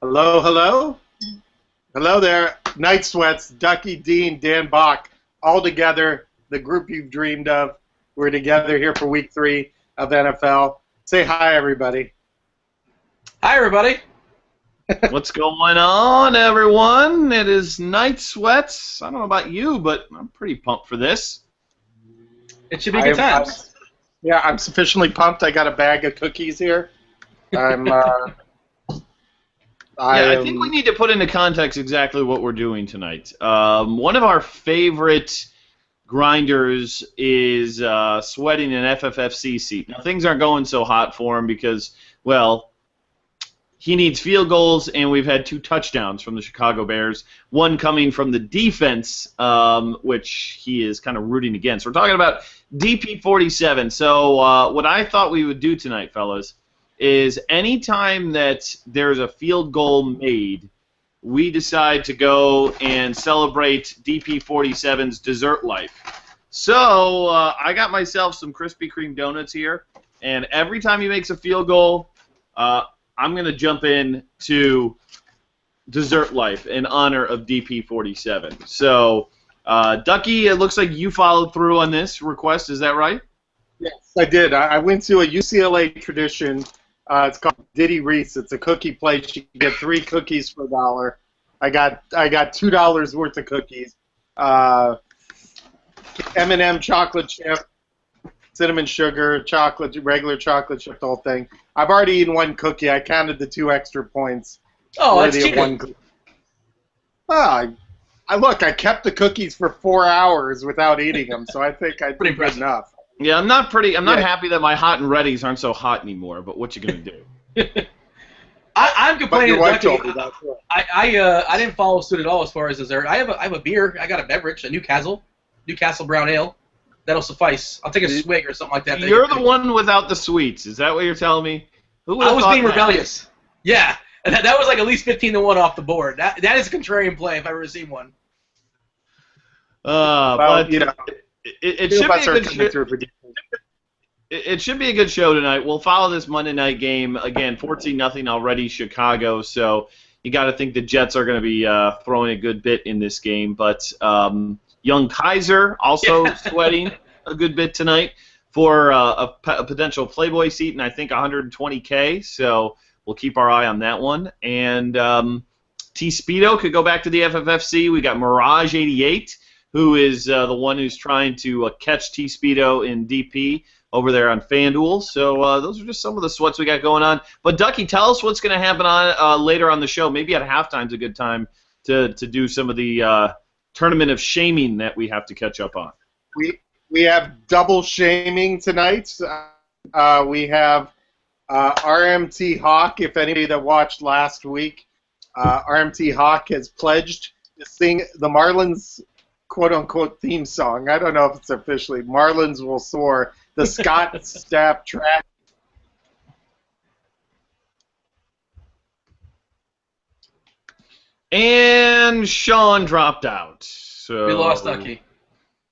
Hello, hello? Hello there. Night Sweats, Duckie, Dean, Dan Bach, all together, the group you've dreamed of. We're together here for week 3 of NFL. Say hi, everybody. Hi, everybody. What's going on, everyone? It is Night Sweats. I don't know about you, but I'm pretty pumped for this. It should be good times. I'm sufficiently pumped. I got a bag of cookies here. I think we need to put into context exactly what we're doing tonight. One of our favorite grinders is sweating an FFFC seat. Now, things aren't going so hot for him because, well, he needs field goals, and we've had 2 touchdowns from the Chicago Bears, one coming from the defense, which he is kind of rooting against. We're talking about DP47. So what I thought we would do tonight, fellas, is anytime that there's a field goal made, we decide to go and celebrate DP47's dessert life. So I got myself some Krispy Kreme donuts here, and every time he makes a field goal, I'm going to jump in to dessert life in honor of DP47. So, Duckie, it looks like you followed through on this request. Is that right? Yes, I did. I went to a UCLA tradition. It's called Diddy Reese. It's a cookie place. You can get 3 cookies for $1. I got $2 worth of cookies. M&M chocolate chip, cinnamon sugar, chocolate, regular chocolate chip, the whole thing. I've already eaten 1 cookie. I counted the 2 extra points. Oh, that's cheating. Look, I kept the cookies for 4 hours without eating them, so I think I did good enough. Yeah, I'm not happy that my hot and readies aren't so hot anymore. But what you gonna do? I'm complaining. But your wife Duckie. told me that. I didn't follow suit at all as far as dessert. I have a beer. I got a beverage, a Newcastle Brown Ale. That'll suffice. I'll take a swig or something like that. You're the one without the sweets. Is that what you're telling me? I was being rebellious. Yeah, that was like at least 15-1 off the board. That is a contrarian play if I ever seen one. But you know, it should be a good show. It should be a good show tonight. We'll follow this Monday night game again. 14-0 already, Chicago. So you got to think the Jets are going to be throwing a good bit in this game. But young Kaiser also sweating a good bit tonight for a potential Playboy seat, and I think $120K. So we'll keep our eye on that one. And T Speedo could go back to the FFFC. We got Mirage 88, who is the one who's trying to catch T Speedo in DP over there on FanDuel. So those are just some of the sweats we got going on. But Duckie, tell us what's going to happen on later on the show. Maybe at halftime's a good time to do some of the tournament of shaming that we have to catch up on. We have double shaming tonight. We have RMT Hawk. If anybody that watched last week, RMT Hawk has pledged to sing the Marlins quote-unquote theme song. I don't know if it's officially. Marlins Will Soar, the Scott Stapp track. And Sean dropped out. So We lost Duckie.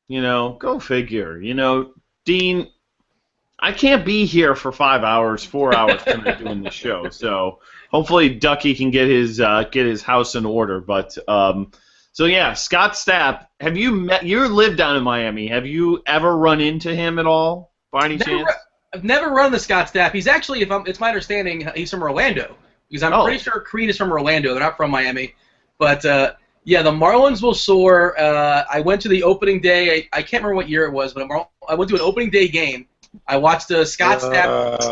You know, go figure. You know, Dean, I can't be here for 5 hours, 4 hours tonight doing the show. So hopefully Duckie can get his house in order. But so yeah, Scott Stapp. Have you met? You live down in Miami. Have you ever run into him at all, by any chance? I've never run the Scott Stapp. He's actually, it's my understanding, he's from Orlando. Because I'm pretty sure Creed is from Orlando. They're not from Miami. But yeah, the Marlins Will Soar. I went to the opening day. I can't remember what year it was, but I went to an opening day game. I watched Scott Stapp.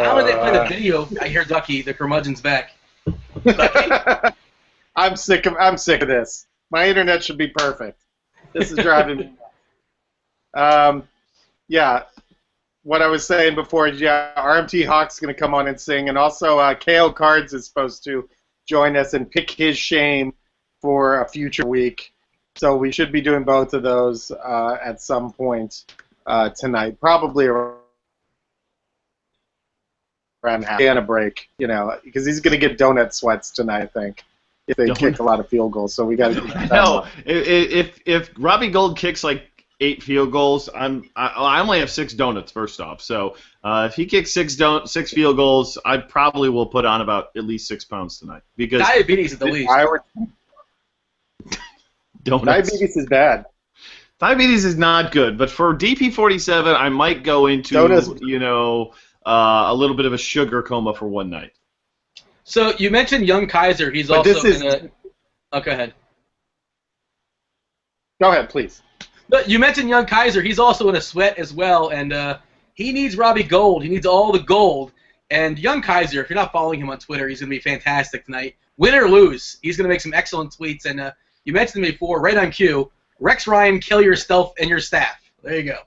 How did they play the video? I hear Duckie, the curmudgeon's back. Duckie? I'm sick of this. My internet should be perfect. This is driving me nuts. Yeah, what I was saying before is, yeah, RMT Hawk's going to come on and sing, and also KO Cards is supposed to join us and pick his shame for a future week. So we should be doing both of those at some point tonight, probably around half and a break, you know, because he's going to get donut sweats tonight, I think, if they kick a lot of field goals. So we got to. No, if Robbie Gold kicks like 8 field goals. I only have 6 donuts, first off. So if he kicks 6 field goals, I probably will put on about at least 6 pounds tonight. Because diabetes at the least. Donuts. Diabetes is bad. Diabetes is not good, but for DP47, I might go into a little bit of a sugar coma for one night. So you mentioned Young Kaiser. He's but also in a. Oh, go ahead. Go ahead, please. But you mentioned Young Kaiser. He's also in a sweat as well, and he needs Robbie Gold. He needs all the gold. And Young Kaiser, if you're not following him on Twitter, he's going to be fantastic tonight. Win or lose, he's going to make some excellent tweets. And you mentioned him before, right on cue. Rex Ryan, kill your stealth and your staff. There you go.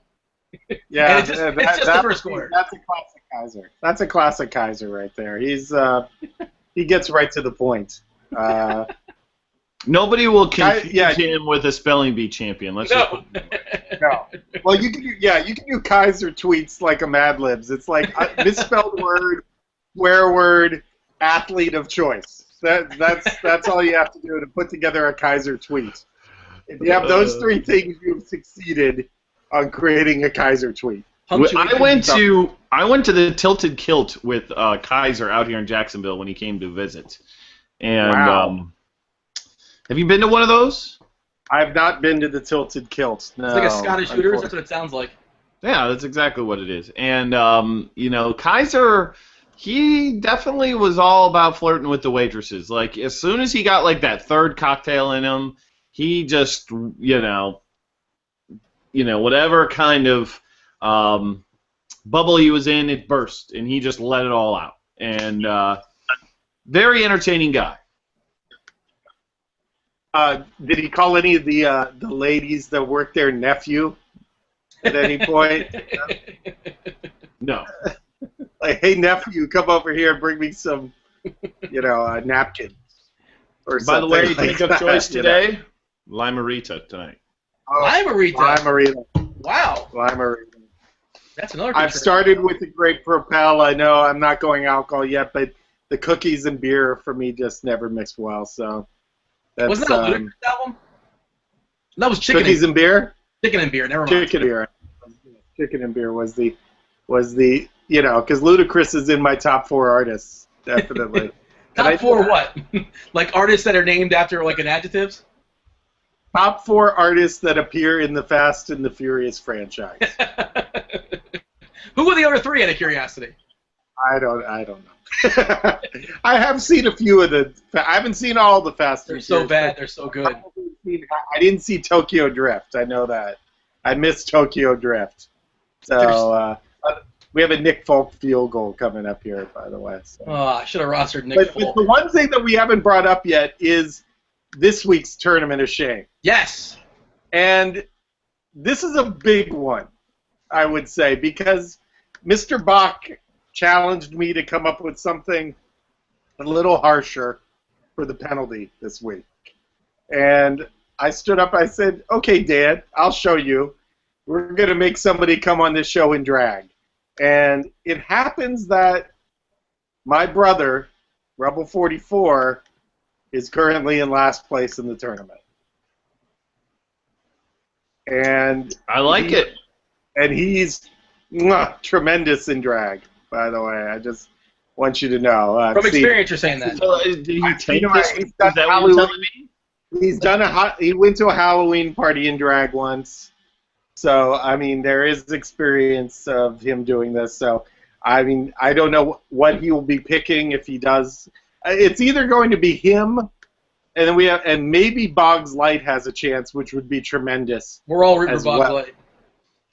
Yeah, it's just the first quarter. That's a classic Kaiser. That's a classic Kaiser right there. He gets right to the point. Nobody will confuse him with a spelling bee champion. No. Well, you can do Kaiser tweets like a Mad Libs. It's like a misspelled word, swear word, athlete of choice. That's all you have to do to put together a Kaiser tweet. If you have those 3 things, you've succeeded on creating a Kaiser tweet. I went to the Tilted Kilt with Kaiser out here in Jacksonville when he came to visit. And wow. Have you been to one of those? I have not been to the Tilted Kilt. No, it's like a Scottish Hooters. That's what it sounds like. Yeah, that's exactly what it is. And Kaiser, he definitely was all about flirting with the waitresses. Like as soon as he got like that 3rd cocktail in him, he just whatever kind of bubble he was in, it burst, and he just let it all out. And very entertaining guy. Did he call any of the ladies that work there nephew at any point? No. Like, hey nephew, come over here and bring me some, napkin. Or by the way, drink of choice today, Limerita tonight. Oh, Limerita. Wow. Limerita. That's another. I've started with the Great Propel. I know I'm not going alcohol yet, but the cookies and beer for me just never mixed well. So. Wasn't that a Ludacris album? That was Chicken Cookies and Beer? Chicken and Beer, never mind. Chicken and Beer was the because Ludacris is in my top 4 artists, definitely. Top 4 what? Like artists that are named after like an adjectives? Top 4 artists that appear in the Fast and the Furious franchise. Who were the other 3 out of curiosity? I don't know. I have seen a few of the. I haven't seen all the Fast and Furious. They're so bad. They're so good. I didn't see Tokyo Drift. I know that. I missed Tokyo Drift. So we have a Nick Folk field goal coming up here, by the way. So. Oh, I should have rostered Nick Folk. But the one thing that we haven't brought up yet is this week's Tournament of Shame. Yes. And this is a big one, I would say, because Mr. Bach challenged me to come up with something a little harsher for the penalty this week. And I stood up, I said, okay, Dad, I'll show you. We're going to make somebody come on this show in drag. And it happens that my brother, Rebel 44, is currently in last place in the tournament. And I like it. And he's tremendous in drag. By the way, I just want you to know. From experience, you're saying that. So, did he take this? Is that what you're telling me? He went to a Halloween party in drag once. So, I mean, there is experience of him doing this. So, I mean, I don't know what he will be picking if he does. It's either going to be him, and then and maybe Boggs Light has a chance, which would be tremendous. We're all rooting for Boggs Light.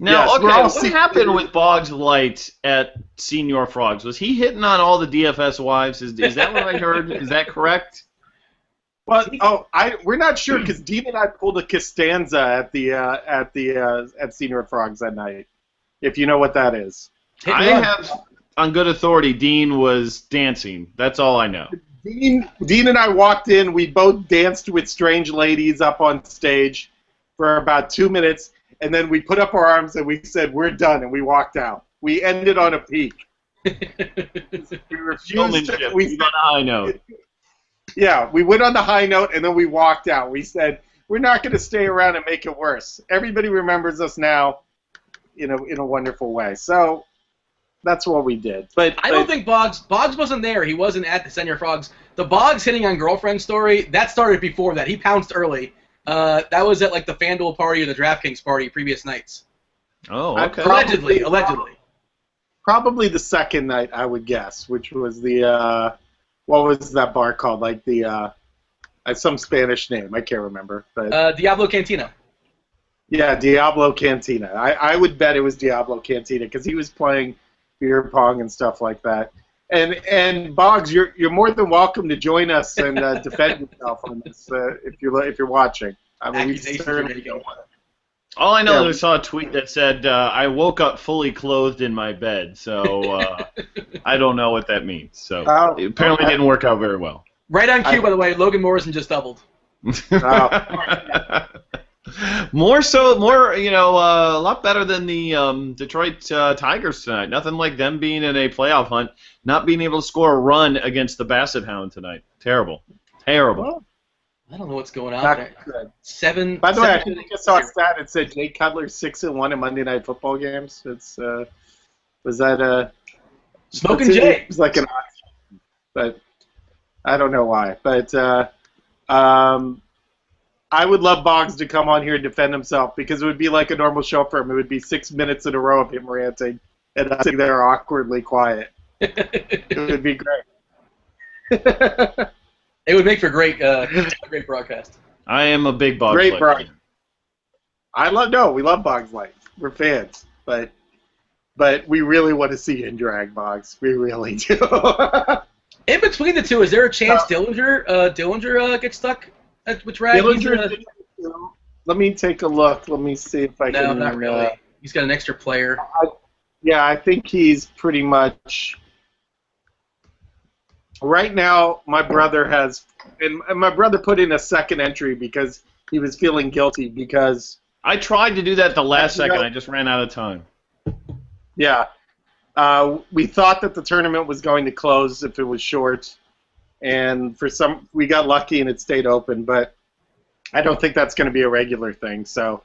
Now, yes, what happened with Boggs Light at Senior Frogs? Was he hitting on all the DFS wives? Is that what I heard? Is that correct? Well, we're not sure because Dean and I pulled a Costanza at Senior Frogs that night. If you know what that is, I have on good authority. Dean was dancing. That's all I know. Dean and I walked in. We both danced with strange ladies up on stage for about 2 minutes. And then we put up our arms and we said, we're done, and we walked out. We ended on a peak. We refused to... We said, on a high note. Yeah, we went on the high note, and then we walked out. We said, we're not going to stay around and make it worse. Everybody remembers us now in a wonderful way. So that's what we did. But I don't think Boggs wasn't there. He wasn't at the Senior Frogs. The Boggs hitting on girlfriend story, that started before that. He pounced early. That was at like the FanDuel party or the DraftKings party previous nights. Oh, okay. Allegedly. Probably the second night, I would guess, which was the what was that bar called? Like the some Spanish name, I can't remember. But Diablo Cantina. Yeah, Diablo Cantina. I would bet it was Diablo Cantina because he was playing beer pong and stuff like that. And Boggs, you're more than welcome to join us and defend yourself on this if you're watching. I mean, all I know is I saw a tweet that said I woke up fully clothed in my bed, so I don't know what that means. So it apparently didn't work out very well. Right on cue, by the way. Logan Morrison just doubled. More, a lot better than the Detroit Tigers tonight. Nothing like them being in a playoff hunt, not being able to score a run against the Basset Hound tonight. Terrible. Well, I don't know what's going on there. Good. 7. By the way, I think I just saw a stat. It said Jay Cutler's 6-1 in Monday Night Football games. It's was that Smoking Jay? It was like an option, but I don't know why. But I would love Boggs to come on here and defend himself because it would be like a normal show for him. It would be 6 minutes in a row of him ranting and us sitting there awkwardly quiet. It would be great. It would make for great broadcast. I am a big Boggs Great fan. broadcast. We love Boggs Light. We're fans, but we really want to see you in drag, Boggs. We really do. In between the two, is there a chance Dillinger gets stuck with drag? Let me take a look. Let me see if I can. No, not really. He's got an extra player. I think he's pretty much. Right now, my brother has, and my brother put in a second entry because he was feeling guilty because. I tried to do that the last second. I just ran out of time. Yeah. We thought that the tournament was going to close if it was short, and we got lucky and it stayed open, but I don't think that's going to be a regular thing. So,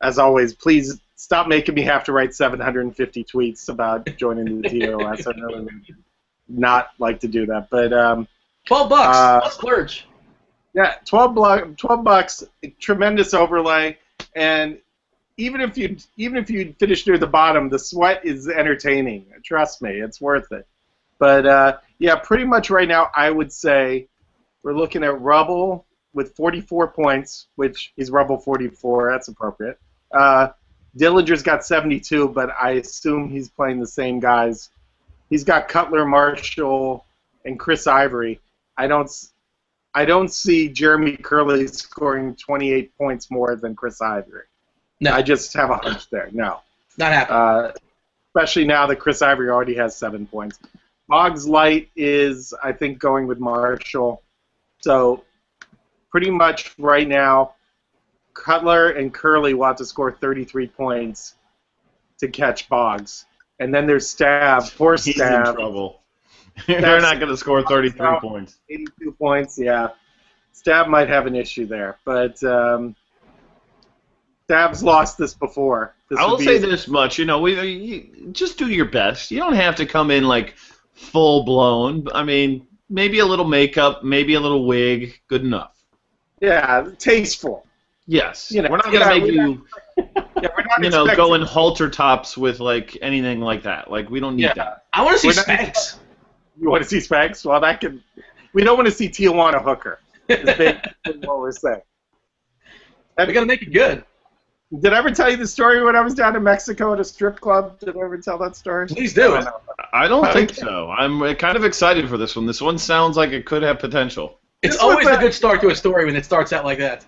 as always, please stop making me have to write 750 tweets about joining the TOS. I really would not like to do that, but $12 plus splurge. Yeah, $12, tremendous overlay, and even if you finish near the bottom, the sweat is entertaining. Trust me, it's worth it. But pretty much right now, I would say we're looking at Rubble with 44 points, which is Rubble 44. That's appropriate. Dillinger's got 72, but I assume he's playing the same guys. He's got Cutler, Marshall, and Chris Ivory. I don't see Jeremy Curley scoring 28 points more than Chris Ivory. No. I just have a hunch there. No. Not happening. Especially now that Chris Ivory already has 7 points. Boggs Light is, I think, going with Marshall. So pretty much right now, Cutler and Curley will have to score 33 points to catch Boggs. And then there's Stab. Poor Stab. He's in trouble. They're not going to score 33 points. 82 points, yeah. Stab might have an issue there. But Stab's lost this before. I will say this much. You just do your best. You don't have to come in like full-blown. I mean, maybe a little makeup, maybe a little wig. Good enough. Yeah, tasteful. Yes. We're not going to make you... go in halter tops with like anything like that. Like we don't need that. I want to see Spanx. You want to see Spanx? Well, that can. We don't want to see Tijuana Hooker. Is what we're saying. We gotta make it good. Did I ever tell you the story when I was down in Mexico at a strip club? Did I ever tell that story? Please do. I don't think so. I'm kind of excited for this one. This one sounds like it could have potential. It's always a good start to a story when it starts out like that.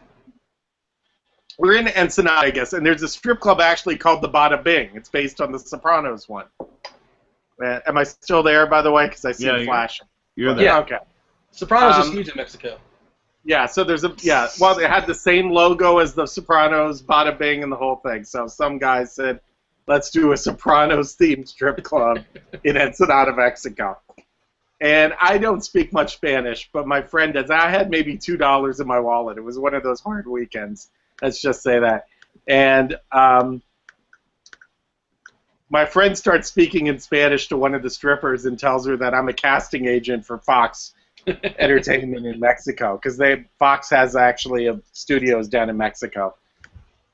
We're in Ensenada, I guess, and there's a strip club actually called the Bada Bing. It's based on the Sopranos one. Am I still there, by the way? Because I see it flashing. You're there. Yeah. Okay. Sopranos is huge in Mexico. Yeah, so there's well, they had the same logo as the Sopranos, Bada Bing, and the whole thing. So some guy said, let's do a Sopranos-themed strip club in Ensenada, Mexico. And I don't speak much Spanish, but my friend does. I had maybe $2 in my wallet. It was one of those hard weekends. Let's just say that. And my friend starts speaking in Spanish to one of the strippers and tells her that I'm a casting agent for Fox Entertainment in Mexico, because Fox has actually studios down in Mexico.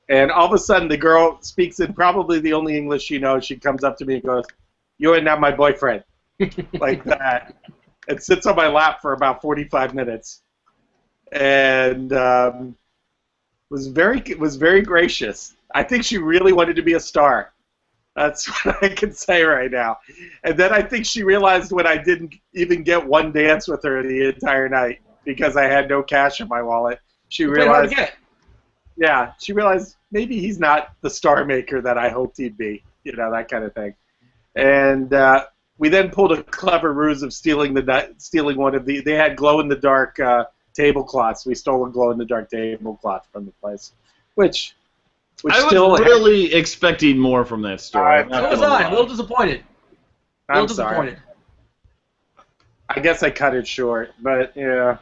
And all of a sudden, the girl speaks in probably the only English she knows. She comes up to me and goes, "You are not my boyfriend," like that. It sits on my lap for about 45 minutes, and was very gracious. I think she really wanted to be a star. That's what I can say right now. And then I think she realized when I didn't even get one dance with her the entire night because I had no cash in my wallet. She realized, yeah, she realized maybe he's not the star maker that I hoped he'd be. You know, that kind of thing. And we then pulled a clever ruse of stealing one of they had glow-in-the-dark tablecloths. We stole a glow-in-the-dark tablecloth from the place, which I was really expecting more from that story. So was I. A little disappointed. I'm sorry. I guess I cut it short, but yeah.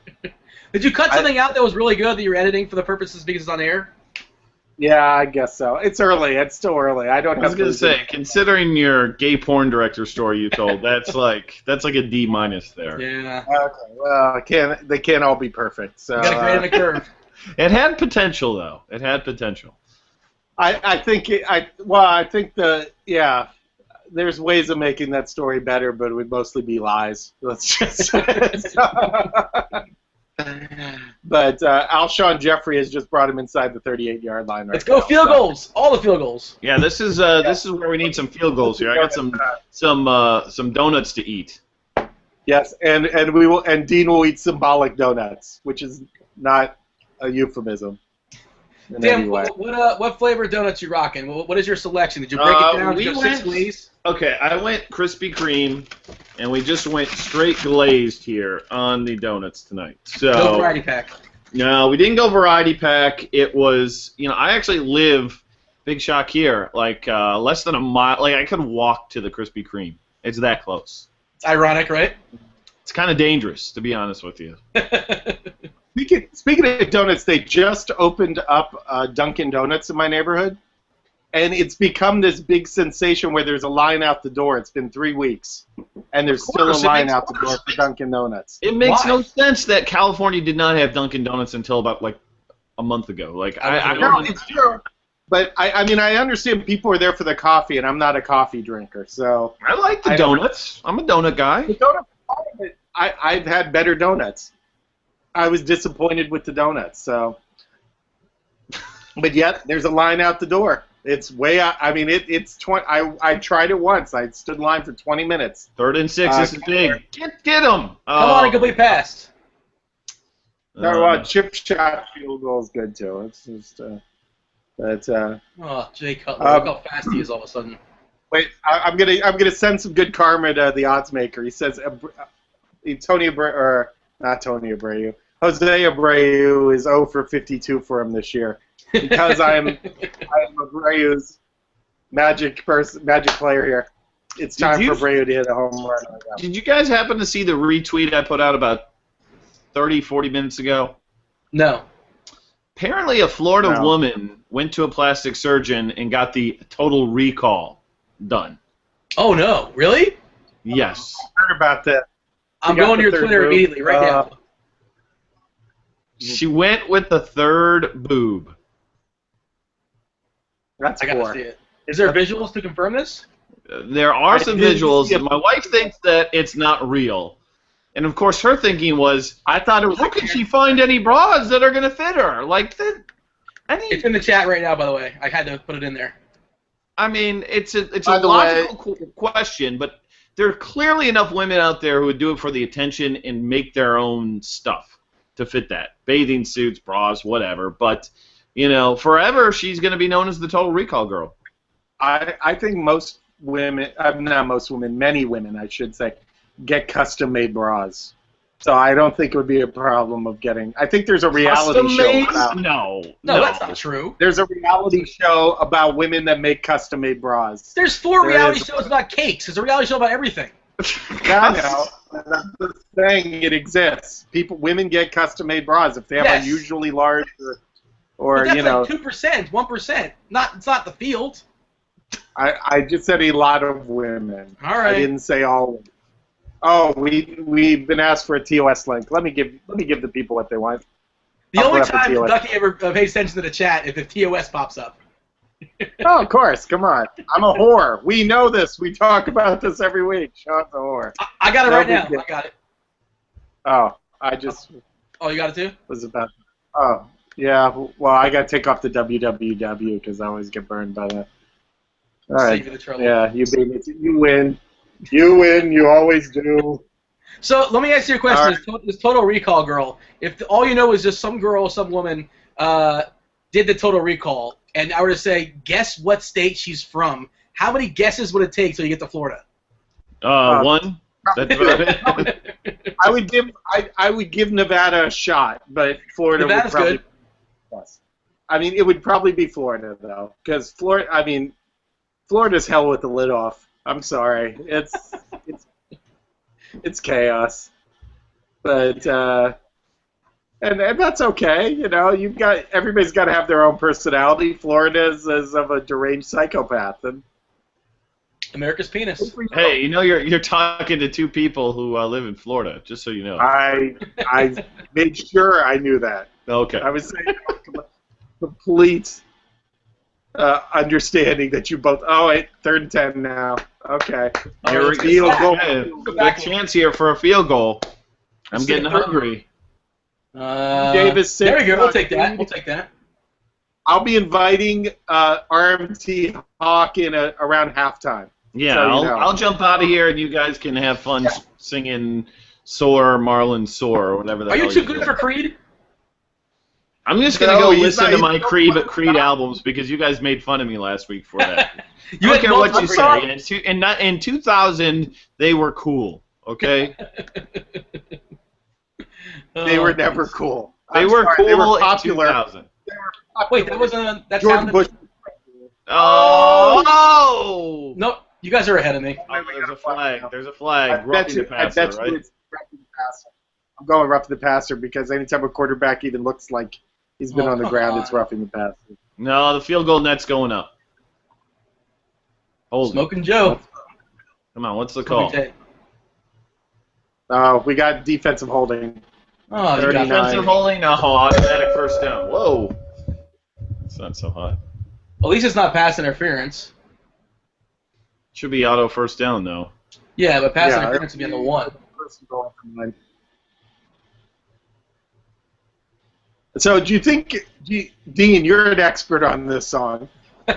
Did you cut something out that was really good that you're editing for the purposes because it's on air? Yeah, I guess so. It's early. It's still early. I was gonna say, considering your gay porn director story you told, that's like a D- there. Yeah. Okay. Well, they can't all be perfect. So you gotta grade on the curve. It had potential, though. It had potential. I think there's ways of making that story better, but it would mostly be lies. Let's just But Alshon Jeffrey has just brought him inside the 38-yard line. Let's go field goals, all the field goals. Yeah, this is where we need some field goals here. I got some donuts to eat. Yes, and Dean will eat symbolic donuts, which is not a euphemism. Dan, what flavor donuts you rocking? What is your selection? Did you break it down to 6 ways? Okay, I went Krispy Kreme, and we just went straight glazed here on the donuts tonight. So no variety pack. No, we didn't go variety pack. It was, I actually live, big shock here, like less than a mile. Like I could walk to the Krispy Kreme. It's that close. It's ironic, right? It's kind of dangerous, to be honest with you. Speaking of donuts, they just opened up Dunkin' Donuts in my neighborhood, and it's become this big sensation where there's a line out the door. It's been 3 weeks, and there's still a line out the door for Dunkin' Donuts. It makes no sense that California did not have Dunkin' Donuts until about a month ago. I don't know. It's true. But I mean, I understand people are there for the coffee, and I'm not a coffee drinker, so I like the donuts. I'm a donut guy. The donuts, I've had better donuts. I was disappointed with the donuts, so. But yet, there's a line out the door. It's way out. I mean, it's 20. I tried it once. I stood in line for 20 minutes. 3rd and 6 is big. Get them. Come on and complete pass. No, chip shot field goal is good too. It's just, Jay Cutler, look how fast he is all of a sudden. Wait, I'm gonna send some good karma to the odds maker. He says, not Tony Abreu. Jose Abreu is 0 for 52 for him this year because I'm Abreu's magic player here. It's time for Abreu to hit a home run. Did you guys happen to see the retweet I put out about 30, 40 minutes ago? No. Apparently, a Florida woman went to a plastic surgeon and got the total recall done. Oh no! Really? Yes. I heard about that. I'm going to your Twitter immediately right now. She went with the 3rd boob. That's I gotta see it. Is there visuals to confirm this? There are some visuals. My wife thinks that it's not real. And of course, her thinking was, I thought it was. How can she find any bras that are going to fit her? It's in the chat right now, by the way. I had to put it in there. I mean, it's a logical question, but there are clearly enough women out there who would do it for the attention and make their own stuff to fit that. Bathing suits, bras, whatever. But, forever she's going to be known as the Total Recall girl. I think most women, not most women, many women, I should say, get custom-made bras. So I don't think it would be a problem of getting. I think there's a reality show about. No, that's not true. There's a reality show about women that make custom-made bras. There's 4 reality shows about cakes. There's a reality show about everything. Yeah, I know. I'm just saying it exists. Women get custom-made bras if they have Yes. unusually large or But that's you know. like 2%, 1%. It's not the field. I just said a lot of women. All right. I didn't say all women. Oh, we've been asked for a TOS link. Let me give the people what they want. The I'll only put up a time TOS. Duckie ever pays attention to the chat is if TOS pops up. Oh, of course. Come on. I'm a whore. We know this. We talk about this every week. Sean's a whore. I got it No right big now. deal. I got it. Oh, I just Oh, you got it too? was about. Oh, yeah. Well, I got to take off the www because I always get burned by that. All right. Save you the trouble. Yeah, you beat it. You win. You win. You always do. So let me ask you a question. All This Total Recall girl, if all you know is just some girl, some woman did the Total Recall, and I were to say, guess what state she's from, how many guesses would it take till you get to Florida? One. That's about it. I would give Nevada a shot, but Florida Nevada's would probably. good. Yes. I mean, it would probably be Florida though, because Florida. I mean, Florida's hell with the lid off. I'm sorry, it's chaos, but and that's okay. You know, everybody's got to have their own personality. Florida is of a deranged psychopath, and America's penis. Hey, you know you're talking to two people who live in Florida, just so you know. I made sure I knew that. Okay. I was saying complete understanding that you both. Oh, wait, 3rd and 10 now. Okay. Here let's we go. go. Good chance here for a field goal. I'm getting hungry. Davis, there we go. We'll take that. We'll take that. I'll be inviting RMT Hawk in around halftime. Yeah, So you know. I'll jump out of here and you guys can have fun singing "Soar, Marlon Soar" or whatever the Are hell you too do. good for Creed? I'm just gonna No, go he's listen not- to my Creed albums because you guys made fun of me last week for that. I You don't had care what multiple you songs. say. In 2000, they were cool. Okay, They were never cool. they I'm were sorry, cool They were in popular. 2000. They were popular. Wait, that was that George sounded. Bush. Oh! No, you guys are ahead of me. Oh, there's a flag. There's a flag. I bet Roughing you, the passer, right? it's roughing the passer. I'm going roughing the passer because anytime a quarterback even looks like he's been Oh, on the come ground, on. it's roughing the passer. No, the field goal net's going up. Hold it. Smoking Joe. Come on, what's the call? We got defensive holding. Oh, you got 39. Defensive holding? No, automatic first down. Whoa. It's not so hot. At least it's not pass interference. Should be auto first down, though. Yeah, but pass Yeah, interference would be on the 1. So, do you think, Dean, you're an expert on this song. Do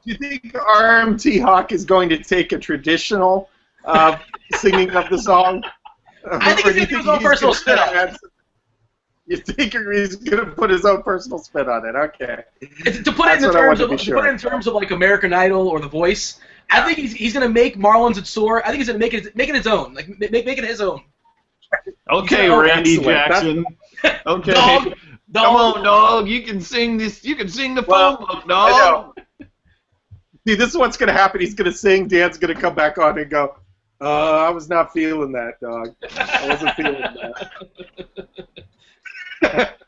you think RMT Hawk is going to take a traditional singing of the song? I think Or he's do going to do his own personal spin on it. add some- You think he's going to put his own personal spin on it? Okay. To put it in That's what I terms wanted of to be sure. like American Idol or The Voice, I think he's going to make Marlon's at Soar. I think he's going to make it his own, like make it his own. Okay, Oh, Randy excellent. Jackson. Okay. Dog, Come on, dog. You can sing this. You can sing the Well, phone book, I dog. know. See, this is what's going to happen. He's going to sing. Dan's going to come back on and go, I was not feeling that, dog. I wasn't feeling that.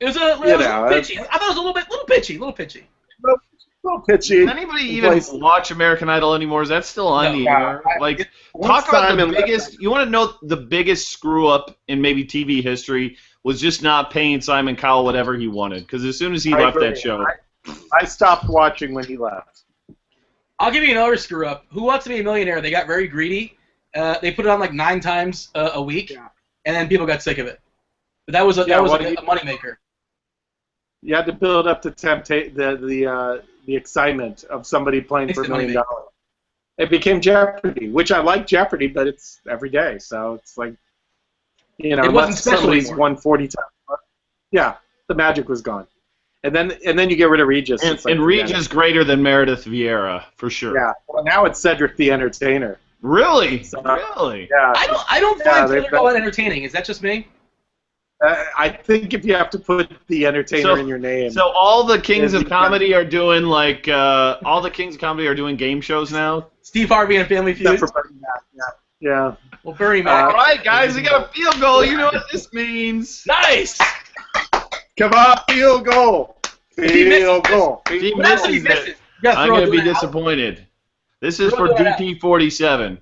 It was a little pitchy. I thought it was a little pitchy. A little pitchy. Does anybody even watch American Idol anymore? Is that still on the air? Like, talk about the biggest. You want to know the biggest screw up in maybe TV history was just not paying Simon Cowell whatever he wanted. Because as soon as he left that show, I stopped watching when he left. I'll give you another screw up. Who Wants to Be a Millionaire? They got very greedy. They put it on like 9 times a week, and then people got sick of it. But that was a moneymaker. You had to build up the the excitement of somebody playing for $1 million. It became Jeopardy, which I like Jeopardy, but it's every day, so it's like, you know, it wasn't unless special somebody's anymore. won 40 times. Yeah, the magic was gone. And then you get rid of Regis. and, It's like, and Regis is greater than Meredith Vieira for sure. Yeah. Well, now it's Cedric the Entertainer. Really? So, Really? Yeah. I don't Yeah, find they- Taylor all that entertaining. Is that just me? I think if you have to put the entertainer in your name. So all the Kings of Comedy are doing all the Kings of Comedy are doing game shows now. Steve Harvey and Family Feud. Yeah. Well, Bernie Mac. All right, guys, we got a field goal. You know what this means. Nice. Come on, field goal. Field goal. If he misses it, I'm going to be disappointed. This is for DP47.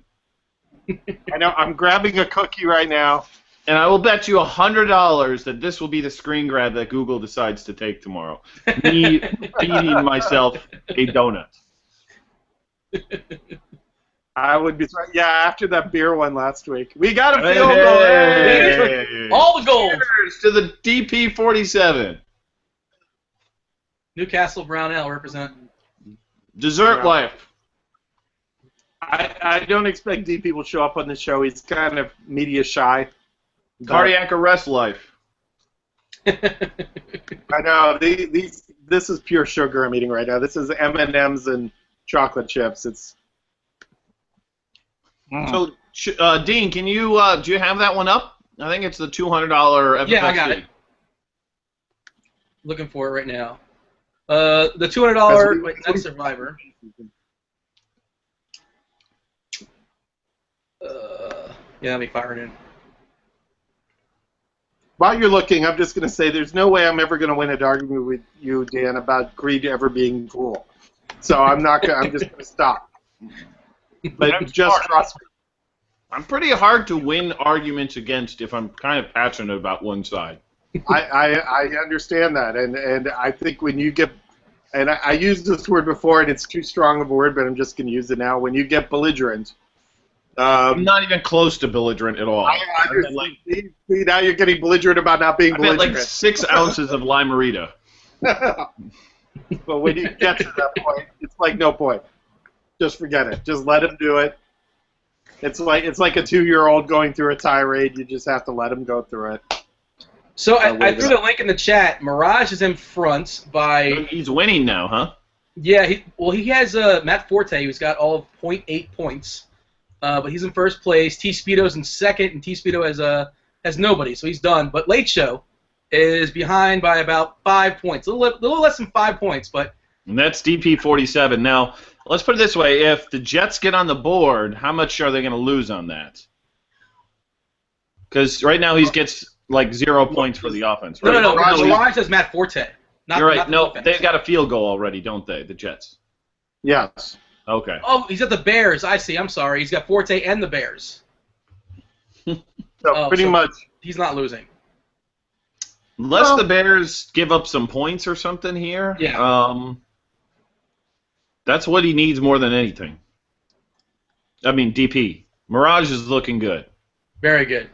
I know. I'm grabbing a cookie right now. And I will bet you $100 that this will be the screen grab that Google decides to take tomorrow. Me feeding myself a donut. I would be yeah, after that beer one last week. We got a field goal. Hey. All the gold. Cheers to the DP47. Newcastle Brown Ale represent. Dessert life. I don't expect DP will show up on the show. He's kind of media shy. Cardiac arrest life. I know. This is pure sugar I'm eating right now. This is M&Ms and chocolate chips. It's. So, Dean, can you do you have that one up? I think it's the $200 FFFC. Yeah, I got it. Looking for it right now. The $200. Wait, that's Survivor. Yeah, let me fire it in. While you're looking, I'm just going to say there's no way I'm ever going to win an argument with you, Dan, about greed ever being cool. So I'm not. I'm just going to stop. But just trust me. I'm pretty hard to win arguments against if I'm kind of passionate about one side. I understand that, and I think when you get, and I used this word before, and it's too strong of a word, but I'm just going to use it now. When you get belligerent. I'm not even close to belligerent at all. See, now you're getting belligerent about not being belligerent. I had like 6 ounces of Limerita. But when you get to that point, it's like no point. Just forget it. Just let him do it. It's like a 2-year-old going through a tirade. You just have to let him go through it. So I threw the link in the chat. Mirage is in front by. He's winning now, huh? Yeah. He has Matt Forte, who's got all of 0.8 points. But he's in first place. T Speedo's in second, and T Speedo has nobody, so he's done. But Late Show is behind by about 5 points, a little less than 5 points, but. And that's DP47. Now, let's put it this way: if the Jets get on the board, how much are they going to lose on that? Because right now he gets like 0 points for the offense. Right? No. Mirage has Matt Forte. You're right. No, they've got a field goal already, don't they? The Jets. Yes. Okay. Oh, he's at the Bears. I see. I'm sorry. He's got Forte and the Bears. So pretty much. He's not losing. Unless the Bears give up some points or something here. Yeah. That's what he needs more than anything. I mean, DP. Mirage is looking good. Very good.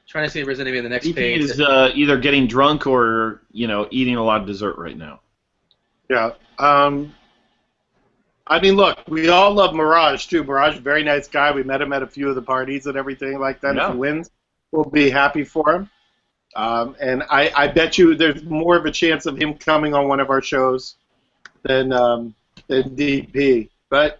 Trying to see if there's anybody in the next DP page. is either getting drunk or eating a lot of dessert right now. Yeah. I mean, look, we all love Mirage, too. Mirage, very nice guy. We met him at a few of the parties and everything like that. Yeah. If he wins, we'll be happy for him. And I bet you there's more of a chance of him coming on one of our shows than DP. But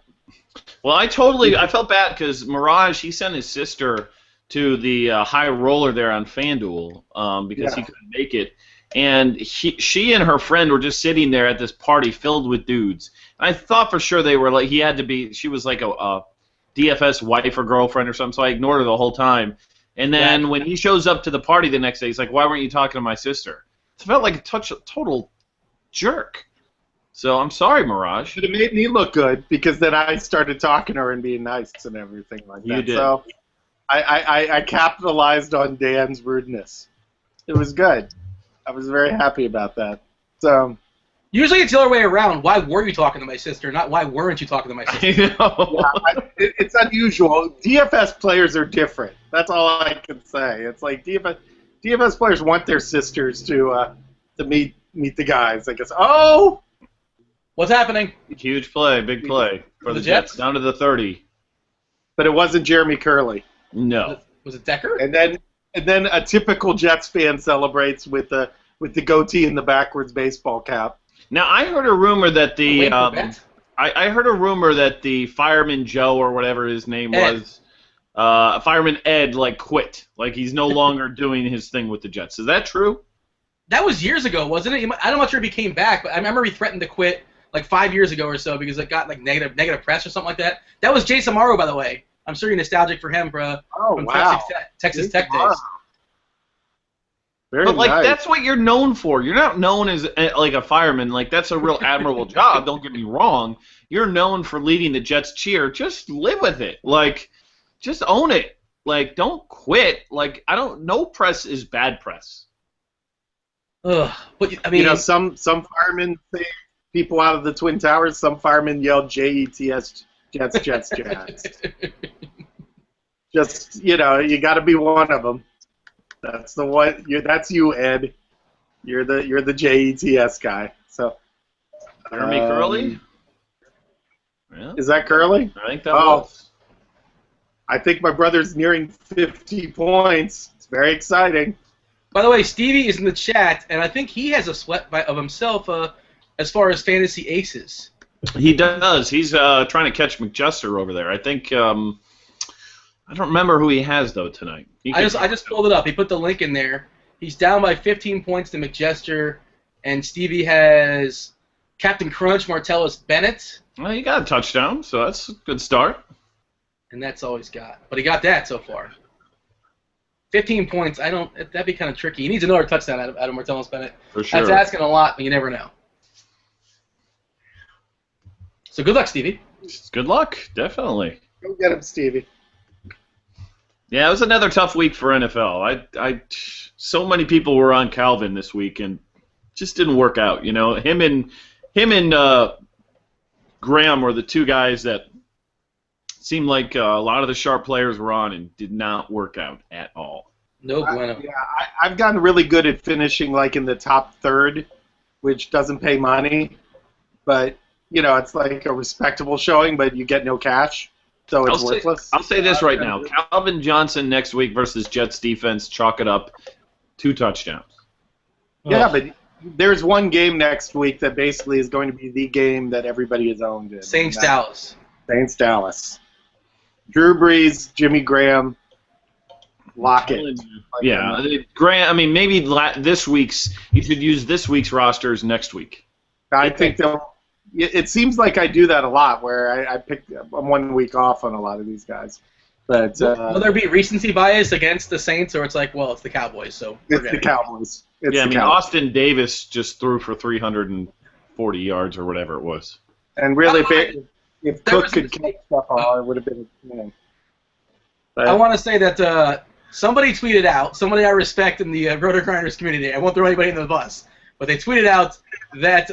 well, I felt bad because Mirage, he sent his sister to the high roller there on FanDuel because he couldn't make it. And she and her friend were just sitting there at this party filled with dudes. And I thought for sure they were like, she was like a DFS wife or girlfriend or something, so I ignored her the whole time. And then when he shows up to the party the next day, he's like, why weren't you talking to my sister? It felt like a total jerk. So I'm sorry, Mirage. But it made me look good because then I started talking to her and being nice and everything like that. You did. So I capitalized on Dan's rudeness. It was good. I was very happy about that. So usually it's the other way around. Why were you talking to my sister? Not why weren't you talking to my sister? I know. It's unusual. DFS players are different. That's all I can say. It's like DFS players want their sisters to meet the guys. I guess. Oh, what's happening? Huge play, big play for the Jets down to the 30. But it wasn't Jeremy Curley. No. Was it Decker? And then a typical Jets fan celebrates with the goatee and the backwards baseball cap. Now I heard a rumor that I heard a rumor that the fireman Joe or whatever his name was Fireman Ed quit, he's no longer doing his thing with the Jets. Is that true? That was years ago, wasn't it? I'm not sure if he came back, but I remember he threatened to quit 5 years ago or so because it got negative press or something like that. That was Jason Morrow, by the way. I'm sure you're nostalgic for him from wow. Texas Tech days. Very nice. That's what you're known for. You're not known as a fireman. That's a real admirable job. Don't get me wrong. You're known for leading the Jets cheer. Just live with it. Just own it. Don't quit. No press is bad press. Ugh. But I mean, some firemen say people out of the Twin Towers. Some firemen yell JETS, Jets, Jets, Jets. Just you got to be one of them. That's the one. That's you, Ed. You're the JETS guy. So. Jeremy Curley. Yeah. Is that Curley? I think that was. I think my brother's nearing 50 points. It's very exciting. By the way, Stevie is in the chat, and I think he has a sweat of himself as far as fantasy aces. He does. He's trying to catch McJester over there. I think I don't remember who he has though tonight. I just pulled it up. He put the link in there. He's down by 15 points to McJester, and Stevie has Captain Crunch, Martellus Bennett. Well, he got a touchdown, so that's a good start. And that's all he's got. But he got that so far. 15 points, that'd be kind of tricky. He needs another touchdown out of Martellus Bennett. For sure. That's asking a lot, but you never know. So good luck, Stevie. Good luck, definitely. Go get him, Stevie. Yeah, it was another tough week for NFL. So many people were on Calvin this week, and just didn't work out. Him and Graham were the two guys that seemed like a lot of the sharp players were on and did not work out at all. No bueno. I've gotten really good at finishing in the top third, which doesn't pay money, but it's a respectable showing, but you get no cash, so it's worthless. I'll say this right now: Calvin Johnson next week versus Jets defense, chalk it up, 2 touchdowns. Yeah, but there's one game next week that basically is going to be the game that everybody has owned in. Saints-Dallas. Saints-Dallas. Drew Brees, Jimmy Graham, Lockett. Yeah, Graham. I mean, maybe this week's. You should use this week's rosters next week. I think it seems like I do that a lot, where I pick 1 week off on a lot of these guys. But will there be recency bias against the Saints, or it's it's the Cowboys? So it's the Cowboys. Cowboys. Austin Davis just threw for 340 yards or whatever it was. And really, if Cook could catch stuff on, it would have been a thing. I want to say that somebody tweeted out, somebody I respect in the Roto Grinders community, I won't throw anybody under the bus, but they tweeted out that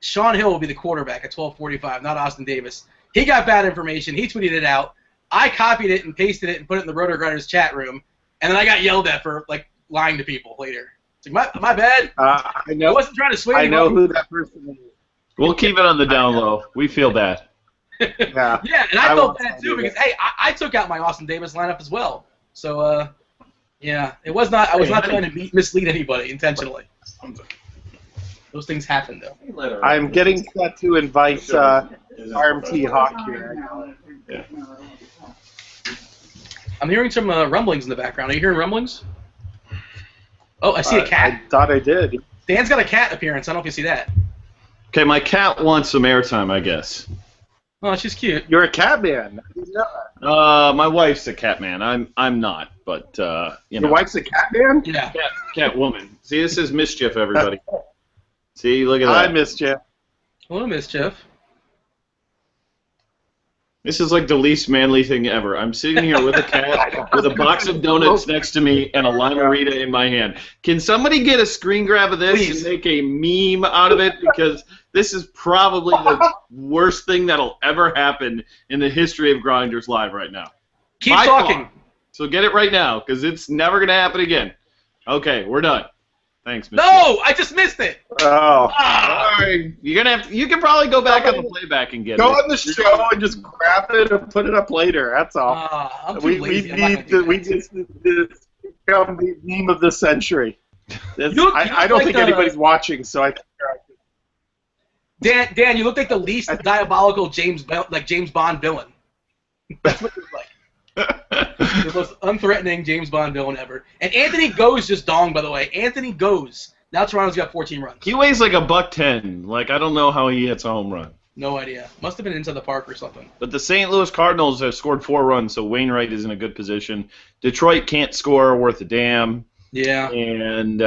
Sean Hill will be the quarterback at 12:45, not Austin Davis. He got bad information. He tweeted it out. I copied it and pasted it and put it in the Roto Grinders chat room, and then I got yelled at for lying to people later. It's my bad. I know. I wasn't trying to sway I know anybody. who that person is. We'll keep it on the down low. We feel bad. Yeah. Yeah, and I felt bad too because I took out my Austin Davis lineup as well. So it was not. I was not trying to mislead anybody intentionally. Those things happen though. I'm getting set to invite RMT Hawk here. Yeah. I'm hearing some rumblings in the background. Are you hearing rumblings? Oh, I see a cat. I thought I did. Dan's got a cat appearance. I don't know if you see that. Okay, my cat wants some airtime, I guess. Oh, she's cute. You're a cat man. My wife's a cat man. I'm not, but Your wife's a cat man? Yeah. Cat woman. See, this is Mischief, everybody. See, look at that. Hi, Mischief. Hello, Mischief. This is the least manly thing ever. I'm sitting here with a cat, with a box of donuts next to me, and a Lime-A-Rita in my hand. Can somebody get a screen grab of this and make a meme out of it? Because this is probably the worst thing that'll ever happen in the history of Grinders Live right now. Keep talking. So get it right now, because it's never going to happen again. Okay, we're done. Thanks, Mr. No, I just missed it. Oh. Sorry. You can probably go back on the playback and get it. Go on the show and just grab it and put it up later. That's all. I'm too lazy. We just become the meme of the century. I don't think anybody's watching, so I think Dan, you look like the least diabolical James Bond villain. That's what you're like. The most unthreatening James Bond villain ever. And Anthony Goes just donged, by the way. Anthony Goes. Now Toronto's got 14 runs. He weighs like $110. Like, I don't know how he hits a home run. No idea. Must have been into the park or something. But the St. Louis Cardinals have scored 4 runs, so Wainwright is in a good position. Detroit can't score worth a damn. Yeah. And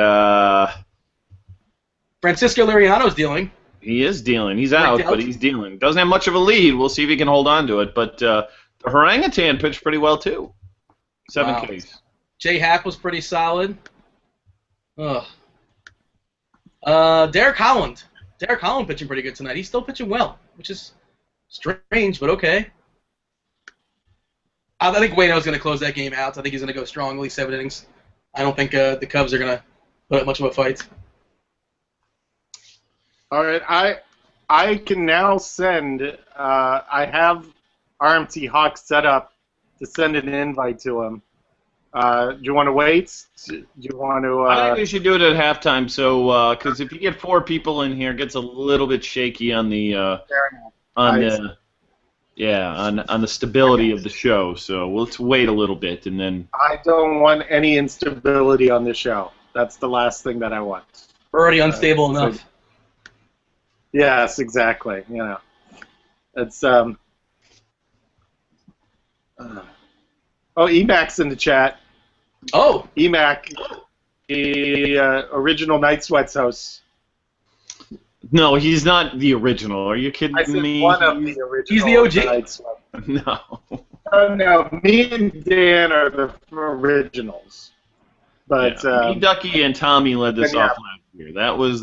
Francisco Liriano's dealing. he is dealing. He's out, but he's dealing. Doesn't have much of a lead. We'll see if he can hold on to it. But the Orangutan pitched pretty well, too. 7 Ks. Jay Happ was pretty solid. Ugh. Derek Holland. Derek Holland pitching pretty good tonight. He's still pitching well, which is strange, but okay. I think Waino's going to close that game out. I think he's going to go strong, at least 7 innings. I don't think the Cubs are going to put up much of a fight. All right, I can now send. I have RMT Hawk set up to send an invite to him. Do you want to wait? Do you want to? I think we should do it at halftime. So, because if you get 4 people in here, it gets a little bit shaky on the on the stability of the show. So let's wait a little bit and then. I don't want any instability on the show. That's the last thing that I want. We're already unstable enough. So, yes, exactly. You know, it's Oh, Emac's in the chat. Oh, Emac, the original Night Sweats host. No, he's not the original. Are you kidding I said me? one of the original. He's the OG. Night Sweats. No. No, me and Dan are the originals. But me, Duckie, and Tommy led this off last year. That was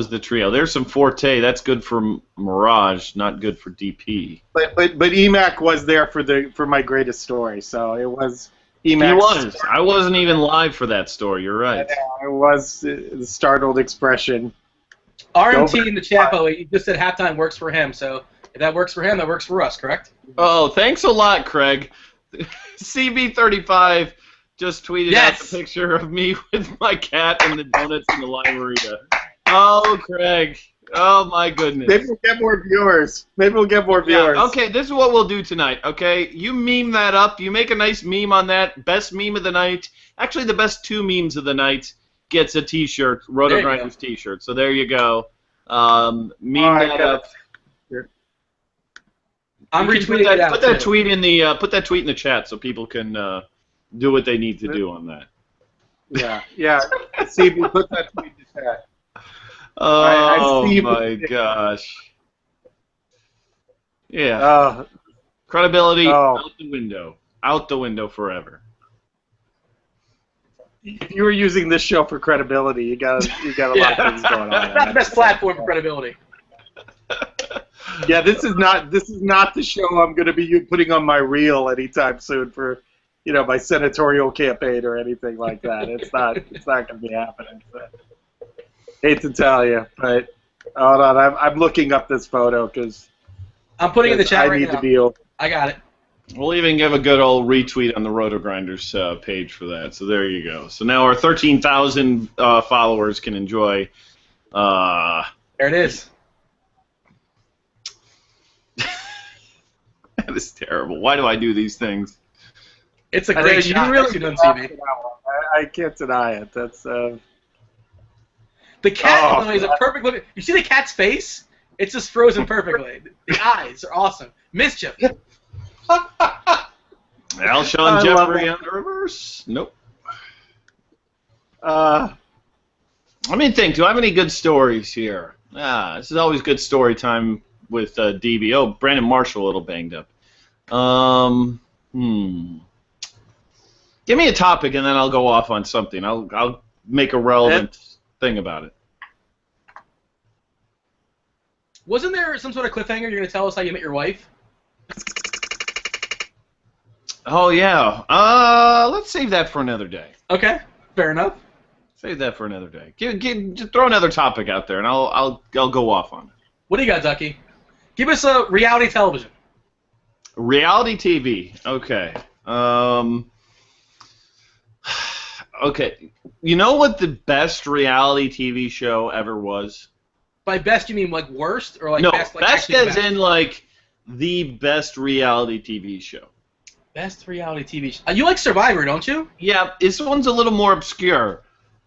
the trio. There's some Forte. That's good for Mirage, not good for DP. But Emac was there for my greatest story, so it was Emac. He was. I wasn't even live for that story. You're right. I was the startled expression. RMT in the chat, by the way, he just said halftime works for him. So if that works for him, that works for us, correct? Oh, thanks a lot, Craig. CB35 just tweeted out the picture of me with my cat and the donuts in the limerita. Oh, Craig. Oh, my goodness. Maybe we'll get more viewers. Yeah, okay, this is what we'll do tonight, okay? You meme that up. You make a nice meme on that. Best meme of the night. Actually, the best 2 memes of the night gets a T-shirt, Roto Grinders T-shirt. So there you go. Meme that up. I'm retweeting that. Put that tweet in the chat so people can do what they need to do on that. Yeah. See if you put that tweet in the chat. Oh my gosh. Yeah. Credibility out the window. Out the window forever. If you were using this show for credibility, you got a lot of things going on. Not the best platform for credibility. Yeah, this is not the show I'm going to be putting on my reel anytime soon for, my senatorial campaign or anything like that. It's not going to be happening. So. Hate to tell you, but hold on, I'm looking up this photo because I'm putting it in the chat right now. To be. I got it. We'll even give a good old retweet on the Roto Grinders page for that. So there you go. So now our 13,000 followers can enjoy. There it is. That is terrible. Why do I do these things? It's a great shot. You really don't see me. I can't deny it. That's. The cat is a perfect look. You see the cat's face? It's just frozen perfectly. The eyes are awesome. Mischief. Alshon Jeffrey on the reverse. Nope. Let me think. Do I have any good stories here? This is always good story time with DB. Oh, Brandon Marshall a little banged up. Give me a topic and then I'll go off on something. I'll make a relevant thing about it. Wasn't there some sort of cliffhanger you're going to tell us how you met your wife? Oh, yeah. Let's save that for another day. Okay, fair enough. Save that for another day. Just throw another topic out there, and I'll go off on it. What do you got, Duckie? Give us a reality television. Reality TV. Okay. Okay. You know what the best reality TV show ever was? By best, you mean like worst, or like no, best? Like best as in like the best reality TV show. Best reality TV show. You like Survivor, don't you? Yeah, this one's a little more obscure,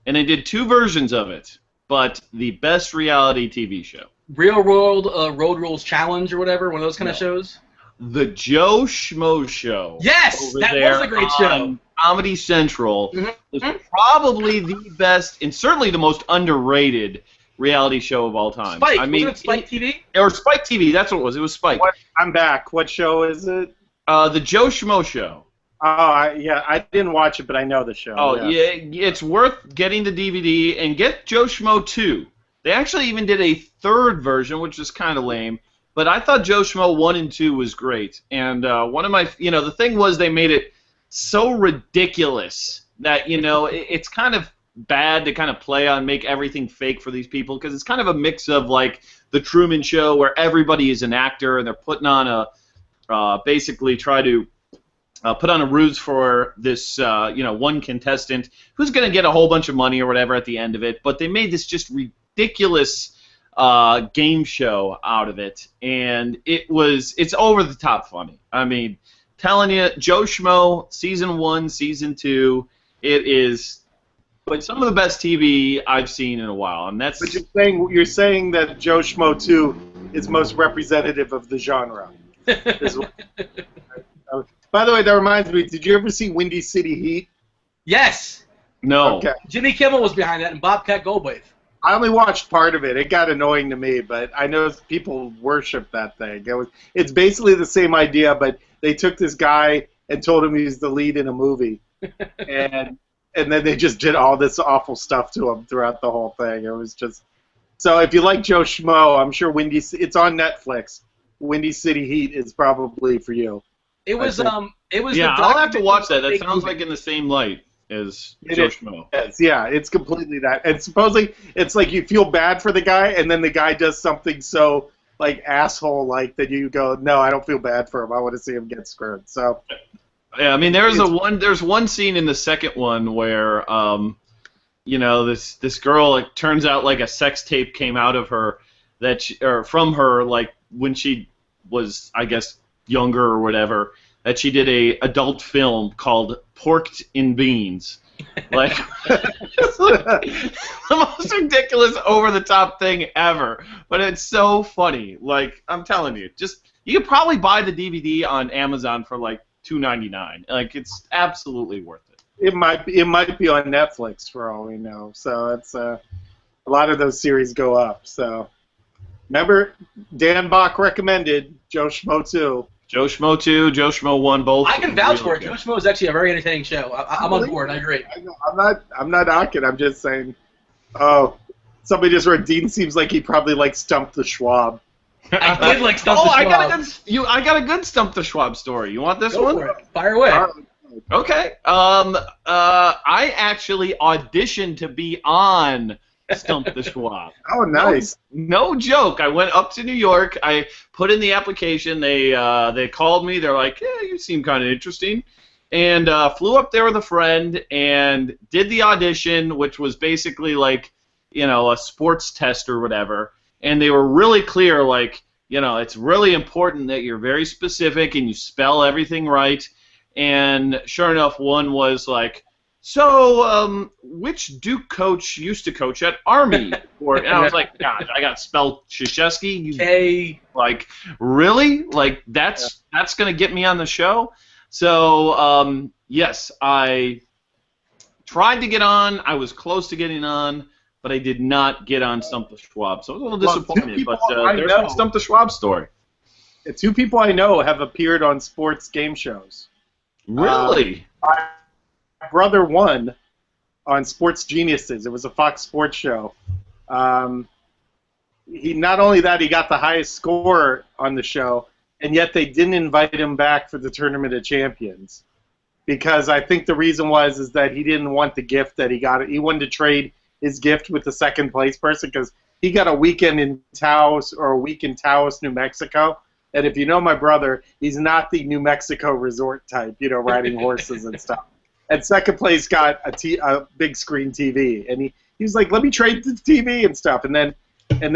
and they did 2 versions of it. But the best reality TV show. Real World Road Rules Challenge or whatever, one of those kind of shows? The Joe Schmo Show. Yes! That was a great show. Comedy Central was probably the best and certainly the most underrated reality show of all time. Spike. Wasn't it Spike TV? Or Spike TV, that's what it was. It was Spike. I'm back. What show is it? The Joe Schmo Show. Oh, I didn't watch it, but I know the show. Oh, yeah, it's worth getting the DVD and get Joe Schmo 2. They actually even did a 3rd version, which is kind of lame, but I thought Joe Schmo 1 and 2 was great. And one of my, the thing was they made it so ridiculous that, it's kind of bad to kind of play on, make everything fake for these people, because it's kind of a mix of, like, The Truman Show, where everybody is an actor and they're putting on basically try to put on a ruse for this, one contestant who's going to get a whole bunch of money or whatever at the end of it. But they made this just ridiculous game show out of it, and it's over the top funny. I mean, telling you, Joe Schmo, season 1, season 2, it is some of the best TV I've seen in a while, and that's. But you're saying that Joe Schmo 2 is most representative of the genre. By the way, that reminds me, did you ever see Windy City Heat? Yes. No. Okay. Jimmy Kimmel was behind that, and Bobcat Goldthwait. I only watched part of it. It got annoying to me, but I know people worship that thing. It's basically the same idea, but they took this guy and told him he's the lead in a movie, and then they just did all this awful stuff to him throughout the whole thing. It was just so. If you like Joe Schmo, I'm sure it's on Netflix. Windy City Heat is probably for you. It was. Yeah, I'll have to watch that. That sounds like in the same light as Joe Schmo. Yeah, it's completely that. And supposedly, it's like you feel bad for the guy, and then the guy does something so like asshole-like that you go, no, I don't feel bad for him. I want to see him get screwed. So. Yeah, I mean, there's one scene in the second one where, this girl, it turns out like a sex tape came out of her or from her, like when she was, I guess, younger or whatever, that she did a adult film called Porked in Beans. Like, it's the most ridiculous, over-the-top thing ever. But it's so funny. Like, I'm telling you, you could probably buy the DVD on Amazon for like $2.99. Like, it's absolutely worth it. It might be on Netflix for all we know. So it's a lot of those series go up. So remember, Dan Bach recommended Joe Schmo 2. Joe Schmo 2, Joe Schmo 1, both. I can vouch for it. Joe Schmo is actually a very entertaining show. I'm on board. I agree. I'm not knocking. I'm just saying. Oh, somebody just wrote Dean seems like he probably like Stump the Schwab. I did like Stump the Schwab. I got a good Stump the Schwab story. You want this Go one? For it. Fire away. Okay. I actually auditioned to be on Stump the Schwab. Oh, nice. No joke. I went up to New York. I put in the application. They called me. They're like, yeah, you seem kind of interesting. And flew up there with a friend and did the audition, which was basically like, a sports test or whatever. And they were really clear, like, it's really important that you're very specific and you spell everything right. And sure enough, one was like, so, which Duke coach used to coach at Army? And I was like, God, I got spelled Krzyzewski. K. Like, really? Like, that's going to get me on the show? So, yes, I tried to get on. I was close to getting on, but I did not get on Stump the Schwab. So I was a little disappointed, but there's my Stump the Schwab story. 2 people I know have appeared on sports game shows. Really? My brother won on Sports Geniuses. It was a Fox Sports show. He not only that, he got the highest score on the show, and yet they didn't invite him back for the Tournament of Champions because I think the reason is that he didn't want the gift that he got. He wanted to trade his gift with the second place person because he got a weekend in Taos or a week in Taos, New Mexico. And if you know my brother, he's not the New Mexico resort type, riding horses and stuff. And second place got a big screen TV, and he was like, "Let me trade the TV and stuff." And then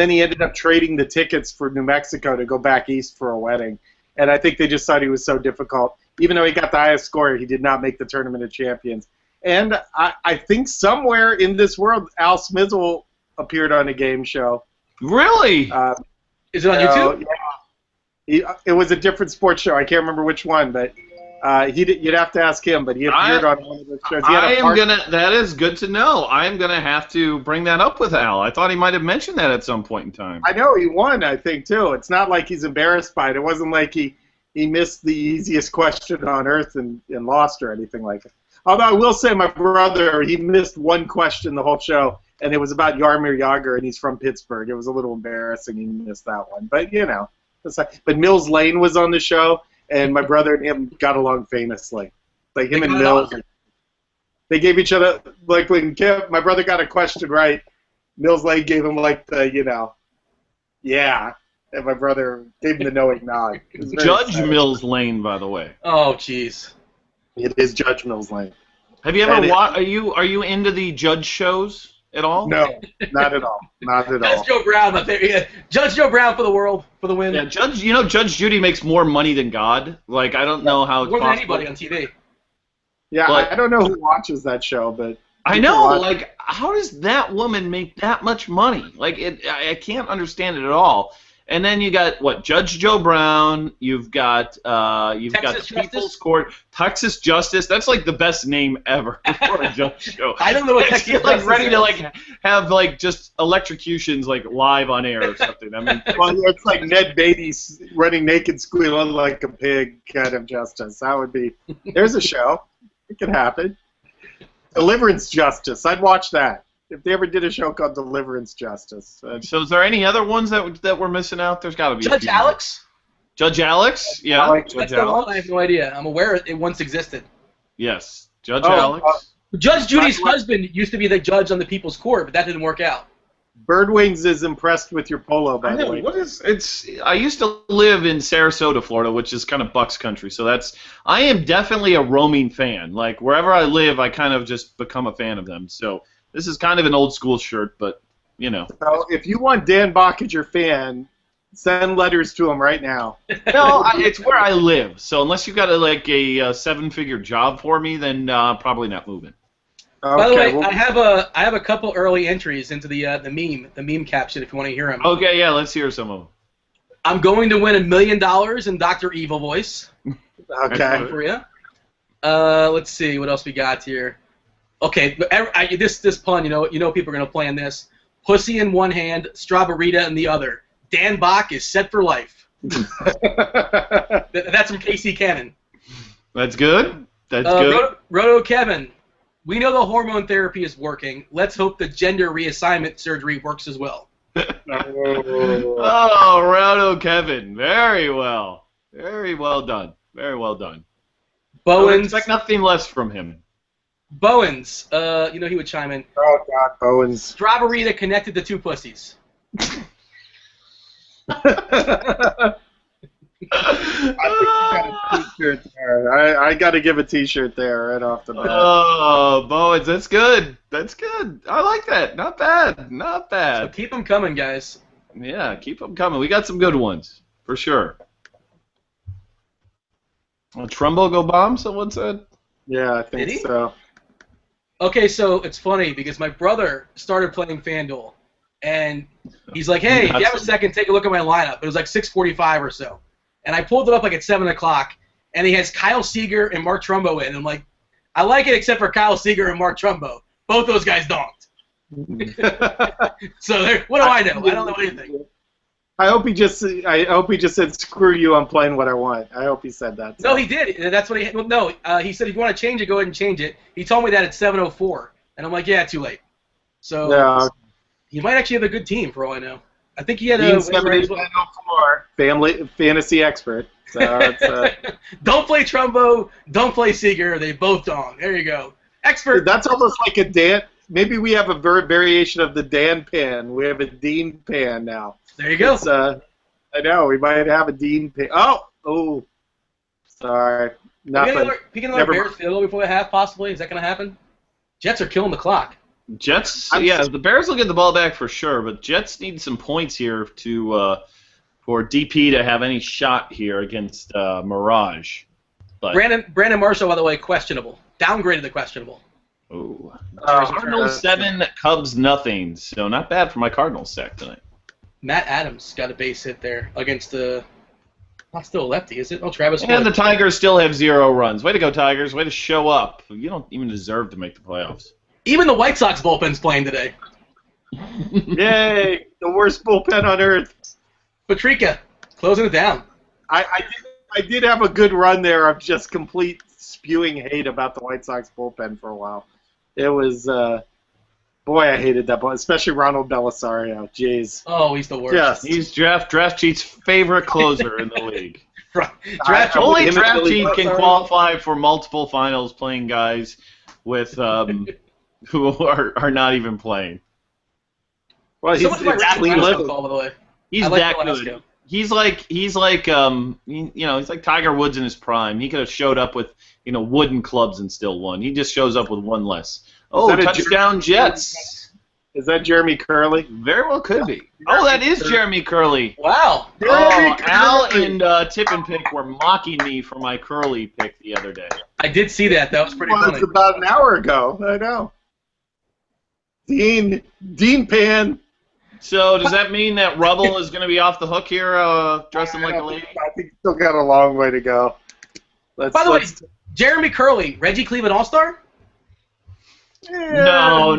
he ended up trading the tickets for New Mexico to go back east for a wedding. And I think they just thought he was so difficult. even though he got the highest score, he did not make the Tournament of Champions. And I think somewhere in this world, Al Smizzle appeared on a game show. Really? Is it on YouTube? Yeah. It was a different sports show. I can't remember which one, but you'd have to ask him. But he appeared on one of the shows. That is good to know. I am gonna have to bring that up with Al. I thought he might have mentioned that at some point in time. I know he won. I think too. It's not like he's embarrassed by it. It wasn't like he missed the easiest question on earth and lost or anything like it. Although I will say, my brother, he missed one question the whole show, and it was about Jaromir Jagr, and he's from Pittsburgh. It was a little embarrassing he missed that one, but you know. But Mills Lane was on the show, and my brother and him got along famously. Like him and Mills, they gave each other, like when my brother got a question right, Mills Lane gave him like the yeah, and my brother gave him the knowing nod. Judge exciting. Mills Lane, by the way. Oh, jeez. It is Judge Mills Lane. Have you ever watched? Are you into the judge shows at all? No, not at all. Not at all. Judge Joe Brown, my favorite. Yeah. Judge Joe Brown for the win. Yeah, Judge Judy makes more money than God. Like, I don't know how it's more than possible. anybody on TV. Yeah, But I don't know who watches that show, but I know, like, how does that woman make that much money? Like, I can't understand it at all. And then you got Judge Joe Brown. You've got Texas People's Court, Texas Justice. That's like the best name ever for a judge show. I don't know what Texas Justice like ready is. to have just electrocutions live on air or something. I mean, well, it's like Ned Beatty running naked, squealing like a pig kind of justice. That would be. There's a show. It could happen. Deliverance Justice. I'd watch that. If they ever did a show called Deliverance Justice. So is there any other ones that we're missing out? There's got to be Judge Alex? Judge Alex? Yeah. Alex. Judge That's the Alex. one I have no idea. I'm aware it once existed. Yes. Judge Alex. Judge Judy's husband used to be the judge on the People's Court, but that didn't work out. Birdwings is impressed with your polo, by the way. I used to live in Sarasota, Florida, which is kind of Bucks country. So I am definitely a roaming fan. Like wherever I live, I kind of just become a fan of them. So this is kind of an old school shirt, but you know. So if you want Dan Bach as your fan, send letters to him right now. No, it's where I live. So unless you've got a 7-figure job for me, then probably not moving. Okay, by the way, I have a couple early entries into the meme caption if you want to hear them. Okay, yeah, let's hear some of them. I'm going to win $1 million in Dr. Evil voice. Okay. For you. Let's see what else we got here. Okay, this pun, you know people are gonna plan this. Pussy in one hand, Strawberita in the other. Dan Bach is set for life. That's from KC Cannon. That's good. That's good. Roto Kevin, we know the hormone therapy is working. Let's hope the gender reassignment surgery works as well. Oh, Roto Kevin, very well. Very well done. Very well done. Bowens. I would expect nothing less from him. Bowens, he would chime in. Oh, God, Bowens. Strawberita connected to two pussies. I think you got a t-shirt there. I got to give a t-shirt there right off the bat. Oh, Bowens, that's good. That's good. I like that. Not bad. Not bad. So keep them coming, guys. Yeah, keep them coming. We got some good ones, for sure. Trumbo go bomb, someone said? Yeah, I think so. Okay, so it's funny because my brother started playing FanDuel, and he's like, hey, if you have a second, take a look at my lineup. It was like 6:45 or so. And I pulled it up like at 7 o'clock, and he has Kyle Seager and Mark Trumbo in. And I'm like, I like it except for Kyle Seager and Mark Trumbo. Both those guys donked. So what do I know? I don't know anything. I hope he just said, screw you, I'm playing what I want. I hope he said that. No, he did. That's what he. Well, no, he said if you want to change it, go ahead and change it. He told me that at 7:04, and I'm like, yeah, too late. So yeah. He might actually have a good team for all I know. I think he had Dean a 704, fantasy expert. So it's, don't play Trumbo, don't play Seager. They both dong. There you go. Expert. That's almost like a Dan. Maybe we have a variation of the Dan pan. We have a Dean pan now. There you go. I know, we might have a Dean pan. Oh, sorry. Nothing. Picking another Bears field goal before the half, possibly. Is that going to happen? Jets are killing the clock. Jets, the Bears will get the ball back for sure, but Jets need some points here for DP to have any shot here against Mirage. But Brandon Marshall, by the way, questionable. Downgraded to questionable. ooh. Cardinals 7, Cubs nothing. So not bad for my Cardinals stack tonight. Matt Adams got a base hit there against the. Not still a lefty, is it? Oh, Travis. And the Tigers still have 0 runs. Way to go, Tigers. Way to show up. You don't even deserve to make the playoffs. Even the White Sox bullpen's playing today. Yay! The worst bullpen on earth. Patrica, closing it down. I did have a good run there of just complete spewing hate about the White Sox bullpen for a while. It was, boy, I hated that bullpen, especially Ronald Belisario. Jeez. Oh, he's the worst. Yes. He's Draft Cheat's favorite closer in the league. Only Draft Cheat can qualify for multiple finals playing guys with who are not even playing. Well, he's call, by the way. He's that good. He's like he's like Tiger Woods in his prime. He could have showed up with wooden clubs and still won. He just shows up with one less. Oh, touchdown Jets. Is that Jeremy Curley? Very well could be. Oh, that is Jeremy Curley. Wow. Oh, Al and Tip and Pick were mocking me for my Curley pick the other day. I did see that. That was pretty funny. It was about an hour ago. I know. Dean Pan. So does that mean that Rubble is going to be off the hook here, dressing like a lady? I think he's still got a long way to go. By the way, Jeremy Curley, Reggie Cleveland All-Star? No,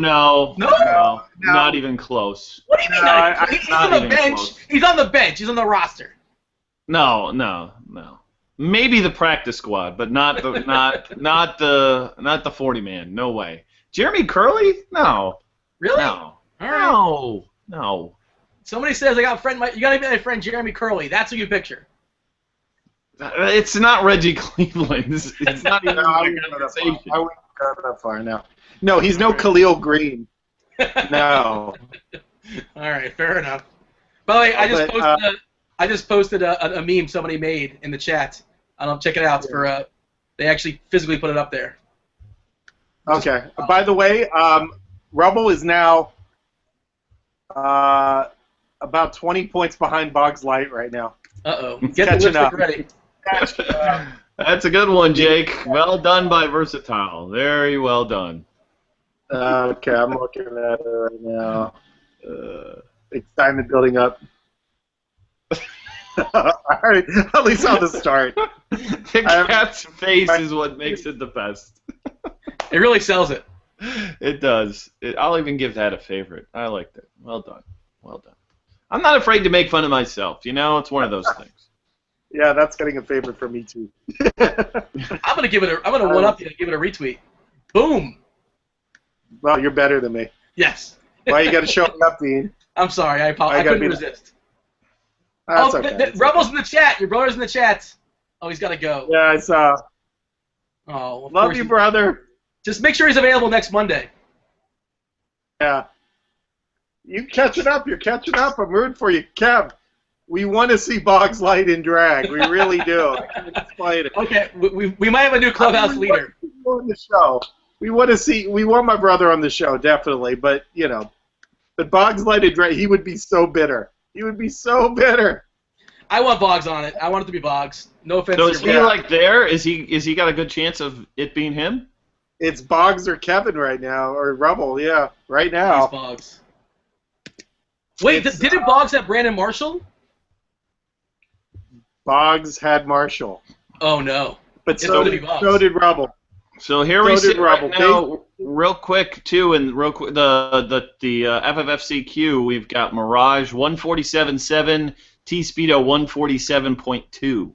not even close. What do you mean? He's on the bench. Close. He's on the bench. He's on the roster. No. Maybe the practice squad, but not the 40-man. No way. Jeremy Curley? No. Really? No. All right. No. Somebody says you got to be my friend Jeremy Curley. That's who you picture. It's not Reggie Cleveland. It's not even I wouldn't go that far now. No, he's no Khalil Green. No. All right, fair enough. By the way, I just posted a meme somebody made in the chat. I don't know, check it out. For they actually physically put it up there. Okay. By the way, Rubble is now about 20 points behind Boggs Light right now. Uh-oh. Get the lipstick ready. That's a good one, Jake. Well done by Versatile. Very well done. Okay, I'm looking at it right now. Excitement building up. All right, at least on the start. The cat's face is what makes it the best. It really sells it. It does. I'll even give that a favorite. I liked it. Well done. I'm not afraid to make fun of myself. It's one of those things. Yeah, that's getting a favorite from me too. I'm gonna one up you and give it a retweet. Boom. Well, you're better than me. Yes. Why you got to show me up, Dean? I'm sorry. I couldn't resist. That's okay. Rubble's in the chat. Your brother's in the chat. Oh, he's got to go. Yeah, I saw. Oh, love you, brother. Just make sure he's available next Monday. Yeah. You catching up. You're catching up. I'm rooting for you. Kev, we want to see Boggs Light in drag. We really do. Okay, we might have a new clubhouse leader. On the show. We want my brother on the show, definitely. But, but Boggs Light in drag, he would be so bitter. He would be so bitter. I want Boggs on it. I want it to be Boggs. No offense. So is he there? Is he got a good chance of it being him? It's Boggs or Kevin right now, or Rubble. Yeah, right now. It's Boggs. Wait, didn't Boggs have Brandon Marshall? Boggs had Marshall. Oh no! But so did Rubble. So here we sit right now, real quick too, and real quick the FFFCQ. We've got Mirage 147.7, T-Speedo 147.2.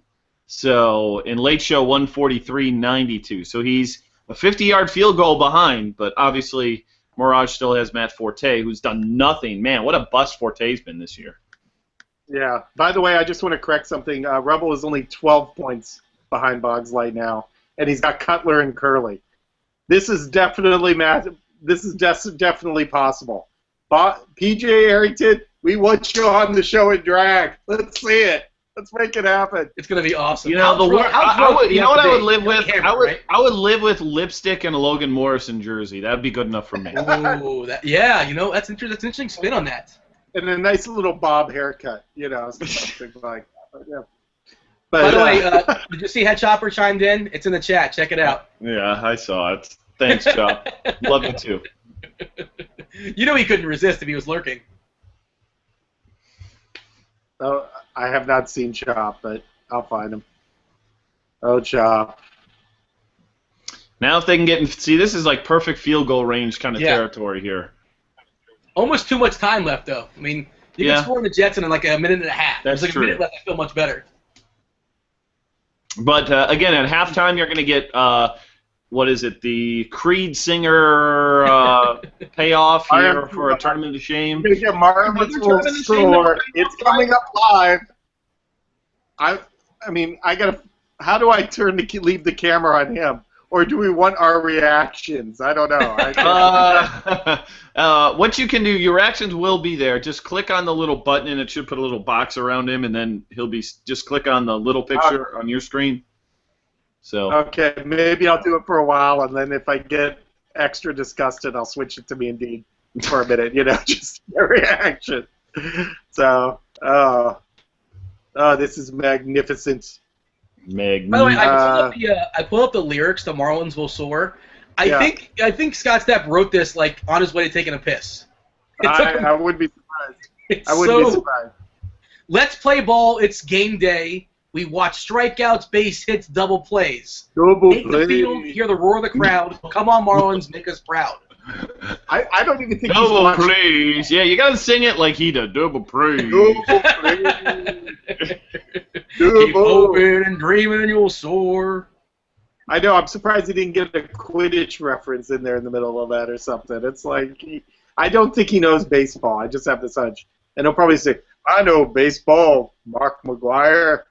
So in Late Show 143.92. So he's a 50-yard field goal behind, but obviously Mirage still has Matt Forte, who's done nothing. Man, what a bust Forte's been this year. Yeah. By the way, I just want to correct something. Rubble is only 12 points behind Boggs Light now, and he's got Cutler and Curley. This is definitely definitely possible. PJ Arrington, we want you on the show in drag. Let's see it. Let's make it happen. It's gonna be awesome. You know what I would live with? I would live with lipstick and a Logan Morrison jersey. That'd be good enough for me. Oh, that's interesting. That's an interesting spin on that. And a nice little bob haircut, something like that. Yeah. But, by the way, did you see Head Chopper chimed in? It's in the chat. Check it out. Yeah, I saw it. Thanks, Chop. Love you too. You know he couldn't resist if he was lurking. oh, I have not seen Chop, but I'll find him. Oh, Chop. Now if they can get in, see, this is like perfect field goal range kind of territory here. Almost too much time left, though. I mean, you can score in the Jets in like a minute and a half. That's There's like true. a minute left. I feel much better. But again, at halftime, you're going to get what is it? The Creed singer payoff here for a tournament of shame. You're gonna get Marlins will score. It's coming up live. I mean, I gotta. How do I leave the camera on him? Or do we want our reactions? I don't know. What you can do, your reactions will be there. Just click on the little button, and it should put a little box around him, and then he'll be just click on the little picture on your screen. So. Okay, maybe I'll do it for a while, and then if I get extra disgusted, I'll switch it to me Indeed for a minute. Just a reaction. So, this is magnificent. By the way, I pulled up the lyrics to "Marlins Will Soar." I think Scott Stapp wrote this like on his way to taking a piss. I wouldn't be surprised. I wouldn't be surprised. Let's play ball. It's game day. We watch strikeouts, base hits, double plays. Double Take the field, hear the roar of the crowd. Come on, Marlins, make us proud. I don't even think double plays. Yeah, you gotta sing it like he did. Double plays. Double plays. Keep hoping and dreaming you'll soar. I know. I'm surprised he didn't get a Quidditch reference in there in the middle of that or something. It's like I don't think he knows baseball. I just have this hunch, and he'll probably say, "I know baseball, Mark McGuire."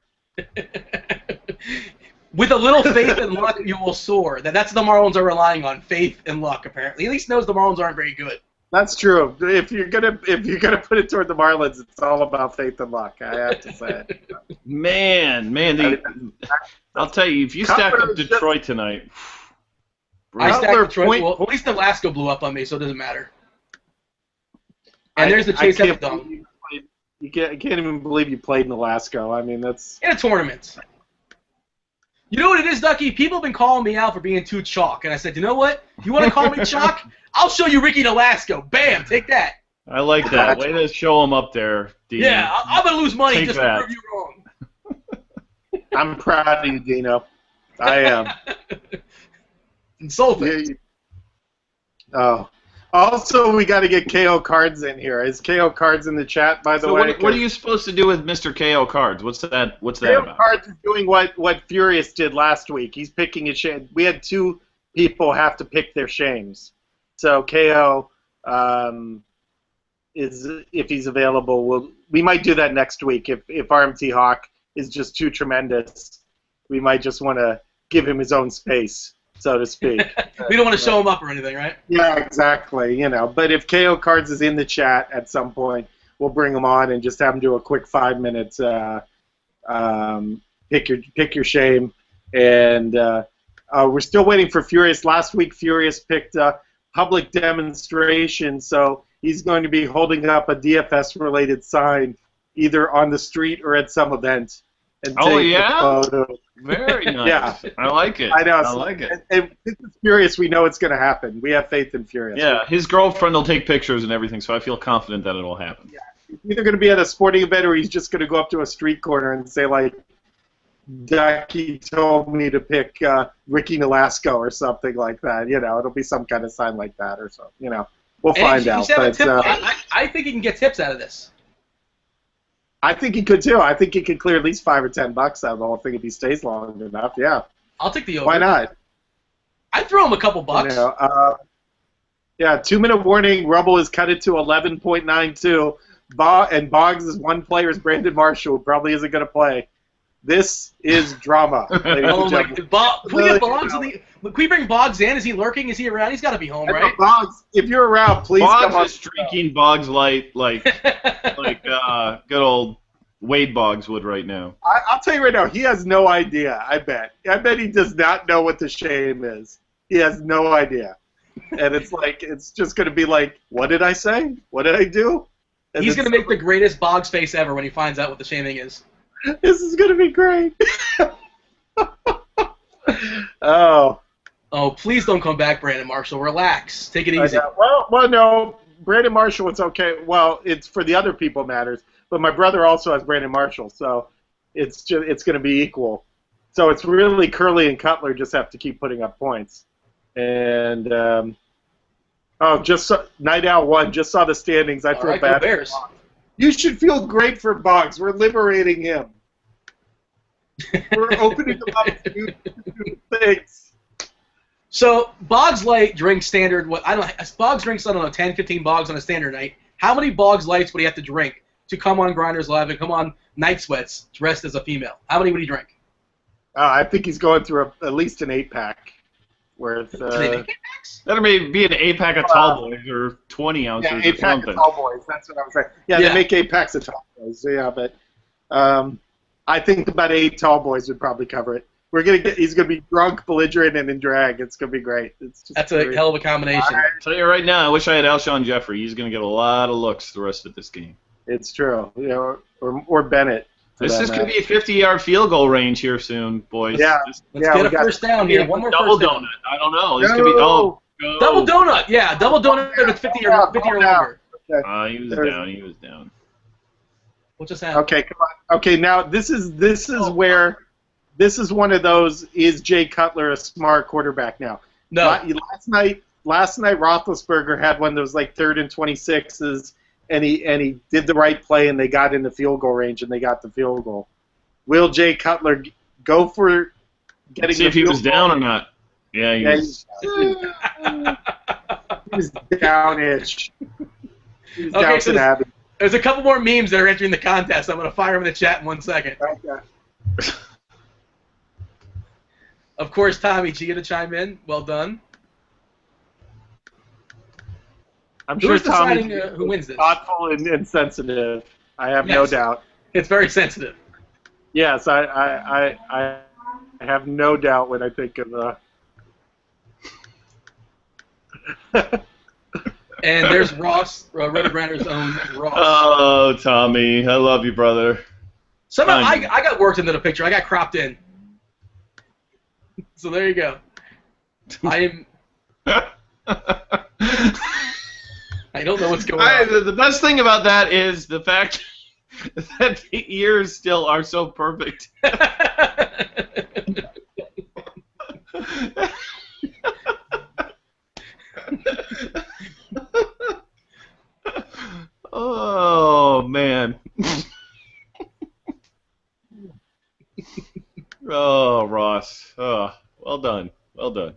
With a little faith and luck, you will soar. That's what the Marlins are relying on, faith and luck. Apparently, he at least knows the Marlins aren't very good. That's true. If you're gonna put it toward the Marlins, it's all about faith and luck. I have to say it. Man, I'll tell you, if you stack up Detroit tonight, I stacked Detroit. Well, at least Alaska blew up on me, so it doesn't matter. And there's the Chase Epidom. I can't even believe you played in Alaska. I mean, that's in a tournament. You know what it is, Ducky? People have been calling me out for being too chalk, and I said, you know what? You want to call me chalk? I'll show you Ricky Nolasco. Bam, take that. I like that. Way to show him up there, Dino. Yeah, I'm going to lose money just to prove you wrong. I'm proud of you, Dino. I am. Insulting. Oh. Also, we got to get KO Cards in here. Is KO Cards in the chat, by the way? What are you supposed to do with Mr. KO Cards? What's that KO about? Cards is doing what Furious did last week. He's picking a shame. We had two people have to pick their shames. So KO is, if he's available, we might do that next week. If RMT Hawk is just too tremendous, we might just want to give him his own space, so to speak. We don't want to show him up or anything, right? Yeah, exactly. But if KO Cards is in the chat at some point, we'll bring him on and just have him do a quick 5 minutes pick your shame. And we're still waiting for Furious. Last week, Furious picked public demonstration, so he's going to be holding up a DFS-related sign either on the street or at some event and take a photo. Very nice. Yeah. I like it. I know. I like it. And this is Furious. We know it's going to happen. We have faith in Furious. Yeah, his girlfriend will take pictures and everything, so I feel confident that it'll happen. Yeah. He's either going to be at a sporting event or he's just going to go up to a street corner and say, like, Duckie told me to pick Ricky Nolasco or something like that. It'll be some kind of sign like that or something. We'll find out. But, I think he can get tips out of this. I think he could too. I think he could clear at least $5 or $10 out of the whole thing if he stays long enough. Yeah. I'll take the over. Why not? I'd throw him a couple bucks. Yeah. 2-minute warning. Rubble is cut it to 11.92. And Boggs' one player is Brandon Marshall, who probably isn't going to play. This is drama. Oh my God. Can we bring Boggs in? Is he lurking? Is he around? He's got to be home, right? Boggs, if you're around, please come on. Boggs is drinking Boggs Light like good old Wade Boggs would right now. I'll tell you right now, he has no idea, I bet. I bet he does not know what the shame is. He has no idea. And it's just going to be like, what did I say? What did I do? And he's going to make the greatest Boggs face ever when he finds out what the shaming is. This is gonna be great. Oh. Oh, please don't come back, Brandon Marshall. Relax. Take it easy. Well, no. Brandon Marshall, it's okay. Well, it's for the other people matters. But my brother also has Brandon Marshall, so it's going to be equal. So it's really Curley and Cutler just have to keep putting up points. And Night Owl won. Just saw the standings. I feel bad. Bears. You should feel great for Boggs. We're liberating him. We're opening him up to new things. So Boggs Light drinks standard. Boggs drinks, I don't know, 10, 15 Boggs on a standard night. How many Boggs Lights would he have to drink to come on Grinders Live and come on Night Sweats dressed as a female? How many would he drink? I think he's going through at least an 8-pack. Worth. That may be an 8-pack of tall boys or 20 ounces or something. 8-pack of tall boys. That's what I was saying. Yeah, they make 8 packs of tall boys. Yeah, but I think about 8 tall boys would probably cover it. He's gonna be drunk, belligerent, and in drag. It's gonna be great. That's a hell of a combination. I'll tell you right now, I wish I had Alshon Jeffrey. He's gonna get a lot of looks the rest of this game. It's true. Or Bennett. This is gonna be a 50-yard field goal range here soon, boys. Yeah. Let's get a first down here. One more double first donut. down. I don't know. This could be go. Double donut. Yeah, double donut with 50 or longer. He was down. He was down. What just happened? Okay, come on. Okay, now this is where. This is one of those, is Jay Cutler a smart quarterback now? No. Last night Roethlisberger had one that was like 3rd and 26s, and he did the right play, and they got in the field goal range, and they got the field goal. Will Jay Cutler go for getting See the if he field was goal? down or not. Yeah, he was. He was down-ish. He was Okay, down so to Abbey. there's a couple more memes that are entering the contest. I'm going to fire them in the chat in 1 second. Okay. Of course, Tommy G to chime in. Well done. I'm sure Tommy who wins this? Thoughtful and sensitive. I have no doubt. It's very sensitive. Yes, I have no doubt when I think of And there's Ross, Roto Grinder's own Ross. Oh, Tommy, I love you, brother. Somehow I got worked into the picture. I got cropped in. So there you go. I don't know what's going on. The best thing about that is the fact that the ears still are so perfect. Oh, man. Oh, Ross. Oh, well done. Well done.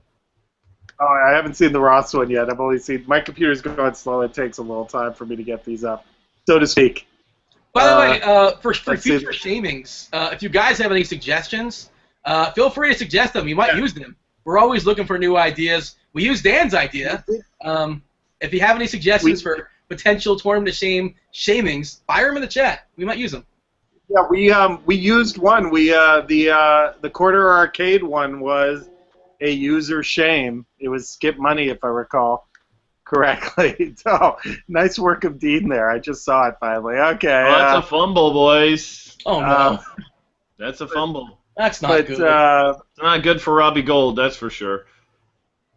Oh, I haven't seen the Ross one yet. I've only seen... My computer's going slow. It takes a little time for me to get these up, so to speak. By the way, for future shamings, if you guys have any suggestions, feel free to suggest them. We might use them. We're always looking for new ideas. We used Dan's idea. If you have any suggestions for potential tournament shamings, fire them in the chat. We might use them. Yeah, we used one. The Quarter Arcade one was a user shame. It was Skip Money, if I recall correctly. So nice work of Dean there. I just saw it finally. Okay. Oh, that's a fumble, boys. Oh no. That's a fumble. That's not good. It's not good for Robbie Gold, that's for sure.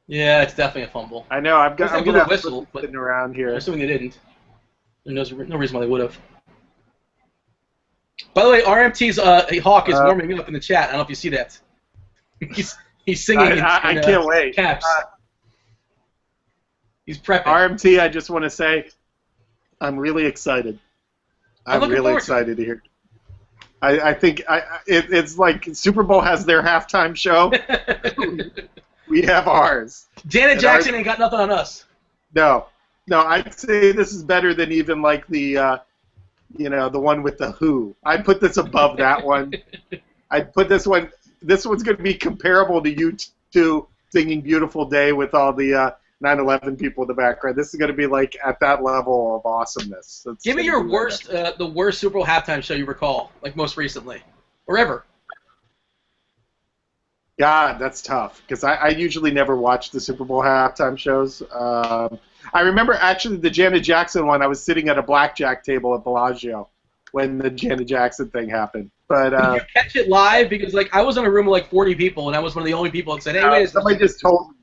Yeah, it's definitely a fumble. I know. I'm going to whistle, but sitting around here. Assuming they didn't. There's no reason why they would have. By the way, RMT's Hawk is warming up in the chat. I don't know if you see that. He's singing. I can't wait. Caps. He's prepping. RMT, I just want to say, I'm really excited. I'm really excited to hear. I think it's like Super Bowl has their halftime show. We have ours. Janet Jackson ain't got nothing on us. No, I'd say this is better than even like the, the one with the Who. I'd put this above that one. I'd put this one. This one's going to be comparable to you two singing "Beautiful Day" with all the 9/11 people in the background. This is going to be like at that level of awesomeness. Give me your worst, the worst Super Bowl halftime show you recall, like most recently, or ever. God, that's tough because I usually never watch the Super Bowl halftime shows. I remember actually the Janet Jackson one. I was sitting at a blackjack table at Bellagio when the Janet Jackson thing happened. But did you catch it live? Because like I was in a room with like 40 people, and I was one of the only people that said, "Hey, wait." Somebody just told me.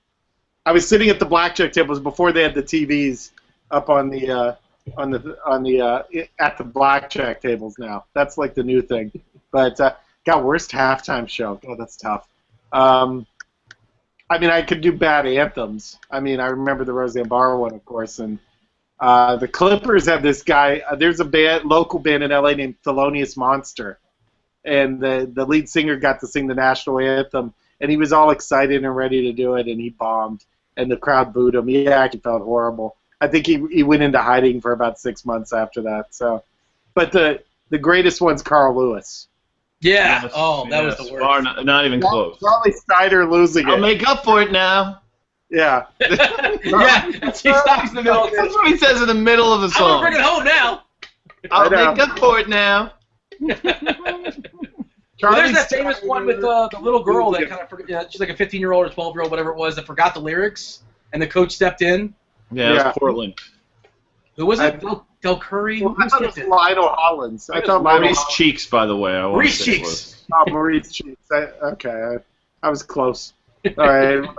I was sitting at the blackjack tables before they had the TVs up on the at the blackjack tables now. That's like the new thing. But God, worst halftime show. Oh, that's tough. I mean, I could do bad anthems. I mean, I remember the Roseanne Barr one, of course, and the Clippers have this guy. There's a local band in LA named Thelonious Monster, and the lead singer got to sing the national anthem, and he was all excited and ready to do it, and he bombed, and the crowd booed him. He actually felt horrible. I think he went into hiding for about 6 months after that. So, but the greatest one's Carl Lewis. Yeah. Yes, that was the worst. Not even close. Charlie Snyder losing it. I'll make up for it now. Yeah. Yeah. He stops in the middle. That's what he says in the middle of the song. I'm gonna bring it home now. I'll make up for it now. Well, there's that famous one with the little girl that kind of she's like a 15-year-old or 12-year-old, whatever it was, that forgot the lyrics, and the coach stepped in. Yeah, it was Portland. Who was it? Del Curry? Well, I thought it was Lionel Hollins. I thought Maurice Cheeks, by the way. Maurice Cheeks. Oh, Maurice Cheeks. I was close. All right.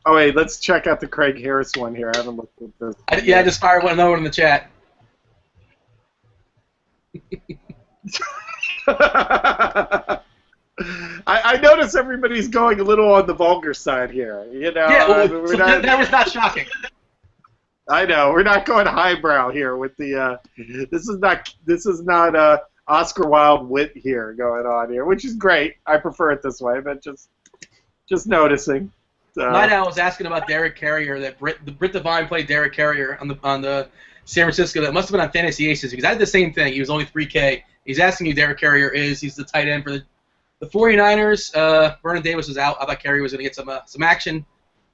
Oh, wait, let's check out the Craig Harris one here. I haven't looked at this. I just fired another one in the chat. I notice everybody's going a little on the vulgar side here. You know, yeah, that was not shocking. I know we're not going highbrow here with the. This is not Oscar Wilde wit here going on here, which is great. I prefer it this way, but just noticing. Night Owl was asking about Derek Carrier. That Britt Devine played Derek Carrier on the San Francisco. That must have been on Fantasy Aces because I did the same thing. He was only 3K. He's asking who Derek Carrier is. He's the tight end for the 49ers. Vernon Davis was out. I thought Carrier was going to get some action.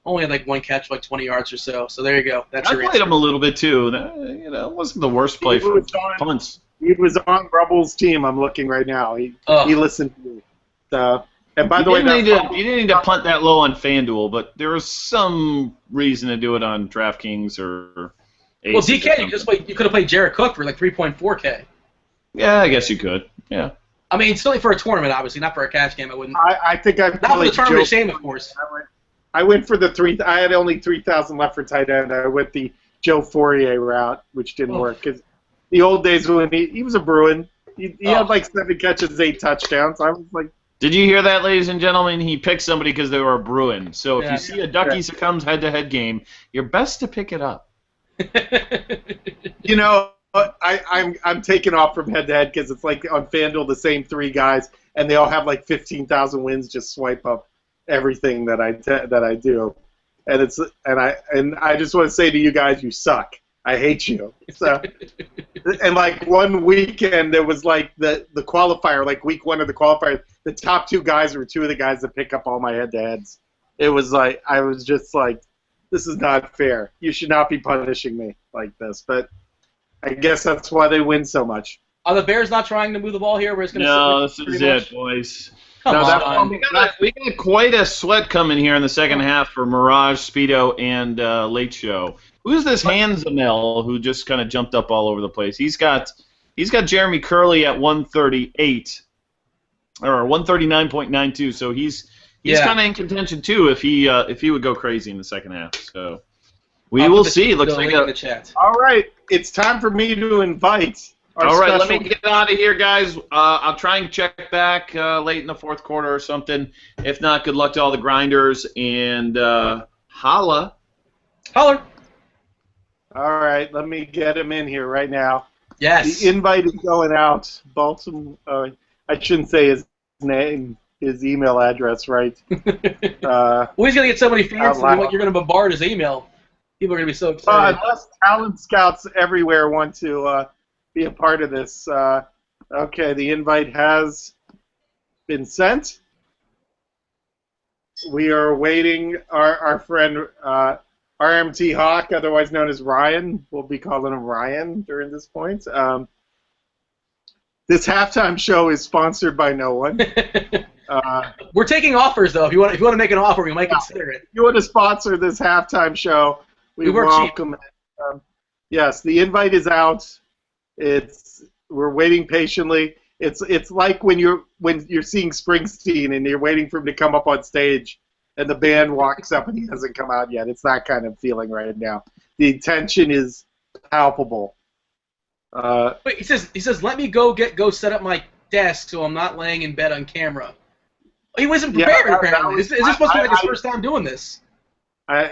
Only had like one catch, like 20 yards or so. So there you go. That's your I played him a little bit too. You know, it wasn't the worst play for punts. He was on Rubble's team. I'm looking right now. He listened to me. So, and by the way, you didn't need to punt that low on FanDuel, but there was some reason to do it on DraftKings or. Well, DK, you could have played Jared Cook for like 3.4K. Yeah, I guess you could. Yeah. I mean, still for a tournament, obviously, not for a cash game. I wouldn't. I think I not for the tournament shame, of course. I went for the 3. I had only 3,000 left for tight end. I went the Joe Fourier route, which didn't work. Cause the old days when he was a Bruin, he had like 7 catches, 8 touchdowns. I was like. Did you hear that, ladies and gentlemen? He picked somebody because they were a Bruin. So if you see a Duckie Succumbs head-to-head game, you're best to pick it up. You know. I'm taking off from head-to-head because it's like on FanDuel the same 3 guys, and they all have like 15,000 wins. Just swipe up everything that I do, and I just want to say to you guys, you suck. I hate you. So, and like one weekend, there was like the qualifier, like week 1 of the qualifier. The top 2 guys were 2 of the guys that pick up all my head-to-heads. It was like I was just like, this is not fair. You should not be punishing me like this, but. I guess that's why they win so much. Are the Bears not trying to move the ball here? Where it's going to no, this is it, boys. Come on. We got quite a sweat coming here in the second half for Mirage, Speedo, and Late Show. Who's this Hansamel who just kind of jumped up all over the place? He's got Jeremy Curley at 138 or 139.92. So he's kind of in contention too if he would go crazy in the second half. So. We will see. Looks like in the chat. All right, it's time for me to invite. All right, let me get out of here, guys. I'll try and check back late in the fourth quarter or something. If not, good luck to all the grinders and holla. Holler. All right, let me get him in here right now. Yes. The invite is going out. Baltimore. I shouldn't say his name, his email address, right? Well, he's gonna get so many fans. You're gonna bombard his email. People are going to be so excited. Unless talent scouts everywhere want to be a part of this. Okay, the invite has been sent. We are awaiting our friend RMT Hawk, otherwise known as Ryan. We'll be calling him Ryan during this point. This halftime show is sponsored by no one. We're taking offers, though. If you want to make an offer, we might consider it. If you want to sponsor this halftime show, we welcome it. Yes, the invite is out. We're waiting patiently. It's like when you're seeing Springsteen and you're waiting for him to come up on stage, and the band walks up and he hasn't come out yet. It's that kind of feeling right now. The tension is palpable. Wait, he says, let me go set up my desk so I'm not laying in bed on camera. He wasn't prepared, apparently. Is this supposed to be like his first time doing this?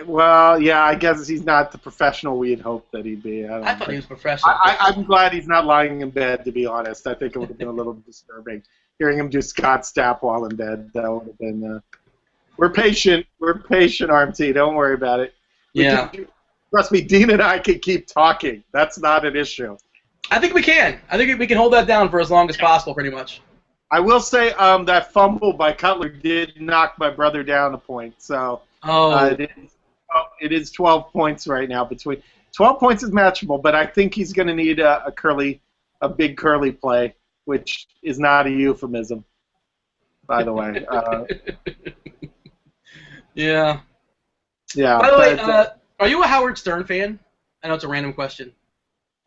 Well, yeah, I guess he's not the professional we'd hoped that he'd be. I thought he was professional. I'm glad he's not lying in bed, to be honest. I think it would have been a little disturbing. Hearing him do Scott Stapp while in bed, that would have been... We're patient, RMT. Don't worry about it. Trust me, Dean and I can keep talking. That's not an issue. I think we can. I think we can hold that down for as long as possible, pretty much. I will say that fumble by Cutler did knock my brother down a point. So it is 12 points right now. 12 points is matchable, but I think he's going to need a big curly play, which is not a euphemism, by the way. Yeah. Yeah. By the way, are you a Howard Stern fan? I know it's a random question.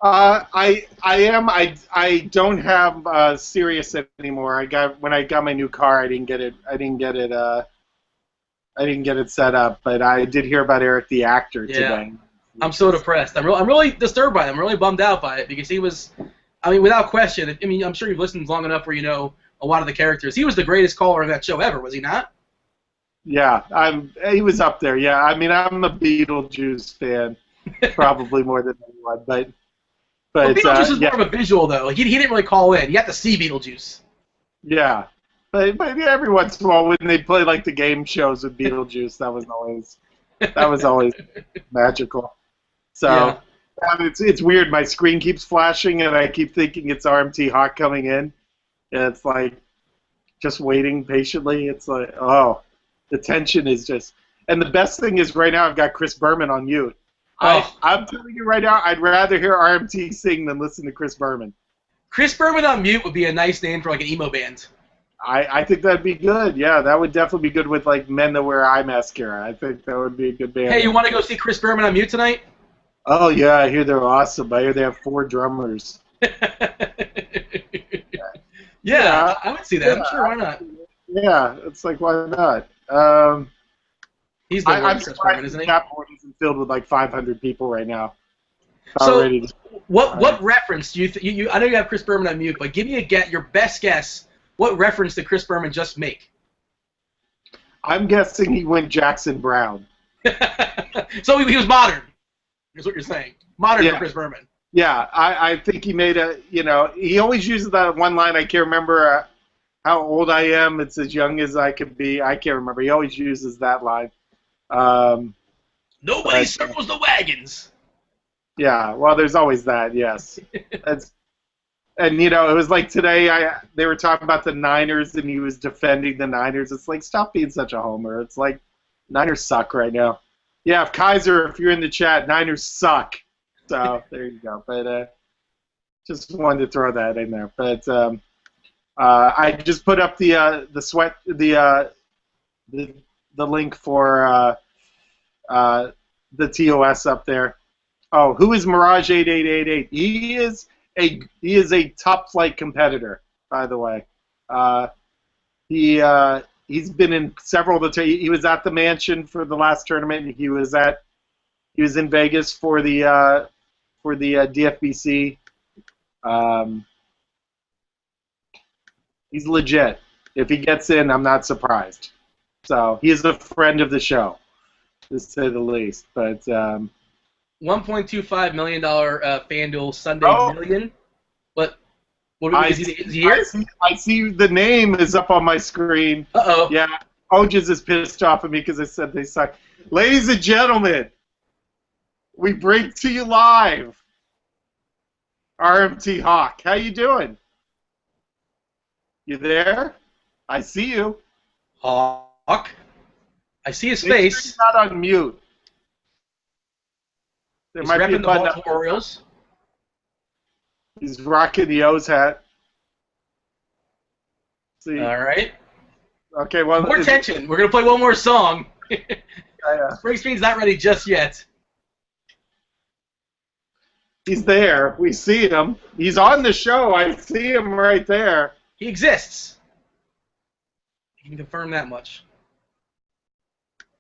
I am. I don't have Sirius anymore. When I got my new car, I didn't get it set up. But I did hear about Eric the actor today. I'm so depressed. I'm really disturbed by it. I'm really bummed out by it because he was. I mean, without question. I mean, I'm sure you've listened long enough where you know a lot of the characters. He was the greatest caller in that show ever, was he not? Yeah, he was up there. Yeah, I mean, I'm a Beetlejuice fan, probably more than anyone, but Beetlejuice is more of a visual, though. He didn't really call in. You have to see Beetlejuice. Yeah, but every once in a while when they play like the game shows with Beetlejuice, that was always magical. So it's weird. My screen keeps flashing, and I keep thinking it's RMT Hawk coming in. And it's like just waiting patiently. It's like, oh, the tension is just. And the best thing is right now I've got Chris Berman on mute. I'm telling you right now, I'd rather hear RMT sing than listen to Chris Berman. Chris Berman on mute would be a nice name for like an emo band. I think that'd be good. Yeah, that would definitely be good with like men that wear eye mascara. I think that would be a good band. Hey, you want to go see Chris Berman on mute tonight? Oh yeah, I hear they're awesome. I hear they have 4 drummers. Yeah, I would see that. I'm sure, why not? Yeah, it's like, why not? He's the worst, Chris Berman, isn't he? That board isn't filled with like 500 people right now. So, what reference do you I know you have Chris Berman on mute, but give me your best guess. What reference did Chris Berman just make? I'm guessing he went Jackson Brown. So he was modern, is what you're saying. Modern for Chris Berman. Yeah, I think he made he always uses that one line. I can't remember how old I am. It's as young as I could be. I can't remember. He always uses that line. Nobody circles the wagons. Yeah, well, there's always that, yes. And, it was like today they were talking about the Niners and he was defending the Niners. It's like, stop being such a homer. It's like, Niners suck right now. Yeah, if you're in the chat, Niners suck. So, there you go. But just wanted to throw that in there. But I just put up the link for the TOS up there. Oh, who is Mirage 8888? He is a top flight competitor, by the way. He's been in several of the he was at the Mansion for the last tournament. He was in Vegas for the DFBC. He's legit. If he gets in, I'm not surprised. So he's a friend of the show, to say the least. But $1.25 million FanDuel Sunday Million. Is he here? I see the name is up on my screen. Uh-oh. Yeah, Ojas is pissed off at me because I said they suck. Ladies and gentlemen, we bring to you live RMT Hawk. How you doing? You there? I see you. Hawk? I see his face. He's not on mute. There He's might be a repping the button Baltimore Orioles. He's rocking the O's hat. See. All right. Okay, well. More tension. We're going to play one more song. Springsteen's not ready just yet. He's there. We see him. He's on the show. I see him right there. He exists. You can confirm that much.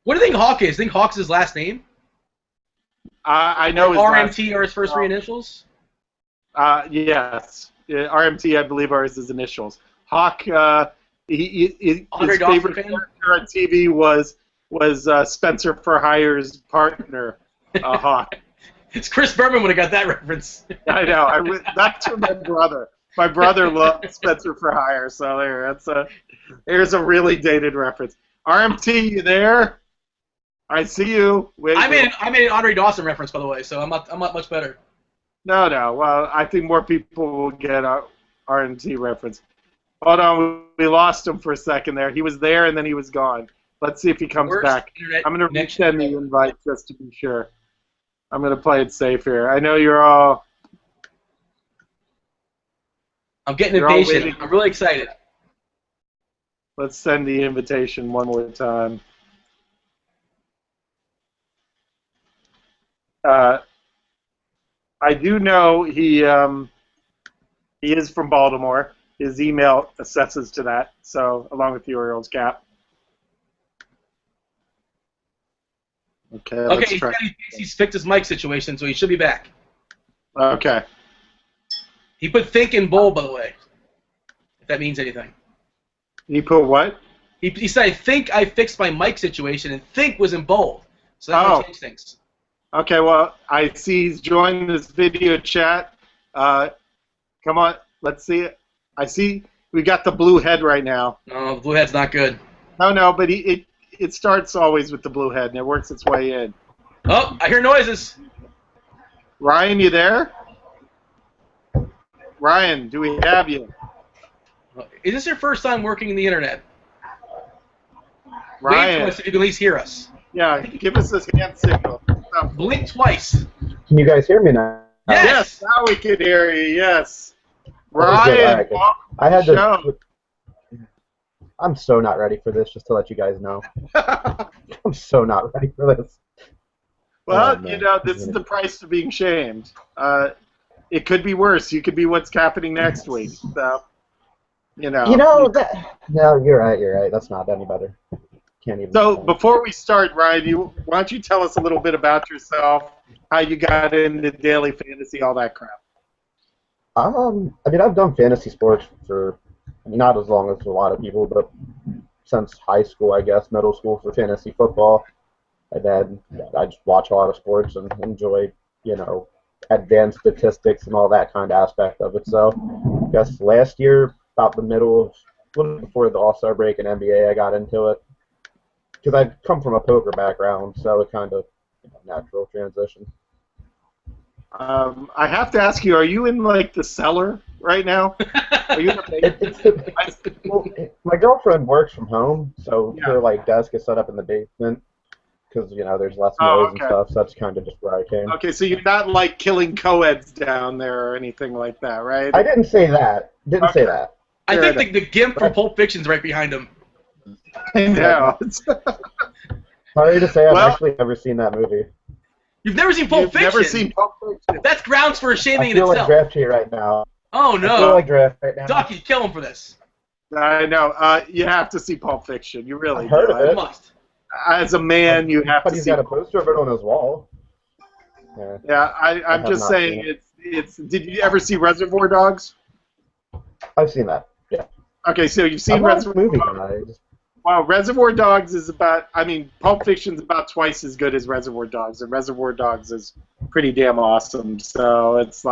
What do you think Hawk is? Think Hawk's his last name? I know his RMT are his first three initials? Yes. RMT, I believe, are his initials. Hawk, his favorite character on TV was Spencer for Hire's partner, Hawk. It's Chris Berman would have got that reference. I know. That's to my brother. My brother loved Spencer for Hire, so there's a really dated reference. RMT, you there? I see you. I made an Andre Dawson reference, by the way, so I'm not much better. No. Well, I think more people will get our RMT reference. Hold on, we lost him for a second there. He was there and then he was gone. Let's see if he comes back. I'm going to resend the invite just to be sure. I'm going to play it safe here. I know you're all... I'm getting impatient. I'm really excited. Let's send the invitation one more time. I do know he is from Baltimore. His email assesses to that, so along with the Orioles cap. Okay, he's fixed his mic situation, so he should be back. Okay. He put think in bold, by the way, if that means anything. He put what? He said, I think I fixed my mic situation, and think was in bold. So that might change things. Okay, well, I see he's joined this video chat. Come on, let's see it. I see we got the blue head right now. No, the blue head's not good. No, but it starts always with the blue head, and it works its way in. Oh, I hear noises. Ryan, you there? Ryan, do we have you? Is this your first time working in the internet? Ryan. Wait for us if you can at least hear us. Yeah, give us this hand signal. Blink twice. Can you guys hear me now? Yes, now we can hear you, yes. Ryan, right, I had to... I'm so not ready for this, just to let you guys know. I'm so not ready for this. Well, this is the price of being shamed. It could be worse. You could be what's happening next week. So, No, you're right. That's not any better. Can't even. So before we start, Ryan, why don't you tell us a little bit about yourself, how you got into daily fantasy, all that crap. I've done fantasy sports for not as long as a lot of people, but since high school, I guess, middle school for fantasy football. And then I just watch a lot of sports and enjoy, advanced statistics and all that kind of aspect of it. So I guess last year, about the middle of, a little before the All-Star break in NBA, I got into it. Because I come from a poker background, so it kind of natural transition. I have to ask you, are you in the cellar right now? Are you in the my girlfriend works from home, so her desk is set up in the basement because there's less noise and stuff. So that's kind of just where I came. Okay, so you're not killing co-eds down there or anything like that, right? I didn't say that. Say that. I think the gimp from Pulp Fiction's right behind him. I know. Sorry to say, I've actually never seen that movie. You've never seen Pulp Fiction? Never seen Pulp Fiction. That's grounds for shaming in itself. I feel like draft cheat right now. Oh, no. I feel like draft right now. Duckie, kill him for this. I know. You have to see Pulp Fiction. You really do. Heard of it. You must. As a man, you have to see. He's got a poster of it on his wall. Yeah, I'm just saying it's. Did you ever see Reservoir Dogs? I've seen that. Yeah. Okay, so you've seen Reservoir Dogs. Wow, Reservoir Dogs is Pulp Fiction's about twice as good as Reservoir Dogs, and Reservoir Dogs is pretty damn awesome. So it's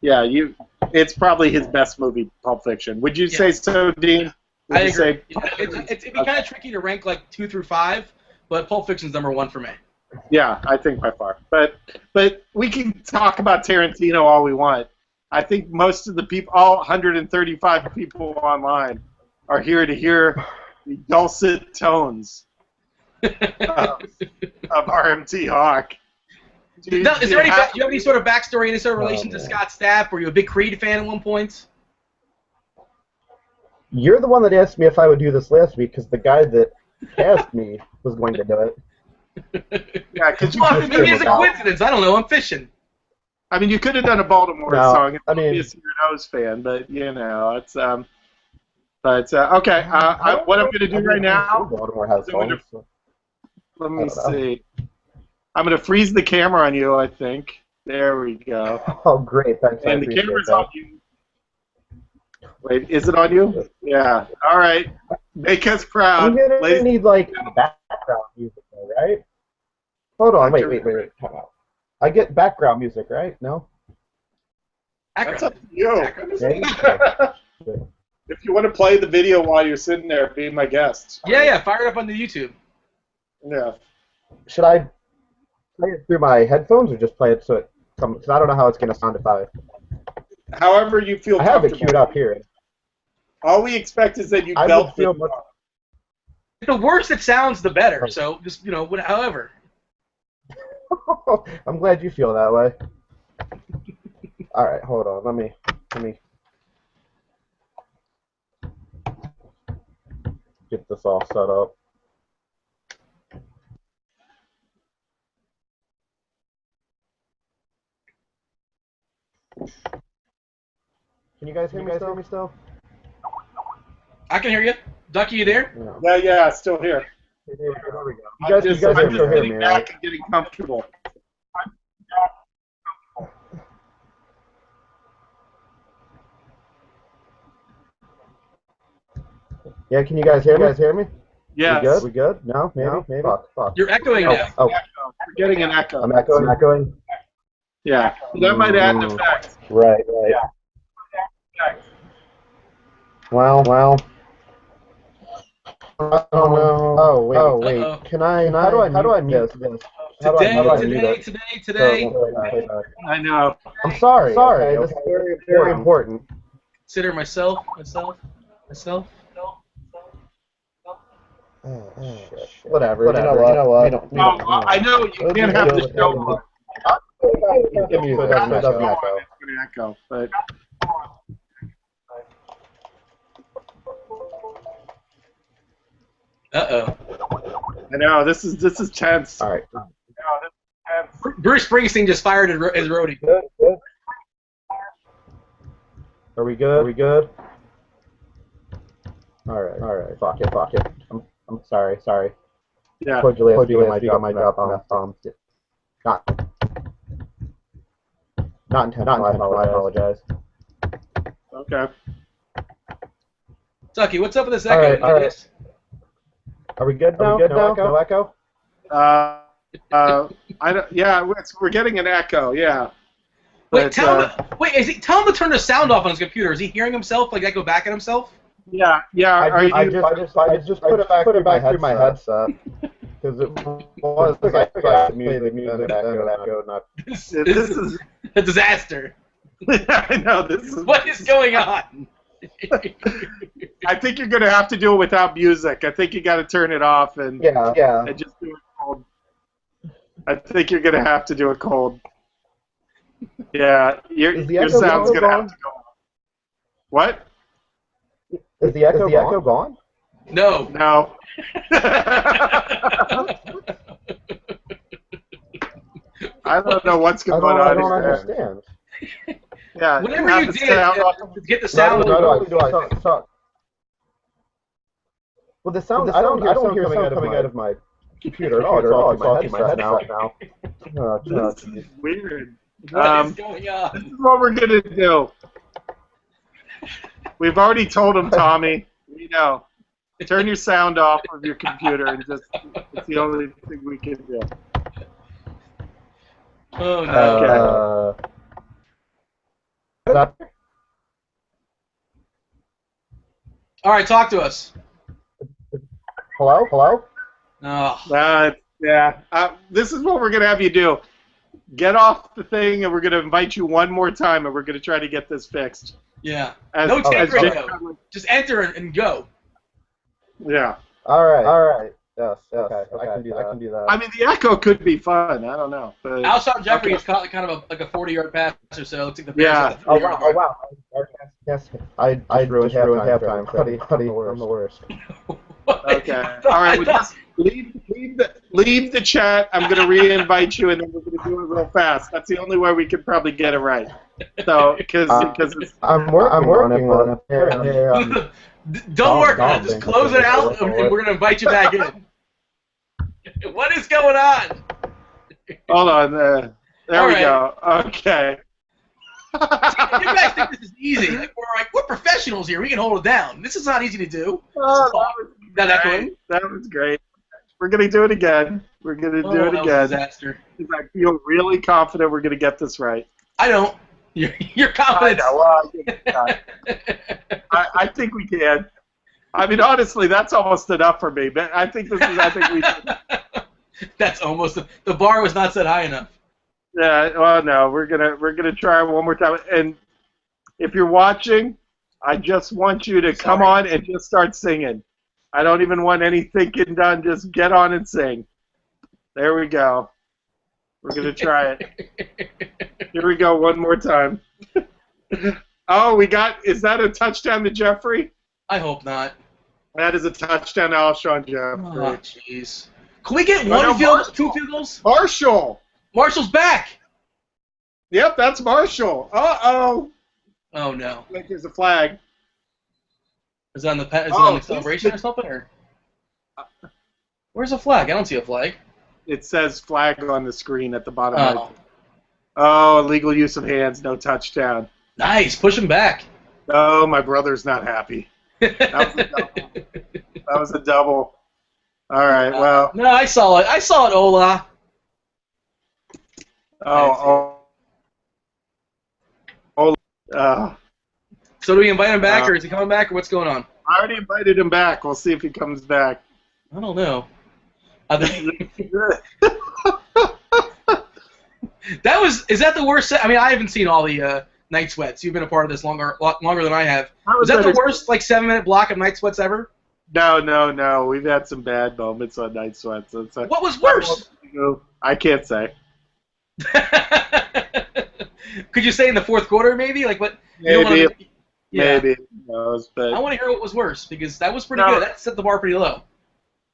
it's probably his best movie, Pulp Fiction. Would you say so, Dean? I agree. It'd be kind of tricky to rank 2 through 5, but Pulp Fiction's #1 for me. Yeah, I think by far. But we can talk about Tarantino all we want. I think most of the people, all 135 people online, are here to hear the dulcet tones of RMT Hawk. Do you have any sort of backstory, any sort of relation to Scott Stapp? Were you a big Creed fan at one point? You're the one that asked me if I would do this last week because the guy that asked me was going to do it. Yeah, because maybe it's a coincidence. I don't know. I'm fishing. I mean, you could have done a Baltimore No, song. It's I mean- obvious you're an O's fan, but you know, it's okay. What I'm going to do right now? Baltimore has is I'm gonna- songs. So. Let I me don't know. see. I'm going to freeze the camera on you. I think. There we go. Oh, great! Thanks. I And the appreciate camera's that. on you. Wait, is it on you? Yeah. All right. Make us proud, I'm gonna ladies. need like background music, though, right? Hold on, wait. Time out. I get background music, right? No. That's up to you. Maybe? If you want to play the video while you're sitting there, be my guest. Yeah, fire it up on the YouTube. Yeah. Should I play it through my headphones or just play it so it comes? Because I don't know how it's gonna sound if I. However you feel I have it comfortable. queued up here. All we expect is that you I belt would feel this much. song. The worse it sounds, the better. So just however. I'm glad you feel that way. All right, hold on. Let me. Get this all set up. Can you guys hear me still? I can hear you. Ducky, you there? No. Yeah, still here. There we go. You I'm guys just can still hear getting me, back right? and getting comfortable. Yeah, can you guys hear me? Yes. We good? No? Maybe? Fuck. You're echoing now. Oh, We're getting an echo. I'm echoing? Yeah. That might add an effect. Right. Well. I don't know. Oh, wait. Uh-oh. Can I? How do I mute this? Today. I know. I'm sorry. Okay? This is very important. Consider myself. Whatever. You know what? We don't, I know you can't have the show. Give me it doesn't echo. It's going to echo, but Uh-oh. I know this is tense. All right. Bruce Springsteen just fired his roadie. Good. Are we good? All right. Fuck it. I'm sorry. Yeah. Cordially my job on not intentional. I apologize. Okay. Ducky, what's up with this echo? All right. Are we good now? No echo? I don't. Yeah, we're getting an echo. Yeah. Wait, tell him to turn the sound off on his computer. Is he hearing himself? Like echo back at himself? Yeah. I just put it back through my headset because it was I forgot to mute the music echo. This is a disaster. I know this is. What is going on? I think you're gonna have to do it without music. I think you got to turn it off and and just do it cold. I think you're gonna have to do it cold. Yeah, your sound's gonna have to go off. What? Is the echo gone? No. No. I don't know what's going on. I don't understand. Yeah. Whatever you did to get the sound. Well, the sound. I don't hear sound coming out of my computer at all. It's all through my headset now. This is weird. What is going on? This is what we're gonna do. We've already told him, Tommy. We know. Turn your sound off of your computer and it's the only thing we can do. Oh no. All right, talk to us. Hello? Oh. Yeah. This is what we're gonna have you do. Get off the thing, and we're gonna invite you one more time, and we're gonna try to get this fixed. Yeah. No tape radio. Just enter and go. Yeah. All right. Yes. Okay. I can do that. I mean, the echo could be fun. I don't know. But Alshon Jeffrey is kind of like a 40-yard pass or so. Looks like the Bears Yeah. have a 3-yard wow. Yes. I ruined halftime, buddy. I'm the worst. Okay. All right. Leave the chat. I'm going to re-invite you, and then we're going to do it real fast. That's the only way we can probably get it right. So, because I'm working on it. Don't work on it. Just close it out, and we're going to invite you back in. What is going on? Hold on. There we go. Okay. You guys think this is easy? We're professionals here. We can hold it down. This is not easy to do. Oh, that was great. We're going to do it again. We're going to do it again. That was a disaster. I feel really confident we're going to get this right. I don't. You're confident. I think we can. I mean, honestly, that's almost enough for me. But I think we can. That's almost the bar was not set high enough. Yeah, well, no, we're gonna try one more time. And if you're watching, I just want you to come on and just start singing. I don't even want any thinking done. Just get on and sing. There we go. We're gonna try it. Here we go, one more time. Oh, is that a touchdown to Jeffrey? I hope not. That is a touchdown to Alshon Jeffrey. Oh, jeez. Can we get two field goals? Marshall. Marshall's back. Yep, that's Marshall. Uh-oh. Oh, no. I think there's a flag. Is it on the celebration or something? Or? Where's the flag? I don't see a flag. It says flag on the screen at the bottom right. Oh, illegal use of hands, no touchdown. Nice, push him back. Oh, my brother's not happy. That was a double. All right, well. No, I saw it. I saw it, Ola. So do we invite him back, or is he coming back, or what's going on? I already invited him back. We'll see if he comes back. I don't know. Is that the worst? I mean, I haven't seen all the Night Sweats. You've been a part of this longer than I have. Was that the worst 7-minute block of Night Sweats ever? No. We've had some bad moments on Night Sweats. What was worse? I can't say. Could you say in the fourth quarter, maybe? Like what? Maybe. Maybe. But I want to hear what was worse, because that was pretty good. That set the bar pretty low.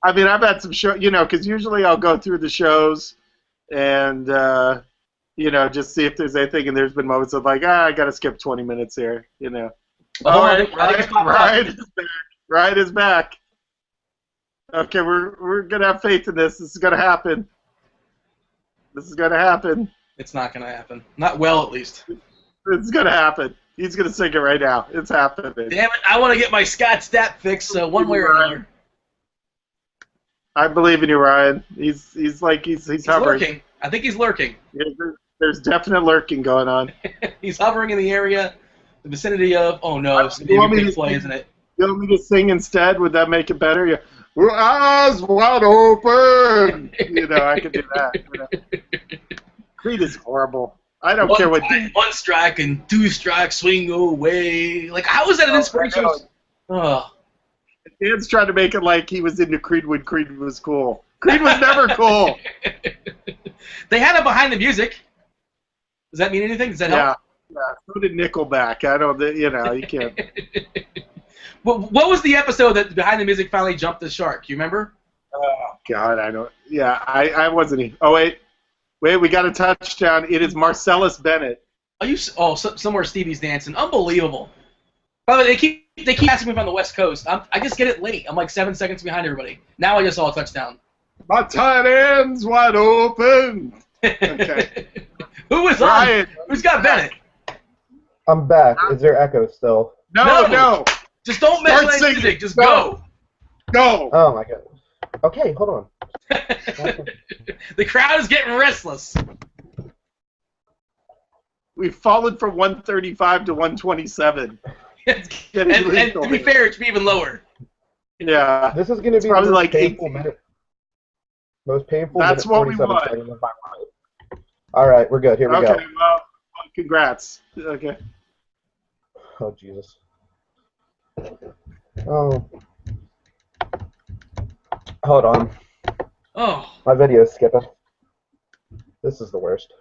I mean, I've had some shows, because usually I'll go through the shows and, just see if there's anything, and there's been moments of like, I got to skip 20 minutes here, Right is back. Okay, we're going to have faith in this. This is going to happen. It's not going to happen. Not well, at least. It's going to happen. He's going to sing it right now. It's happening. Damn it, I want to get my Scott Stapp fix one way or another. I believe in you, Ryan. He's hovering. Lurking. I think he's lurking. Yeah, there's definite lurking going on. He's hovering in the area, the vicinity of. Oh no, it's gonna be a big play, isn't it? You want me to sing instead? Would that make it better? Yeah. We're eyes wide open. I could do that. Creed is horrible. I don't care what. One strike and two strikes, swing away. Like, how is that an inspiration? Dan's trying to make it like he was into Creed when Creed was cool. Creed was never cool. They had it behind the music. Does that mean anything? Does that help? Yeah. So did Nickelback. I don't. You can't. What was the episode that behind the music finally jumped the shark? You remember? Oh God, I don't. Yeah, I wasn't. Oh wait, we got a touchdown. It is Marcellus Bennett. Somewhere Stevie's dancing. Unbelievable. By the way, they keep asking me if I'm on the West Coast. I just get it late. I'm like 7 seconds behind everybody. Now I just saw a touchdown. My tight end's wide open. Okay. Who was on? Who's got Bennett? I'm back. Is there echo still? No. Just don't mess with that music. Just go. Go. Oh my goodness. Okay, hold on. The crowd is getting restless. We've fallen from 135 to 127. And to be fair, it should be even lower. Yeah. This is going to be probably the most like painful minute. Most painful That's minute what we want. of my life. All right, we're good. Here we go. Okay, well, congrats. Okay. Oh, Jesus. Oh. Hold on. Oh. My video's skipping. This is the worst.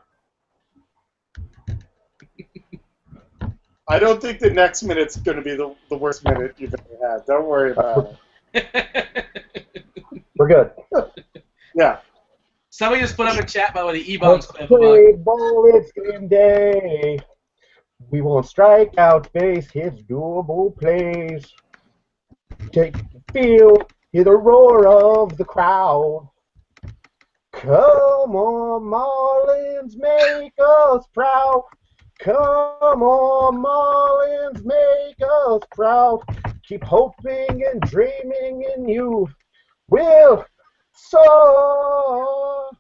I don't think the next minute's going to be the worst minute you've ever had. Don't worry about it. We're good. Yeah. Somebody just put up a chat by the E-Bombs Let's play ball, it's game day. We won't strike out, base hits, doable plays. Take the field, hear the roar of the crowd. Come on, Marlins, make us proud. Come on, Marlins, make us proud. Keep hoping and dreaming, and you will soar.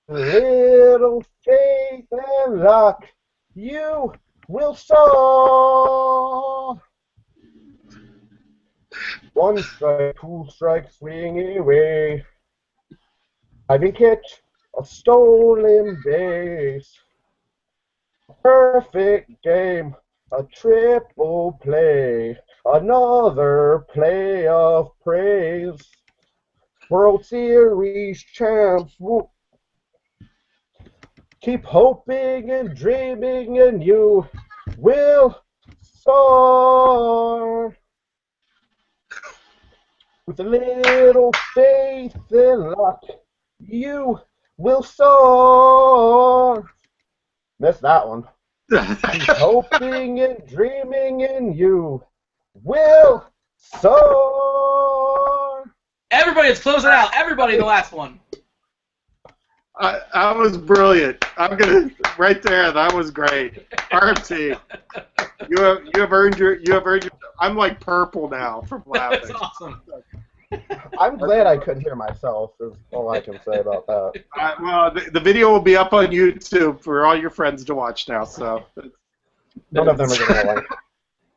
Little faith and luck, you will soar. One strike, two strikes, swing away. Diving catch, a stolen base. Perfect game, a triple play. Another play of praise. World Series champs. Keep hoping and dreaming, and you will soar. With a little faith and luck, you will soar. Missed that one. Keep hoping and dreaming, and you will soar. Everybody, let's close it out. Everybody, the last one. I was brilliant. I'm gonna right there. That was great. RMT, you have earned your. I'm like purple now from laughing. That's awesome. I'm glad I couldn't hear myself. Is all I can say about that. Well, the video will be up on YouTube for all your friends to watch now. So none of them are gonna like.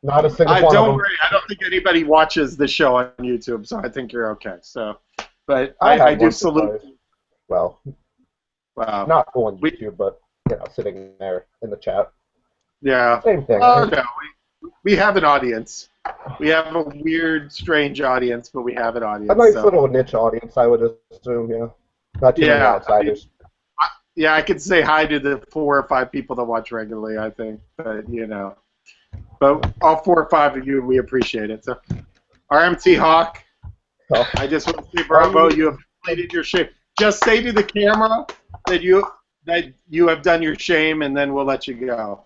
Not a single one don't of them. worry. I don't think anybody watches the show on YouTube, so I think you're okay. So, but I do salute. Well. Wow. Not on YouTube, but sitting there in the chat. Yeah. Same thing. Oh no, we have an audience. We have a weird, strange audience, but we have an audience. A nice little niche audience, I would assume. Yeah. Not too many outsiders. I could say hi to the 4 or 5 people that watch regularly. I think, but but all 4 or 5 of you, we appreciate it. So, RMT Hawk, I just want to say bravo. You have completed your shape. Just say to the camera that you have done your shame, and then we'll let you go.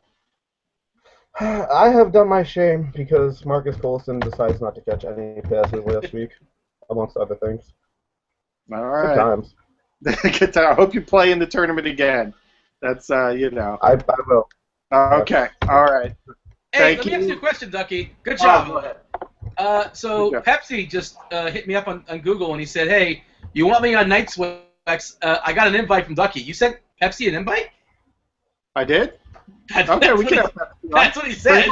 I have done my shame because Marcus Colson decides not to catch any passes last week, amongst other things. All right. Good times. Good time. I hope you play in the tournament again. That's I will. Okay. All right. Hey, let me ask you a question, Duckie. Good job. Go ahead. Pepsi just hit me up on Google, and he said, "Hey, you want me on Night Sweats? I got an invite from Duckie. You sent Pepsi an invite?" I did? Okay, we can have Pepsi on. That's what he said.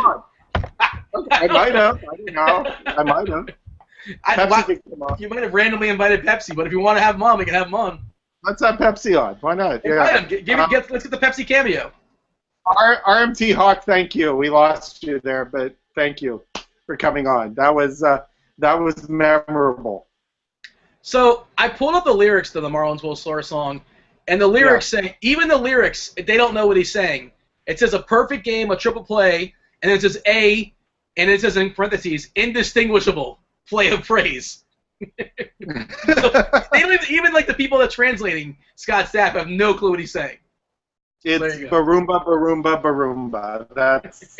I might have. I don't know. I might have. Pepsi can come on. You might have randomly invited Pepsi, but if you want to have him on, we can have him on. Let's have Pepsi on. Why not? Invite him. Let's get the Pepsi cameo. RMT Hawk, thank you. We lost you there, but thank you for coming on. That was memorable. So I pulled up the lyrics to the Marlins Will Soar song, and the lyrics say, even the lyrics, they don't know what he's saying. It says a perfect game, a triple play, and it says A, and it says in parentheses, indistinguishable play of praise. So they don't even like the people that translating Scott Stapp have no clue what he's saying. It's Baroomba, Baroomba, Baroomba.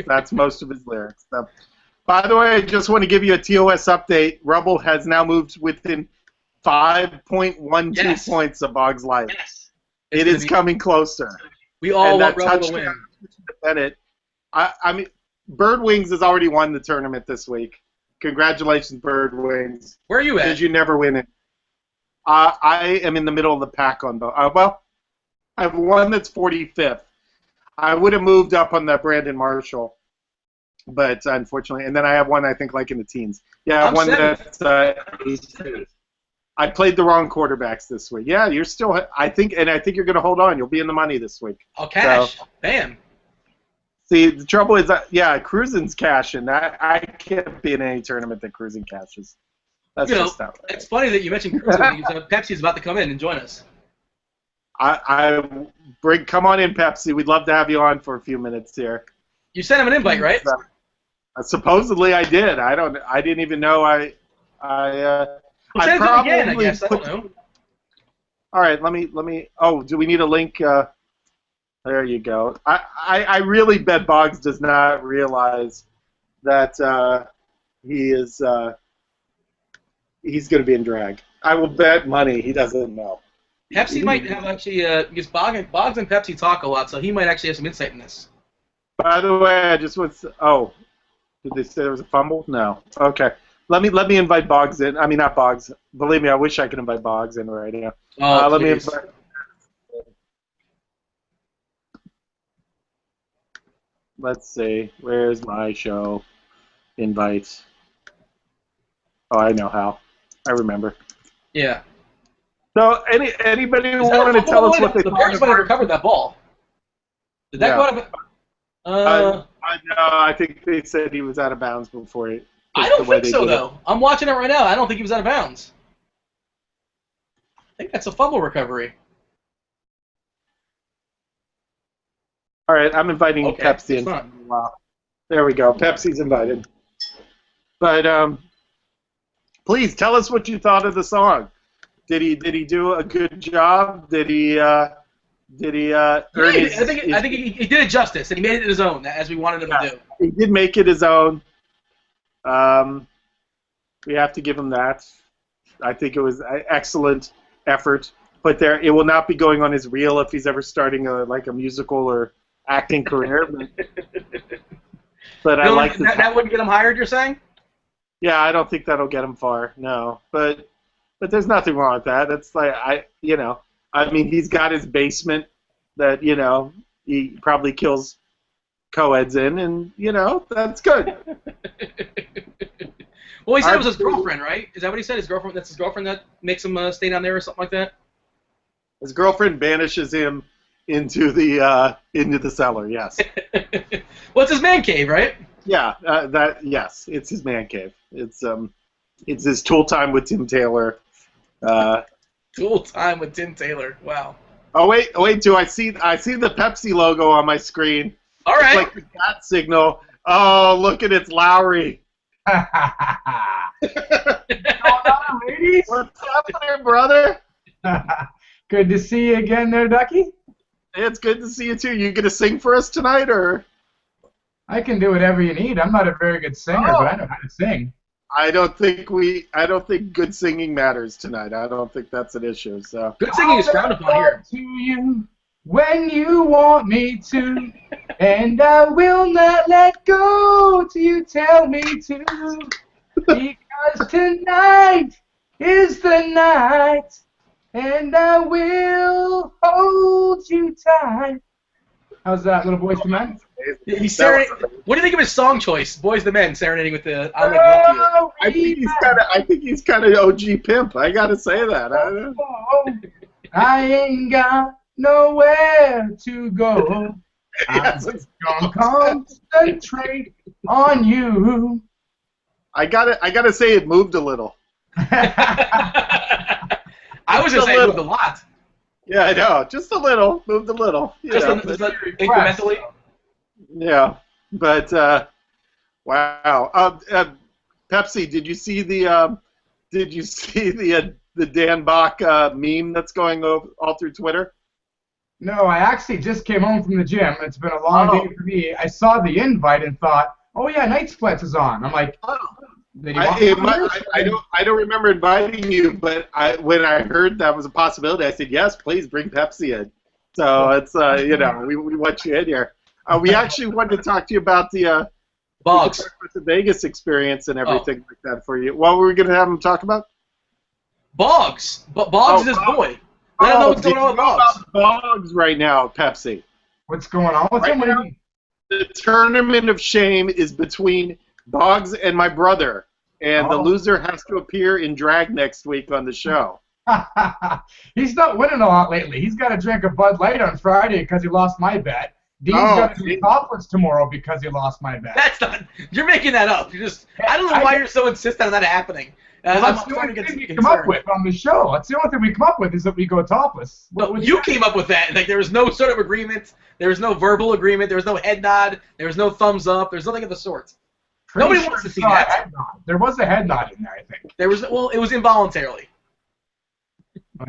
That's most of his lyrics. By the way, I just want to give you a TOS update. Rubble has now moved within 5.12 points of Boggs Light. Yes. It is coming closer. We all want Rubble to win. Bennett. I mean, Bird Wings has already won the tournament this week. Congratulations, Bird Wings. Where are you at? Did you never win it? I am in the middle of the pack on both. Well, I have one that's 45th. I would have moved up on that Brandon Marshall, but unfortunately, and then I have one I think like in the teens. Yeah, I'm one that's I played the wrong quarterbacks this week. Yeah, you're still. I think you're going to hold on. You'll be in the money this week. I'll cash. So, bam. See, the trouble is Cruisin's cashing. I can't be in any tournament that Cruisin cashes. That's just that way. It's funny that you mentioned Cruisin because Pepsi's about to come in and join us. Come on in, Pepsi. We'd love to have you on for a few minutes here. You sent him an invite, right? Supposedly I did. I didn't even know Well, send it again, I guess. I don't know. All right, let me. Oh, do we need a link? There you go. I really bet Boggs does not realize that he's going to be in drag. I will bet money he doesn't know. Pepsi might have actually, because Boggs and Pepsi talk a lot, so he might actually have some insight in this. By the way, I just was. Oh, did they say there was a fumble? No. Okay. Let me invite Boggs in. I mean, not Boggs. Believe me, I wish I could invite Boggs in right now. Oh, let me invite. Let's see. Where's my show? Invite. Oh, I know how. I remember. Yeah. So, anybody want to tell us what they the Bears might have recovered that ball. Did that go out of? I think they said he was out of bounds before it. I don't think so, though. I'm watching it right now. I don't think he was out of bounds. I think that's a fumble recovery. All right, I'm inviting Pepsi in. Wow. There we go. Pepsi's invited. But please tell us what you thought of the song. Did he do a good job? Did he earn his? I think he did it justice, and he made it his own, as we wanted him to do. He did make it his own. We have to give him that. I think it was an excellent effort. But it will not be going on his reel if he's ever starting a musical or acting career. But I like that wouldn't get him hired. You're saying? Yeah, I don't think that'll get him far. No, but there's nothing wrong with that. It's like I mean, he's got his basement that he probably kills co-eds in, and that's good. Well, he said it was his girlfriend, right? Is that what he said? His girlfriend? That's his girlfriend that makes him stay down there or something like that. His girlfriend banishes him into the cellar. Yes. Well, it's his man cave, right? Yeah. Yes, it's his man cave. It's his tool time with Tim Taylor. Tool time with Tim Taylor. Wow. Oh wait! Do I see the Pepsi logo on my screen? All right. It's like the bat signal. Oh, look at it's Lowry. What's going on, ladies? What's happening, brother? Good to see you again there, Duckie. It's good to see you too. You gonna sing for us tonight, or? I can do whatever you need. I'm not a very good singer, but I know how to sing. I don't think good singing matters tonight. I don't think that's an issue. So good singing is frowned upon here. To you when you want me to, and I will not let go till you tell me to, because tonight is the night, and I will hold you tight. How's that, little Boys to Men? He's what do you think of his song choice, Boys to Men, serenading with the "I Love You"? I think he's kind of OG pimp. I gotta say that. I ain't got nowhere to go. I'm gonna concentrate on you. I gotta say it moved a little. I was gonna say it moved a lot. Yeah, I know. Just a little. Moved a little. Just incrementally. Yeah, but wow. Pepsi, did you see the Dan Bach meme that's going all through Twitter? No, I actually just came home from the gym. It's been a long day for me. I saw the invite and thought, oh yeah, Night Splits is on. I'm like, I don't remember inviting you, but when I heard that was a possibility, I said yes, please bring Pepsi in. So it's we want you in here. We actually wanted to talk to you about the Boggs, the Vegas experience and everything like that for you. What were we going to have him talk about? Boggs. Boggs is his boy. I don't know what's going on with Boggs. Boggs right now, Pepsi. What's going on with him? Now, the tournament of shame is between Boggs and my brother, and the loser has to appear in drag next week on the show. He's not winning a lot lately. He's got to drink a Bud Light on Friday because he lost my bet. Dean's got to do topless tomorrow because he lost my bet. That's not. You're making that up. I don't know why you're so insistent on that happening. That's the only thing we come up with on the show. That's the only thing we come up with is that we go topless. No, you came up with that. Like there was no sort of agreement. There was no verbal agreement. There was no head nod. There was no thumbs up. There's nothing of the sort. Nobody wants to see that. There was a head nod in there, I think. There was, well, it was involuntarily.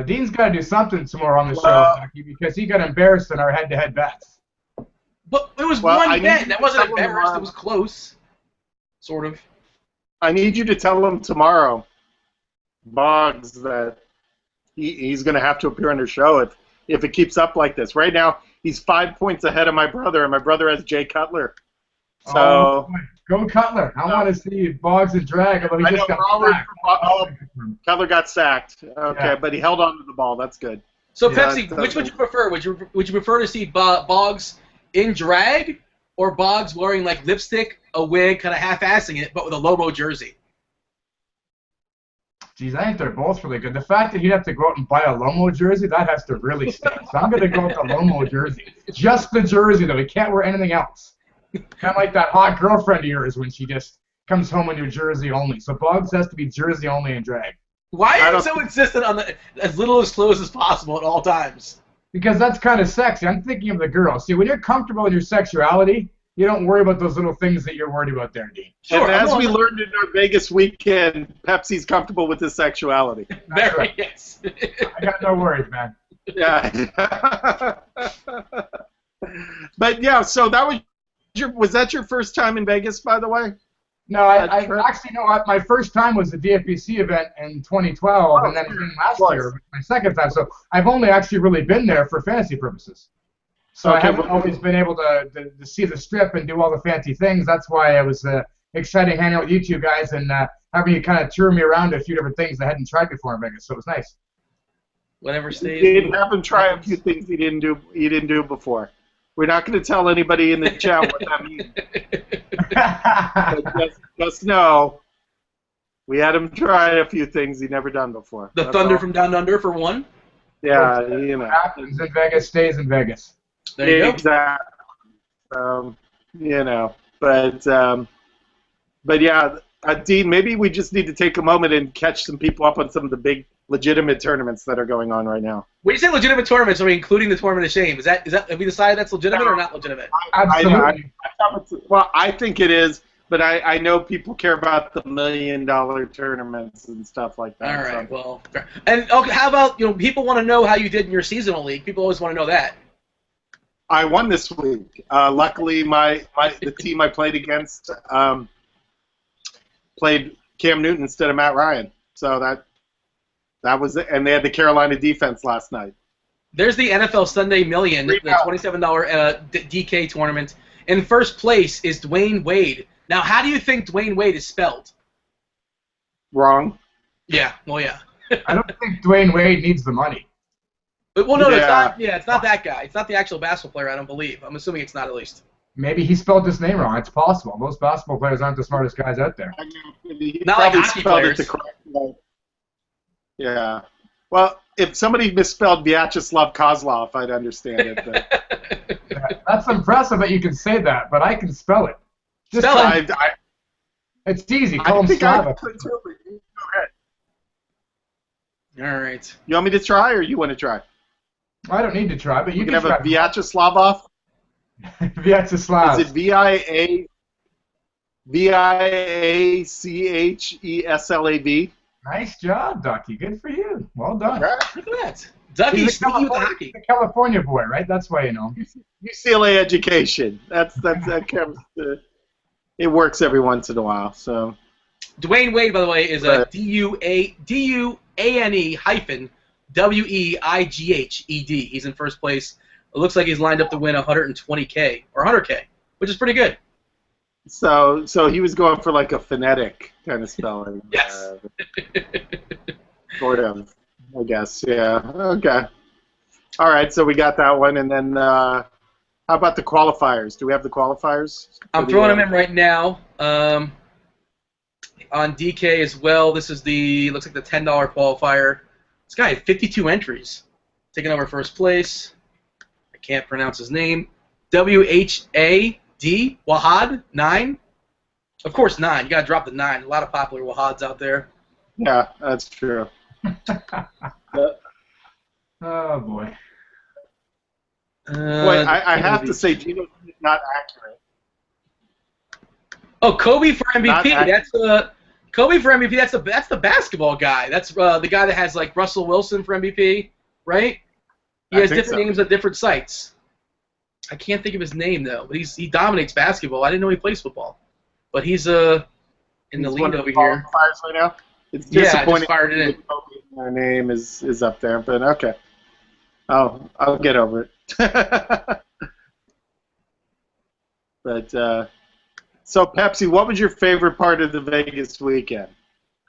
Dean's got to do something tomorrow on the show, Ducky, because he got embarrassed in our head-to-head bets. But it was one bet. That wasn't embarrassed. It was close, sort of. I need you to tell him tomorrow, Boggs, that he's going to have to appear on the show if it keeps up like this. Right now, he's 5 points ahead of my brother, and my brother has Jay Cutler. So go Cutler. I want to see Boggs and drag, although he just got sacked. Cutler got sacked. Okay, but he held on to the ball. That's good. So Pepsi, which would you prefer? Would you prefer to see Boggs in drag, or Boggs wearing like lipstick, a wig, kind of half-assing it, but with a Lobo jersey? Geez, I think they're both really good. The fact that he'd have to go out and buy a Lomo jersey, that has to really stink. So I'm going to go with the Lomo jersey. Just the jersey, though. He can't wear anything else. Kind of like that hot girlfriend of yours when she just comes home in your jersey only. So Boggs has to be jersey only and drag. Why are you so insistent on as little as clothes as possible at all times? Because that's kind of sexy. I'm thinking of the girl. See, when you're comfortable with your sexuality, you don't worry about those little things that you're worried about there, Dean. Sure, and as we learned in our Vegas weekend, Pepsi's comfortable with his sexuality. Very, yes. I got no worries, man. Yeah. But yeah, so that was that your first time in Vegas, by the way? No, I actually know my first time was the DFBC event in 2012, and then again last year, my second time. So I've only actually really been there for fantasy purposes. So I haven't always been able to see the strip and do all the fancy things. That's why I was excited hanging out with you two guys and having you kind of tour me around a few different things I hadn't tried before in Vegas. So it was nice. Whatever stays. You didn't have him try a few things he didn't do before. We're not going to tell anybody in the chat what that means. Just know, we had him try a few things he'd never done before. The Thunder from Down Under, for one? Yeah, you know. What happens in Vegas stays in Vegas. There you go. Exactly. You know, but yeah, Dean, maybe we just need to take a moment and catch some people up on some of the big legitimate tournaments that are going on right now. When you say legitimate tournaments, are we including the Tournament of Shame? Is that have we decided that's legitimate or not legitimate? Absolutely. I think it is, but I know people care about the $1 million tournaments and stuff like that. All right, well, and okay, how about people want to know how you did in your seasonal league? People always want to know that. I won this week. Luckily, the team I played against played Cam Newton instead of Matt Ryan, so that was it. And they had the Carolina defense last night. There's the NFL Sunday Million, the $27 DK tournament. In first place is Dwayne Wade. Now, how do you think Dwayne Wade is spelled? Wrong. Yeah, well, yeah. I don't think Dwayne Wade needs the money. Well, no, it's not. Yeah, it's not that guy. It's not the actual basketball player. I don't believe. I'm assuming it's not, at least. Maybe he spelled his name wrong. It's possible. Most basketball players aren't the smartest guys out there. Not like hockey players. Yeah. Well, if somebody misspelled Vyacheslav Kozlov, I'd understand it. But... That's impressive that you can say that, but I can spell it. Just spell it. It's easy. Call him Slava. Go ahead. All right. You want me to try, or you want to try? I don't need to try, but you can have try. a Vyacheslavov. Vyacheslav. Is it Viacheselav? Nice job, Ducky. Good for you. Well done. Right. Look at that. Ducky's speaking with the hockey. He's a California boy, right? That's why you know. UCLA education. That comes. It works every once in a while. So. Dwayne Wade, by the way, is a DUANE-WEIGHED. He's in first place. It looks like he's lined up to win 120K or 100K, which is pretty good. So he was going for like a phonetic kind of spelling. Yes. Sort of, I guess. Yeah. Okay. All right. So we got that one, and then how about the qualifiers? Do we have the qualifiers? I'm throwing them in right now. On DK as well. This is looks like the $10 qualifier. This guy had 52 entries, taking over first place. I can't pronounce his name. WHAD Wahad 9. Of course, 9. You gotta drop the 9. A lot of popular Wahads out there. Yeah, that's true. Oh boy. Boy, I have to say, Gino's not accurate. Oh, Kobe for Not MVP. act- That's Kobe for MVP. That's the basketball guy. That's the guy that has like Russell Wilson for MVP, right? He I has think different so. names at different sites. I can't think of his name though, but he dominates basketball. I didn't know he plays football, but he's in the He's league one of over the here. qualifiers right now. It's Yeah, I disappointing. just fired it in. Our name is up there, but okay. I'll get over it. But so Pepsi, what was your favorite part of the Vegas weekend?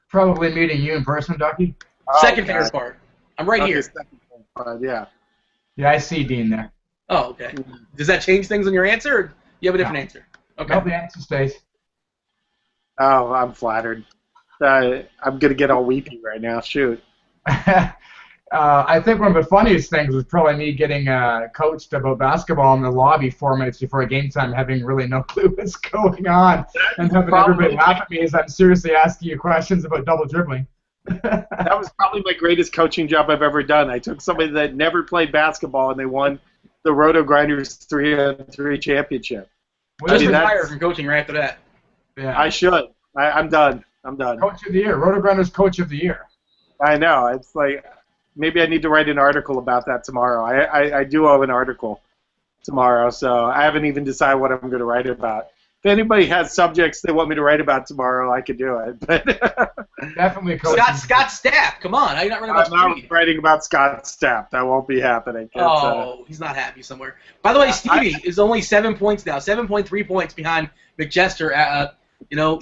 Probably meeting you in person, Ducky. Second God. favorite part. I'm right Okay, here. second favorite part, yeah. Yeah, I see Dean there. Oh, okay. Does that change things on your answer, or you have a different answer? Okay. No, the answer stays. Oh, I'm flattered. I'm gonna get all weepy right now. Shoot. I think one of the funniest things was probably me getting coached about basketball in the lobby 4 minutes before game time, having really no clue what's going on, and having everybody laugh at me as I'm seriously asking you questions about double dribbling. That was probably my greatest coaching job I've ever done. I took somebody that never played basketball and they won the Roto Grinders 3-on-3 championship. Well, Just I mean, retire from coaching right after that. yeah. I should. I'm done. I'm done. Coach of the year, Roto Grinders Coach of the Year. I know. It's like maybe I need to write an article about that tomorrow. I do owe an article tomorrow, so I haven't even decided what I'm going to write about. If anybody has subjects they want me to write about tomorrow, I could do it. But Definitely Coach. Scott Stapp, come on! How you not writing about I'm Stevie? not writing about Scott Stapp. That won't be happening. It's, He's not happy somewhere. By the way, Stevie is only 7 points now, 7.3 points behind McJester.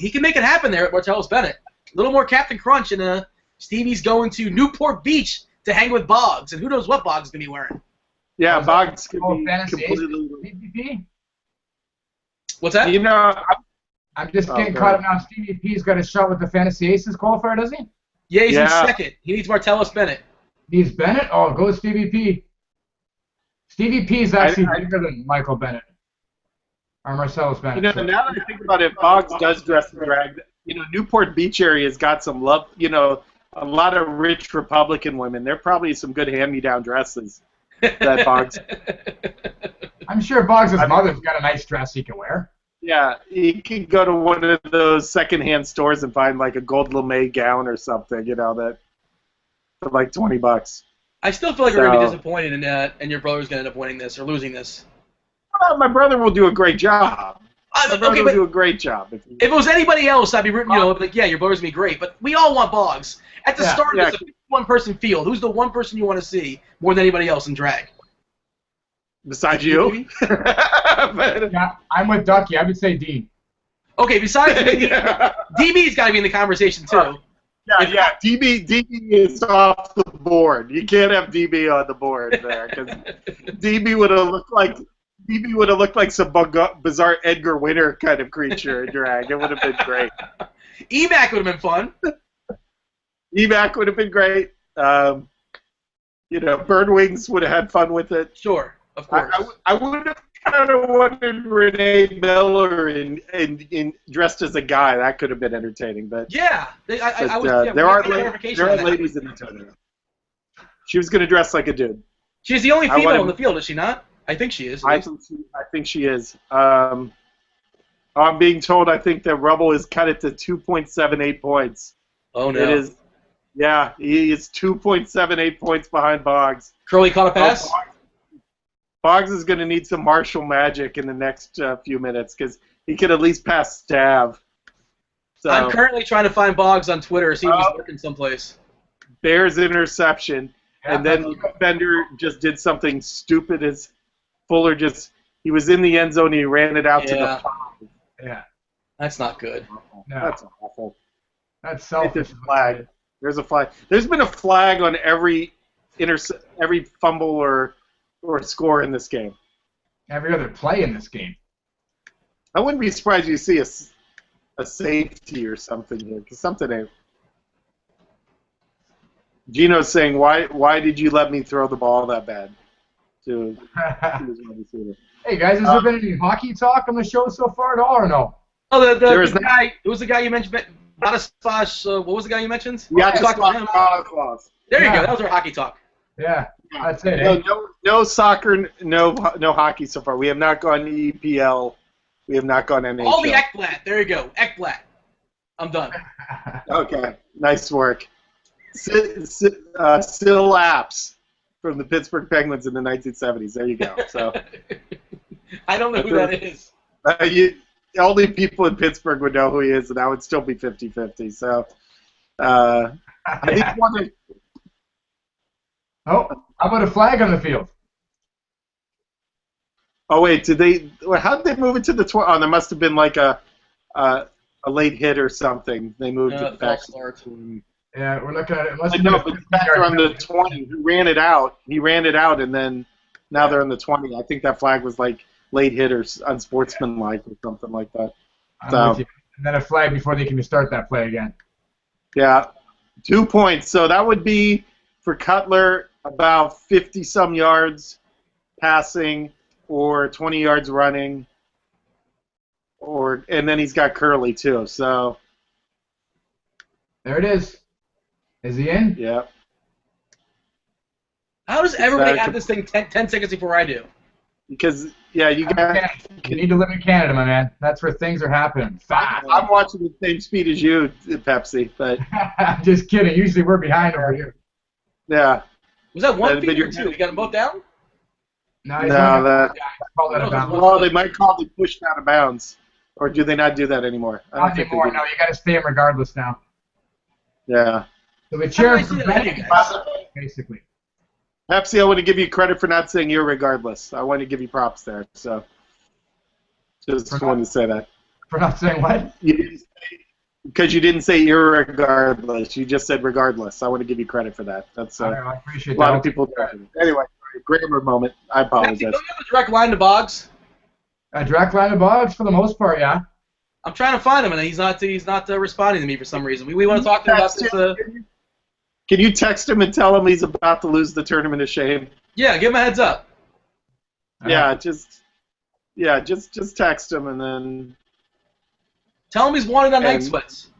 He can make it happen there at Martellus Bennett. A little more Captain Crunch, and Stevie's going to Newport Beach to hang with Boggs, and who knows what Boggs is going to be wearing. yeah, Boggs could be Fantasy Ace completely. PvP? What's that? You know, I'm just getting Okay. caught up now. Stevie P's got a shot with the Fantasy Aces qualifier, does he? Yeah, he's in Yeah. second. He needs Martellus Bennett. He's Bennett? Oh, go Stevie P. Stevie P is actually I- bigger than Michael Bennett. Or Marcellus Bennett. now that I think about it, Boggs does dress in drag. Newport Beach area has got some love. A lot of rich Republican women. There are probably some good hand-me-down dresses that Boggs. I'm sure Boggs' mother's got a nice dress he can wear. Yeah, he could go to one of those secondhand stores and find like a gold lame gown or something. That for like $20. I still feel like we're going to be So- disappointed, and your brother's going to end up winning this or losing this. Well, my brother will do a great job. My brother Okay, will but do a great job. if it was anybody else, I'd be rooting, like, yeah, your brother's going to be great. But we all want Boggs. At the Yeah, start yeah. of this, a 51-person field, who's the one person you want to see more than anybody else in drag? Besides you. But- Yeah, I'm with Ducky. I would say Dean. Okay, besides yeah. DB's got to be in the conversation, too. Yeah. DB is off the board. You can't have DB on the board there because DB would have looked like some bizarre Edgar Winter kind of creature in drag. It would have been great. Evac would have been fun. Evac would have been great. Bird Wings would have had fun with it. Sure, of course. I would have kind of wanted Renee Miller in dressed as a guy. That could have been entertaining, but. Yeah, I was. Yeah, there are clarification there on are that. ladies in the tournament. She was going to dress like a dude. She's the only I female wanted- on the field, is she not? I think she is. I think she is. I'm being told I think that Rubble is cut it to 2.78 points. Oh no. It is. Yeah, he is 2.78 points behind Boggs. Curly caught a pass. Boggs is going to need some martial magic in the next few minutes because he could at least pass Stav. So, I'm currently trying to find Boggs on Twitter, see if he's working someplace. Bears interception, and then Bender just did something stupid as Fuller he was in the end zone and he ran it out to the 5. Yeah. That's not good. No. That's awful. That's selfish. There's a flag. There's a flag. There's been a flag on every fumble or score in this game. Every other play in this game. I wouldn't be surprised if you see a safety or something here, because something ain't. Gino's saying, why did you let me throw the ball that bad? To his wide receiver. Hey guys, has there been any hockey talk on the show so far at all, or no? Oh, There is the guy. It was the guy you mentioned. Batislav. What was the guy you mentioned? Yeah, We talked about him. There you Yeah. go. That was our hockey talk. Yeah, that's it. Eh? No soccer, no hockey so far. We have not gone EPL We have not gone NHL. All the Ekblad. There you go. Ekblad. I'm done. Okay, nice work. Still Apps from the Pittsburgh Penguins in the 1970s. There you go. So I don't know who that is. Only people in Pittsburgh would know who he is, and that would still be 50-50. So I think one of... Oh, how about a flag on the field? Oh wait, how did they move it to the 20? Oh, there must have been like a late hit or something. They moved it back. Yeah, we're looking at it. Unless No, but back on the 20. He ran it out, and then now they're on the 20. I think that flag was like late hit or unsportsmanlike or something like that. I'm with you. And then a flag before they can start that play again. Yeah, 2 points. So that would be for Cutler about 50-some yards passing or 20 yards running, and then he's got Curly too. So there it is. Is he in? Yeah. How does everybody have this thing 10 seconds before I do? Because you need to live in Canada, my man. That's where things are happening. Fast. I'm watching the same speed as you, Pepsi, but just kidding. Usually we're behind over here. Yeah. Was that one feet or two? You got them both down? No, they might call it pushed out of bounds, or do they not do that anymore? Not anymore. No, you got to stay in regardless now. Yeah. So the chair basically. Pepsi, I want to give you credit for not saying irregardless. I want to give you props there. So just wanted to say that. For not saying what? Because you didn't say irregardless. You just said regardless. I want to give you credit for that. That's I appreciate a lot of people. Anyway, grammar moment. I apologize. Pepsi, don't you have a direct line to Boggs? A direct line to Boggs for the most part, yeah. I'm trying to find him, and he's not responding to me for some reason. We want to talk to him about this. Can you text him and tell him he's about to lose the tournament of shame? Yeah, give him a heads up. Yeah, just text him and then tell him he's wanted on Night Sweats.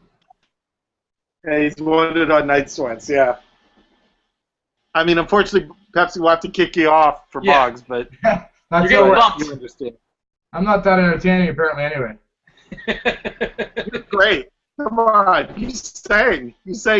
Yeah, he's wanted on Night Sweats. Yeah. I mean, unfortunately, Pepsi will have to kick you off for Boggs, but you're getting bumped. You understand. I'm not that entertaining apparently, anyway. You're great. Come on, you sang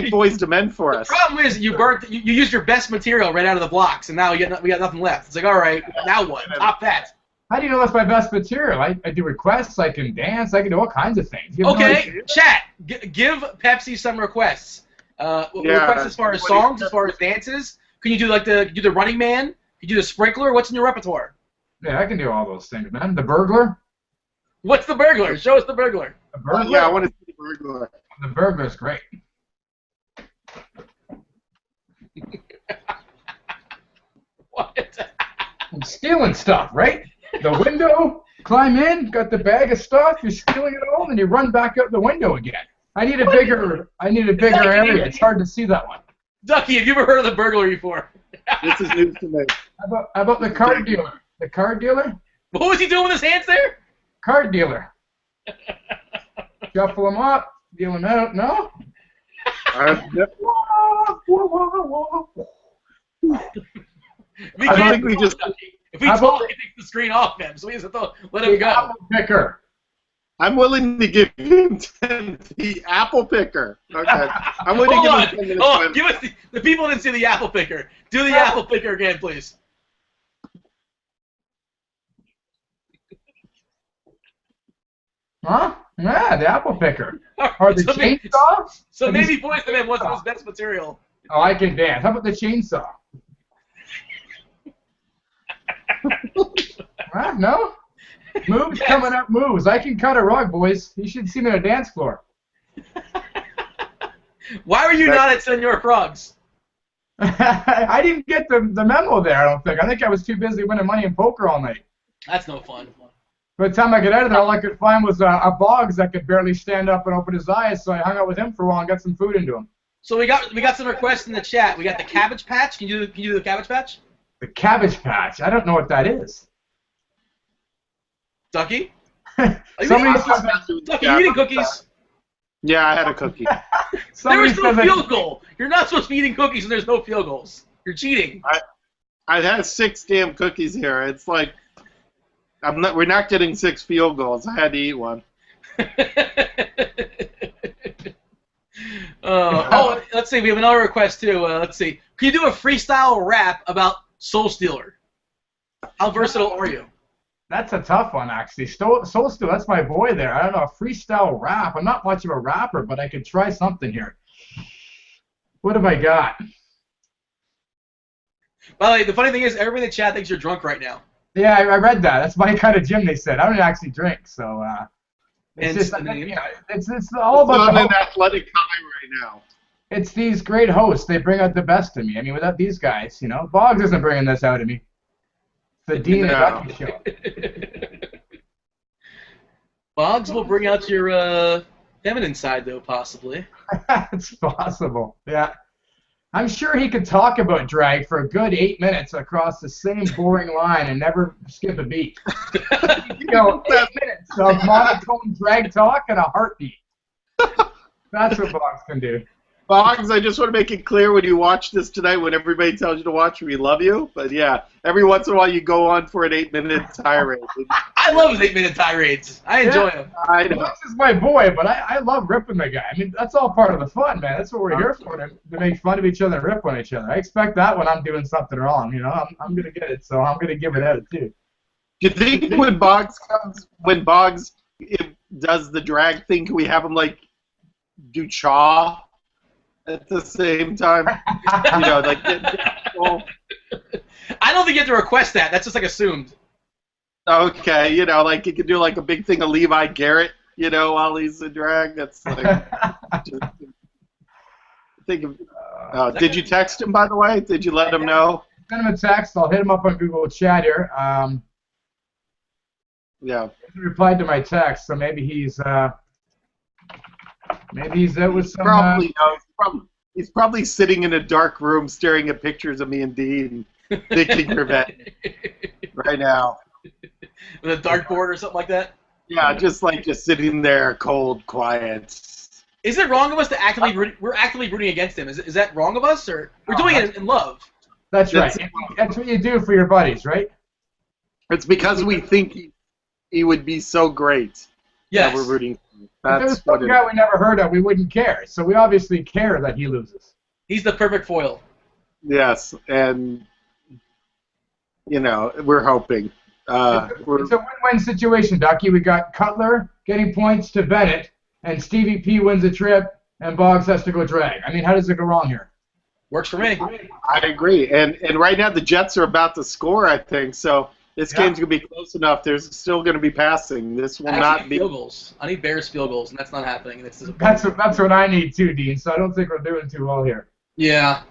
Boys to Men for us. The problem is you used your best material right out of the blocks, and now we got nothing left. It's like, all right, now what? Top that. How do you know that's my best material? I do requests, I can dance, I can do all kinds of things. Okay, chat. Give Pepsi some requests. Requests as far as songs, as far as dances. Can you do the Running Man? Can you do the Sprinkler? What's in your repertoire? Yeah, I can do all those things, man. The Burglar. What's the Burglar? Show us the Burglar. The Burglar? Yeah, I want to see the Burglar. The Burglar's great. What? I'm stealing stuff, right? The window, climb in, got the bag of stuff, you're stealing it all, and you run back out the window again. I need a bigger area. It's hard to see that one. Duckie, have you ever heard of the Burglar before? This is news to me. How about the card dealer? The card dealer? What was he doing with his hands there? Card dealer. Shuffle them up, deal them out. No? I think we just... If we talk, it takes the screen off him, so we just have to let him go. Apple picker. I'm willing to give him the apple picker. Okay. I'm willing to give him 10 minutes. Hold on. Give us the people didn't see the apple picker. Do the apple picker again, please. Huh? Yeah, the apple picker. Or the chainsaw? So maybe Boys to Men wasn't his best material. Oh, I can dance. How about the chainsaw? Huh? No? Moves coming up, moves. I can cut a rug, boys. You should see me on a dance floor. Why were you not at Senor Frogs? I didn't get the memo there, I don't think. I think I was too busy winning money in poker all night. That's no fun. By the time I got out of there, all I could find was a Boggs that could barely stand up and open his eyes, so I hung out with him for a while and got some food into him. So we got some requests in the chat. We got the Cabbage Patch. Can you do the Cabbage Patch? The Cabbage Patch? I don't know what that is. Ducky? Ducky, you eating cookies? Yeah, I had a cookie. There was no field goal. You're not supposed to be eating cookies and there's no field goals. You're cheating. I had 6 damn cookies here. It's like We're not getting 6 field goals. I had to eat one. Let's see. We have another request too. Let's see. Can you do a freestyle rap about Soul Stealer? How versatile are you? That's a tough one, actually. Soul Stealer, that's my boy there. I don't know, a freestyle rap. I'm not much of a rapper, but I could try something here. What have I got? By the way, the funny thing is, everybody in the chat thinks you're drunk right now. Yeah, I read that. That's my kind of gym, they said. I don't actually drink, so it's all about an athletic high right now. It's these great hosts. They bring out the best in me. I mean, without these guys, Boggs isn't bringing this out of me. The Dean and Duckie show. Boggs will bring out your feminine side, though, possibly. It's possible, yeah. I'm sure he could talk about drag for a good 8 minutes across the same boring line and never skip a beat. 8 minutes of monotone drag talk and a heartbeat. That's what Boggs can do. Boggs, I just want to make it clear when you watch this tonight, when everybody tells you to watch, we love you. But yeah, every once in a while you go on for an 8-minute tirade. I love his 8-minute tirades. I enjoy them. I know. Boggs is my boy, but I love ripping the guy. I mean, that's all part of the fun, man. That's what we're here for, to make fun of each other and rip on each other. I expect that when I'm doing something wrong. I'm going to get it, so I'm going to give it out, too. Do you think when Boggs does the drag thing, can we have him, do chaw at the same time? I don't think you have to request that. That's just assumed. Okay, you could do a big thing of Levi Garrett, while he's in drag. That's think of. Did you text him, by the way? Did you let him know? Send him a text. I'll hit him up on Google Chat here. Yeah. He replied to my text, so maybe he's out with some. Probably no. He's probably sitting in a dark room staring at pictures of me and Dean, thinking revenge right now. With a dartboard or something like that? Yeah, just sitting there, cold, quiet. Is it wrong of us to we're actively rooting against him? Is that wrong of us, or we're doing it in love? That's right. That's what you do for your buddies, right? It's because we think he would be so great. Yes. That we're rooting for him. If there was some guy we never heard of, we wouldn't care. So we obviously care that he loses. He's the perfect foil. Yes, and we're hoping. It's a win-win situation, Ducky. We got Cutler getting points to Bennett, and Stevie P wins a trip, and Boggs has to go drag. I mean, how does it go wrong here? Works for me. I agree. And right now the Jets are about to score, I think, so this game's going to be close enough. There's still going to be passing. This will not be field goals. I need Bears field goals, and that's not happening. That's what I need too, Dean, so I don't think we're doing too well here. Yeah.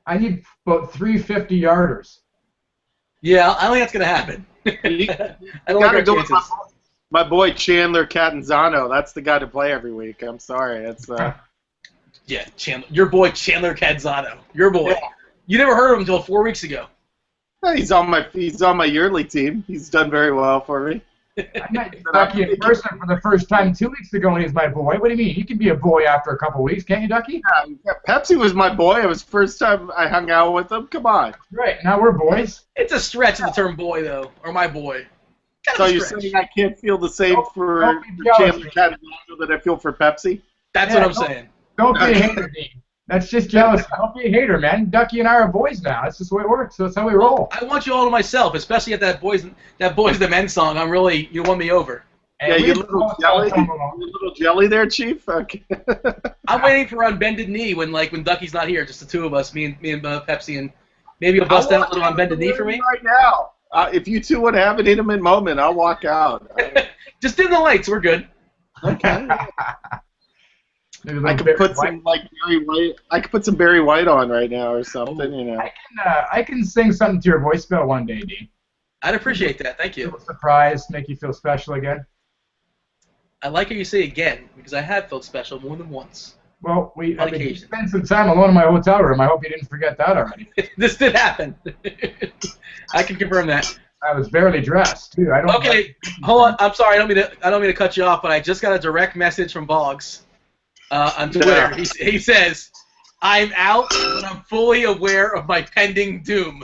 I need about 3 50-yarders. Yeah, I don't think that's going to happen. I don't like our chances. My boy Chandler Catanzano, that's the guy to play every week. I'm sorry. It's Yeah, Chandler. Your boy Chandler Catanzano. Your boy. Yeah. You never heard of him until 4 weeks ago. He's on my yearly team. He's done very well for me. I met Ducky in person for the first time 2 weeks ago, and he's my boy. What do you mean? You can be a boy after a couple weeks, can't you, Ducky? Yeah, Pepsi was my boy. It was the first time I hung out with him. Come on. Right, now we're boys. It's a stretch of the term boy, though, or my boy. So you're saying I can't feel the same for Chandler Catanzano that I feel for Pepsi? That's what I'm saying. Don't be a hater, Dean. That's just jealousy. Don't be a hater, man. Ducky and I are boys now. That's just the way it works. That's how we roll. I want you all to myself, especially at that Boys the Men song. You won me over. Yeah, you little jelly there, Chief? Okay. I'm waiting for on bended knee when Ducky's not here, just the two of us, me and Pepsi, and maybe you'll bust out a little on bended knee for me. Right now. If you two want to have an intimate moment, I'll walk out. Just dim the lights. We're good. Okay. I could put some Barry White. I could put some Barry White on right now or something. I can sing something to your voicemail one day, Dean. I'd appreciate that. Thank you. A surprise, make you feel special again. I like how you say again because I have felt special more than once. Well, we spent some time alone in my hotel room. I hope you didn't forget that already. This did happen. I can confirm that. I was barely dressed too. Okay, hold on. I'm sorry. I don't mean to cut you off, but I just got a direct message from Boggs on Twitter. He says, "I'm out, but I'm fully aware of my pending doom."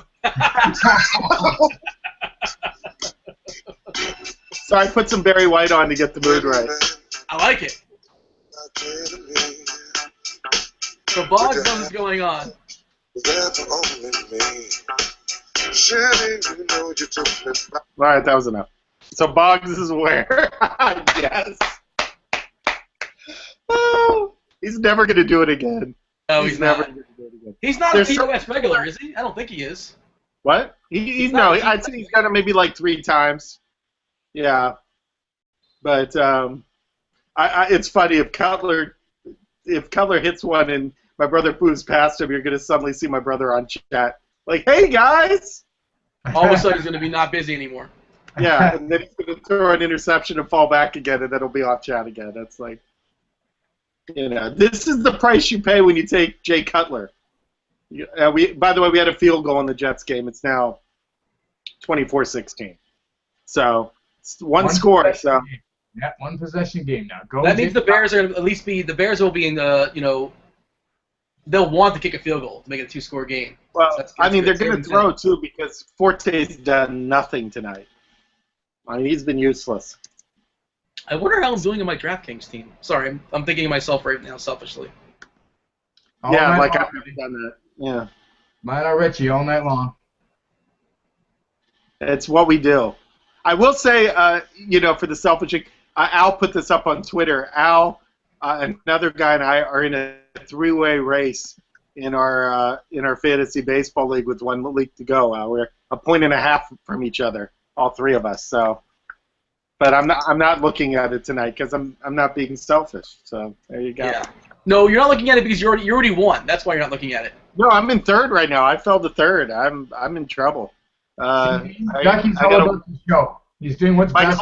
So I put some Barry White on to get the mood right. I like it. So Boggs knows what's going on. All right, that was enough. So Boggs is where? Yes. Oh, he's never going to do it again. No, he's never not. going to do it again. He's not a POS regular, is he? I don't think he is. What? I'd say he's done it maybe like 3 times. Yeah. But it's funny if Cutler hits one and my brother moves past him, you're going to suddenly see my brother on chat. Like, hey, guys! All of a sudden he's going to be not busy anymore. Yeah, and then he's going to throw an interception and fall back again, and then he'll be off chat again. That's like, this is the price you pay when you take Jay Cutler. By the way, we had a field goal in the Jets game. It's now 24-16. So, it's one score. So. Yeah, one possession game now. That means the Bears are at least the Bears will be in the they'll want to kick a field goal to make it a 2-score game. Well, so that's they're going to throw too because Forte's done nothing tonight. He's been useless. I wonder how I'm doing in my DraftKings team. Sorry, I'm thinking of myself right now selfishly. I've never done that. Yeah. Mine or Richie all night long. It's what we do. I will say, for the selfish, Al put this up on Twitter. Al, another guy, and I are in a 3-way race in our fantasy baseball league with 1 league to go. We're 1.5 points from each other, all 3 of us. So, but I'm not looking at it tonight because I'm not being selfish. So there you go. Yeah. No, you're not looking at it because you already won. That's why you're not looking at it. No, I'm in 3rd right now. I fell to 3rd. I'm in trouble. Duckie's all about the show. He's doing what's best.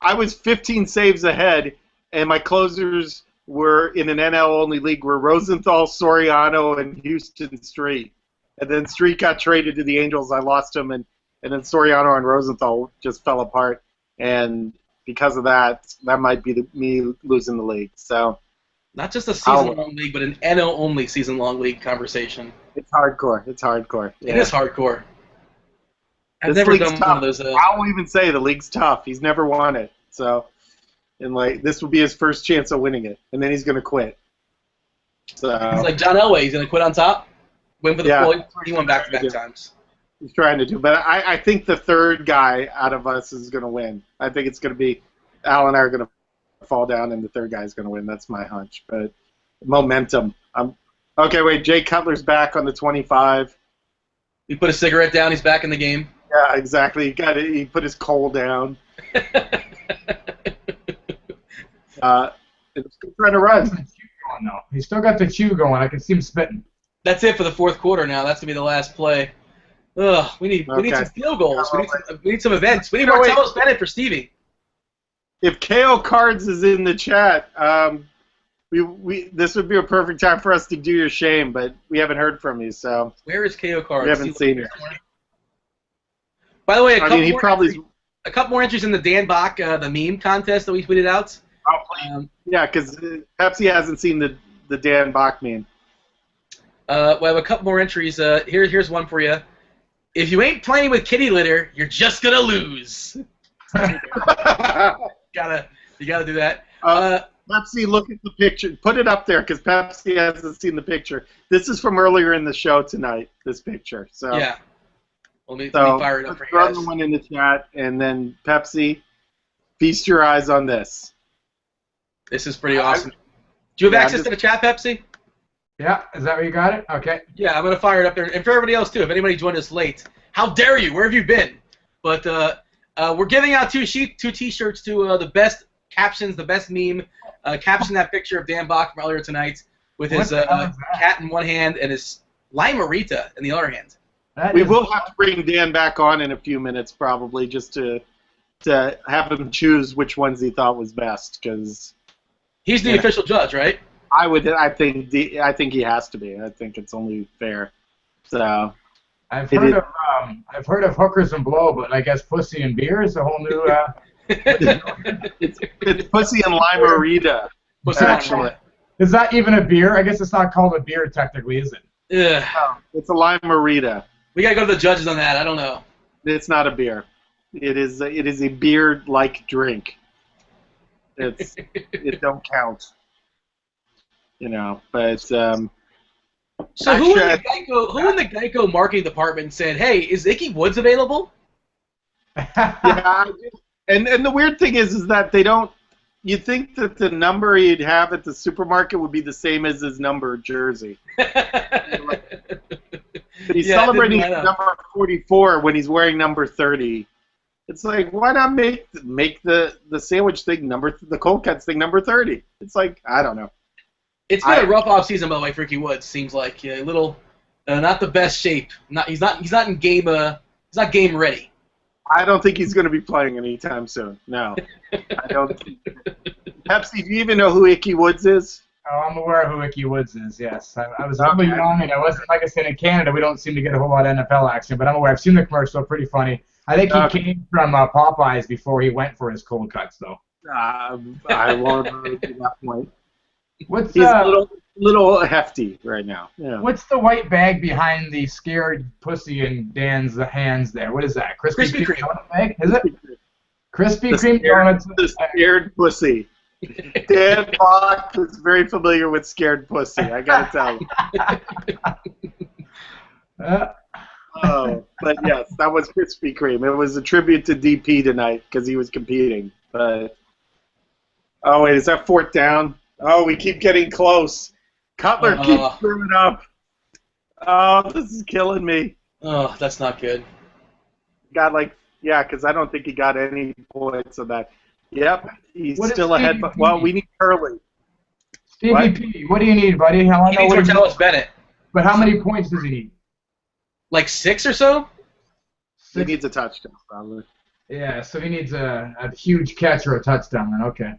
I was 15 saves ahead, and my closers were in an NL-only league were Rosenthal, Soriano, and Houston Street. And then Street got traded to the Angels. I lost him, and then Soriano and Rosenthal just fell apart. And because of that might be me losing the league. So not just a season-long league, but an NL-only season-long league conversation. It's hardcore. Yeah. It is hardcore. I've never done one of those. I won't even say the league's tough. He's never won it. So, and this will be his first chance of winning it, and then he's going to quit. So it's like John Elway. He's going to quit on top, win for the full. He won back-to-back times. He's trying to do, but I think the 3rd guy out of us is going to win. I think it's going to be Al and I are going to fall down, and the 3rd guy is going to win. That's my hunch. But momentum. Okay. Wait. Jay Cutler's back on the 25. He put a cigarette down. He's back in the game. Yeah, exactly. He put his coal down. It's trying to run. He's still got the chew going. I can see him spitting. That's it for the 4th quarter now. That's going to be the last play. Ugh, we need some field goals. We need some events. We need Martellus Bennett for Stevie. If KO Cards is in the chat, this would be a perfect time for us to do your shame, but we haven't heard from you, so. Where is KO Cards? We haven't seen it. By the way, a couple more entries in the Dan Bach, the meme contest that we tweeted out. Yeah, because Pepsi hasn't seen the Dan Bach meme. We have a couple more entries. Here's one for you. If you ain't playing with kitty litter, you're just gonna lose. You gotta do that. Pepsi, look at the picture. Put it up there because Pepsi hasn't seen the picture. This is from earlier in the show tonight. This picture. So yeah. Let me fire it up for you guys. Throw the one in the chat, and then Pepsi, feast your eyes on this. This is pretty awesome. Do you have access to the chat, Pepsi? Yeah, is that where you got it? Okay. Yeah, I'm going to fire it up there. And for everybody else, too, if anybody joined us late, how dare you? Where have you been? But we're giving out 2 T-shirts to the best captions, the best meme. Caption that picture of Dan Bach from earlier tonight with his cat in one hand and his Limerita in the other hand. We will have to bring Dan back on in a few minutes, probably, just to have him choose which ones he thought was best, because he's the official judge, right? I think he has to be. I think it's only fair. So I've heard of hookers and blow, but I guess pussy and beer is a whole new. It's pussy and Limerita. Actually, is that even a beer? I guess it's not called a beer technically, is it? Yeah. No, it's a Limerita. We gotta go to the judges on that. I don't know. It's not a beer. It is a beer-like drink. It don't count. But So actually, who in the Geico marketing department said, "Hey, is Icky Woods available?" Yeah, and the weird thing is that they don't. You'd think that the number he'd have at the supermarket would be the same as his number jersey. But he's celebrating number 44 when he's wearing number 30. It's like, why not make the sandwich thing the cold cuts thing number 30? It's like, I don't know. It's been a rough off season, by the way, for Icky Woods. Seems like a little, not the best shape. He's not in game. He's not game ready. I don't think he's going to be playing anytime soon. No, I don't. Pepsi, do you even know who Icky Woods is? Oh, I'm aware of who Icky Woods is, yes. I was really young, and I wasn't, like I said, in Canada, we don't seem to get a whole lot of NFL action, but I'm aware. I've seen the commercial, pretty funny. I think he came from Popeyes before he went for his cold cuts, though. I won't agree to that point. He's a little hefty right now. Yeah. What's the white bag behind the scared pussy in Dan's hands there? What is that? Krispy Kreme donut bag? Is it? Krispy Kreme donuts. The scared pussy. Dan Fox is very familiar with scared pussy, I gotta tell you. But yes, that was Krispy Kreme. It was a tribute to DP tonight because he was competing. But wait, is that fourth down? Oh, we keep getting close. Cutler keeps screwing up. Oh, this is killing me. Oh, that's not good. Got because I don't think he got any points on that. Yep, he's still ahead. But we need Curly. Stevie P, what do you need, buddy? He needs Martellus Bennett. But how many points does he need? Like 6 or so? He needs a touchdown, probably. Yeah, so he needs a huge catch or a touchdown, then. Okay.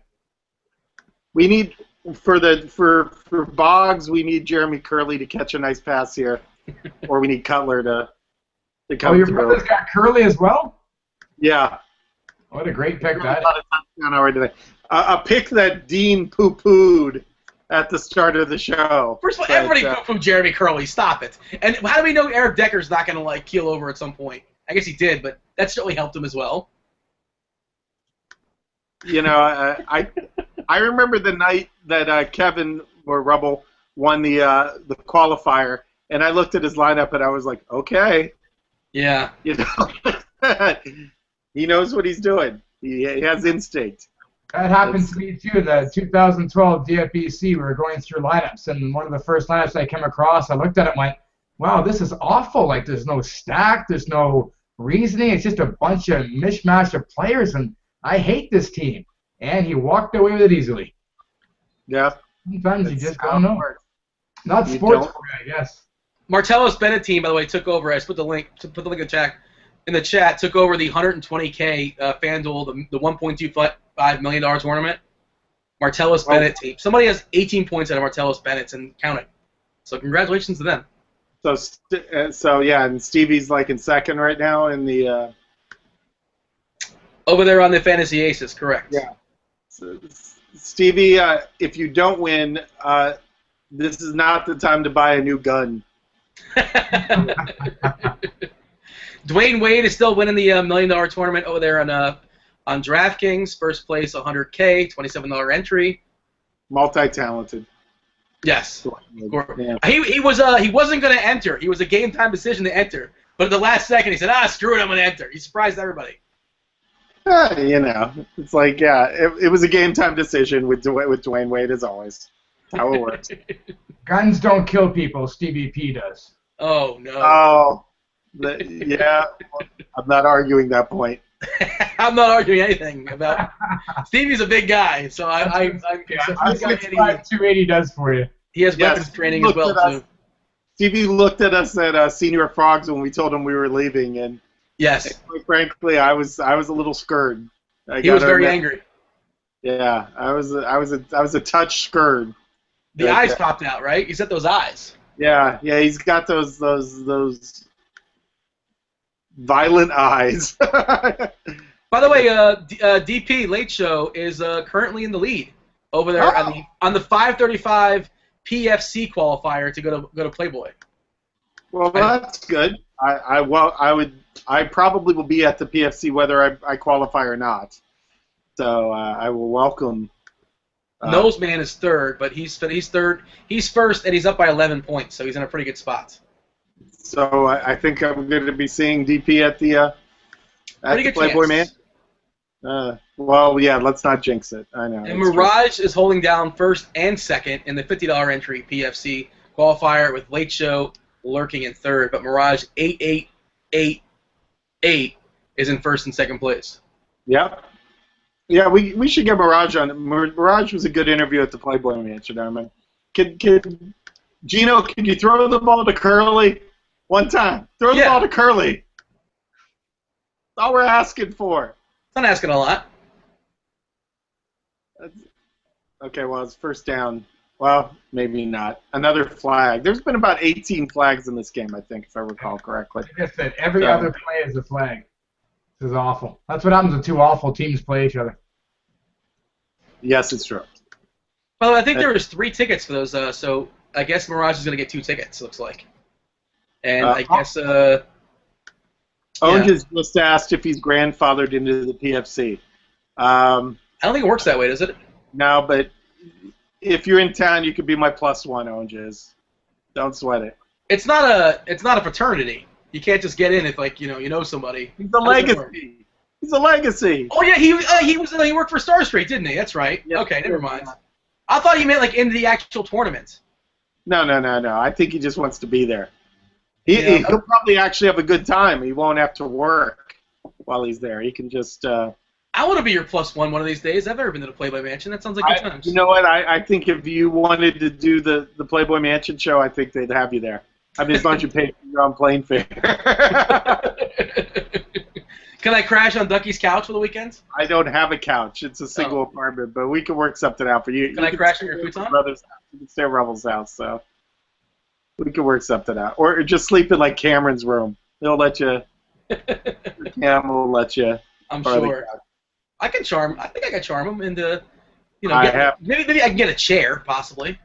We need for Boggs. We need Jeremy Curley to catch a nice pass here, or we need Cutler to come. Oh, your through. brother's got Curley as well. Yeah. What a great pick that is. A pick that Dean poo-pooed at the start of the show. First of all, everybody poo-pooed Jeremy Curley. Stop it. And how do we know Eric Decker's not going to keel over at some point? I guess he did, but that certainly helped him as well. I remember the night that Kevin or Rubble won the qualifier, and I looked at his lineup and I was like, okay. Yeah. He knows what he's doing. He has instinct. That happened to me too. The 2012 DFBC, we were going through lineups, and one of the first lineups I came across, I looked at it and went, wow, this is awful. Like, there's no stack, there's no reasoning. It's just a bunch of mishmash of players, and I hate this team. And he walked away with it easily. Yeah. Sometimes you just don't know. Not sports for you, I guess. Martellus Bennett team, by the way, took over. I put the link in the chat. Took over the $120K FanDuel, the $1.25 million tournament. Martellus Bennett team. Somebody has 18 points out of Martellus Bennett's and counting. So congratulations to them. So yeah, and Stevie's in second right now in the. Over there on the Fantasy Aces, correct? Yeah. So, Stevie, if you don't win, this is not the time to buy a new gun. Dwayne Wade is still winning the $1 million tournament over there on DraftKings. First place, $100K, $27 entry. Multi-talented. Yes. Yeah. He wasn't going to enter. He was a game time decision to enter, but at the last second he said, screw it, I'm going to enter. He surprised everybody. It's like, it was a game time decision with Dwayne Wade as always. That's how it works. Guns don't kill people. Stevie P does. Oh no. Oh, yeah. I'm not arguing that point. I'm not arguing anything about. Stevie's a big guy, so I'm 6'5", 280 does for you. He has weapons training as well too. Stevie looked at us at Senior Frogs when we told him we were leaving, and. Yes. Quite frankly, I was a little scared. He was very angry. Yeah, I was a touch scared. The eyes popped out, right? He's got those eyes. Yeah, he's got those violent eyes. By the way, DP Late Show is currently in the lead over there on the 535 PFC qualifier to go to Playboy. Well, that's good. I probably will be at the PFC whether I qualify or not. So I will welcome. Nosman is third, but he's third. He's first, and he's up by 11 points, so he's in a pretty good spot. So I think I'm going to be seeing DP at the Playboy Man. Well, yeah, let's not jinx it. I know. And Mirage is holding down first and second in the $50 entry PFC qualifier with Late Show lurking in third, but Mirage 8888 is in first and second place. Yep. Yeah, we should get Mirage on. Mirage was a good interview at the Playboy Mansion. I mean, Gino, can you throw the ball to Curly one time? Throw the ball to Curly. That's all we're asking for. Not asking a lot. Okay, well, it's first down. Well, maybe not. Another flag. There's been about 18 flags in this game, I think, if I recall correctly. Like I said, every other play is a flag. This is awful. That's what happens when two awful teams play each other. Yes, it's true. Well, I think there was 3 tickets for those, so I guess Mirage is going to get 2 tickets, looks like. And I guess... Owen just asked if he's grandfathered into the PFC. I don't think it works that way, does it? No, but if you're in town, you could be my +1, Owen. Don't sweat it. It's not a fraternity. You can't just get in if you know somebody. He's a legacy. He's a legacy. Oh yeah, he worked for Star Street, didn't he? That's right. Yep. Okay, never mind. I thought he meant in the actual tournament. No. I think he just wants to be there. He'll probably actually have a good time. He won't have to work while he's there. He can just... I want to be your +1 one of these days. I've never been to the Playboy Mansion. That sounds like good times. You know what? I think if you wanted to do the Playboy Mansion show, I think they'd have you there. I mean, as long as you pay for your own plane fare. Can I crash on Duckie's couch for the weekend? I don't have a couch. It's a single apartment, but we can work something out for you. Can I crash on your futon? You can stay at Rebel's house, so... We can work something out. Or just sleep in, Cameron's room. They'll let you... Cam will let you... I'm sure. I think I can charm him into... maybe I can get a chair, possibly.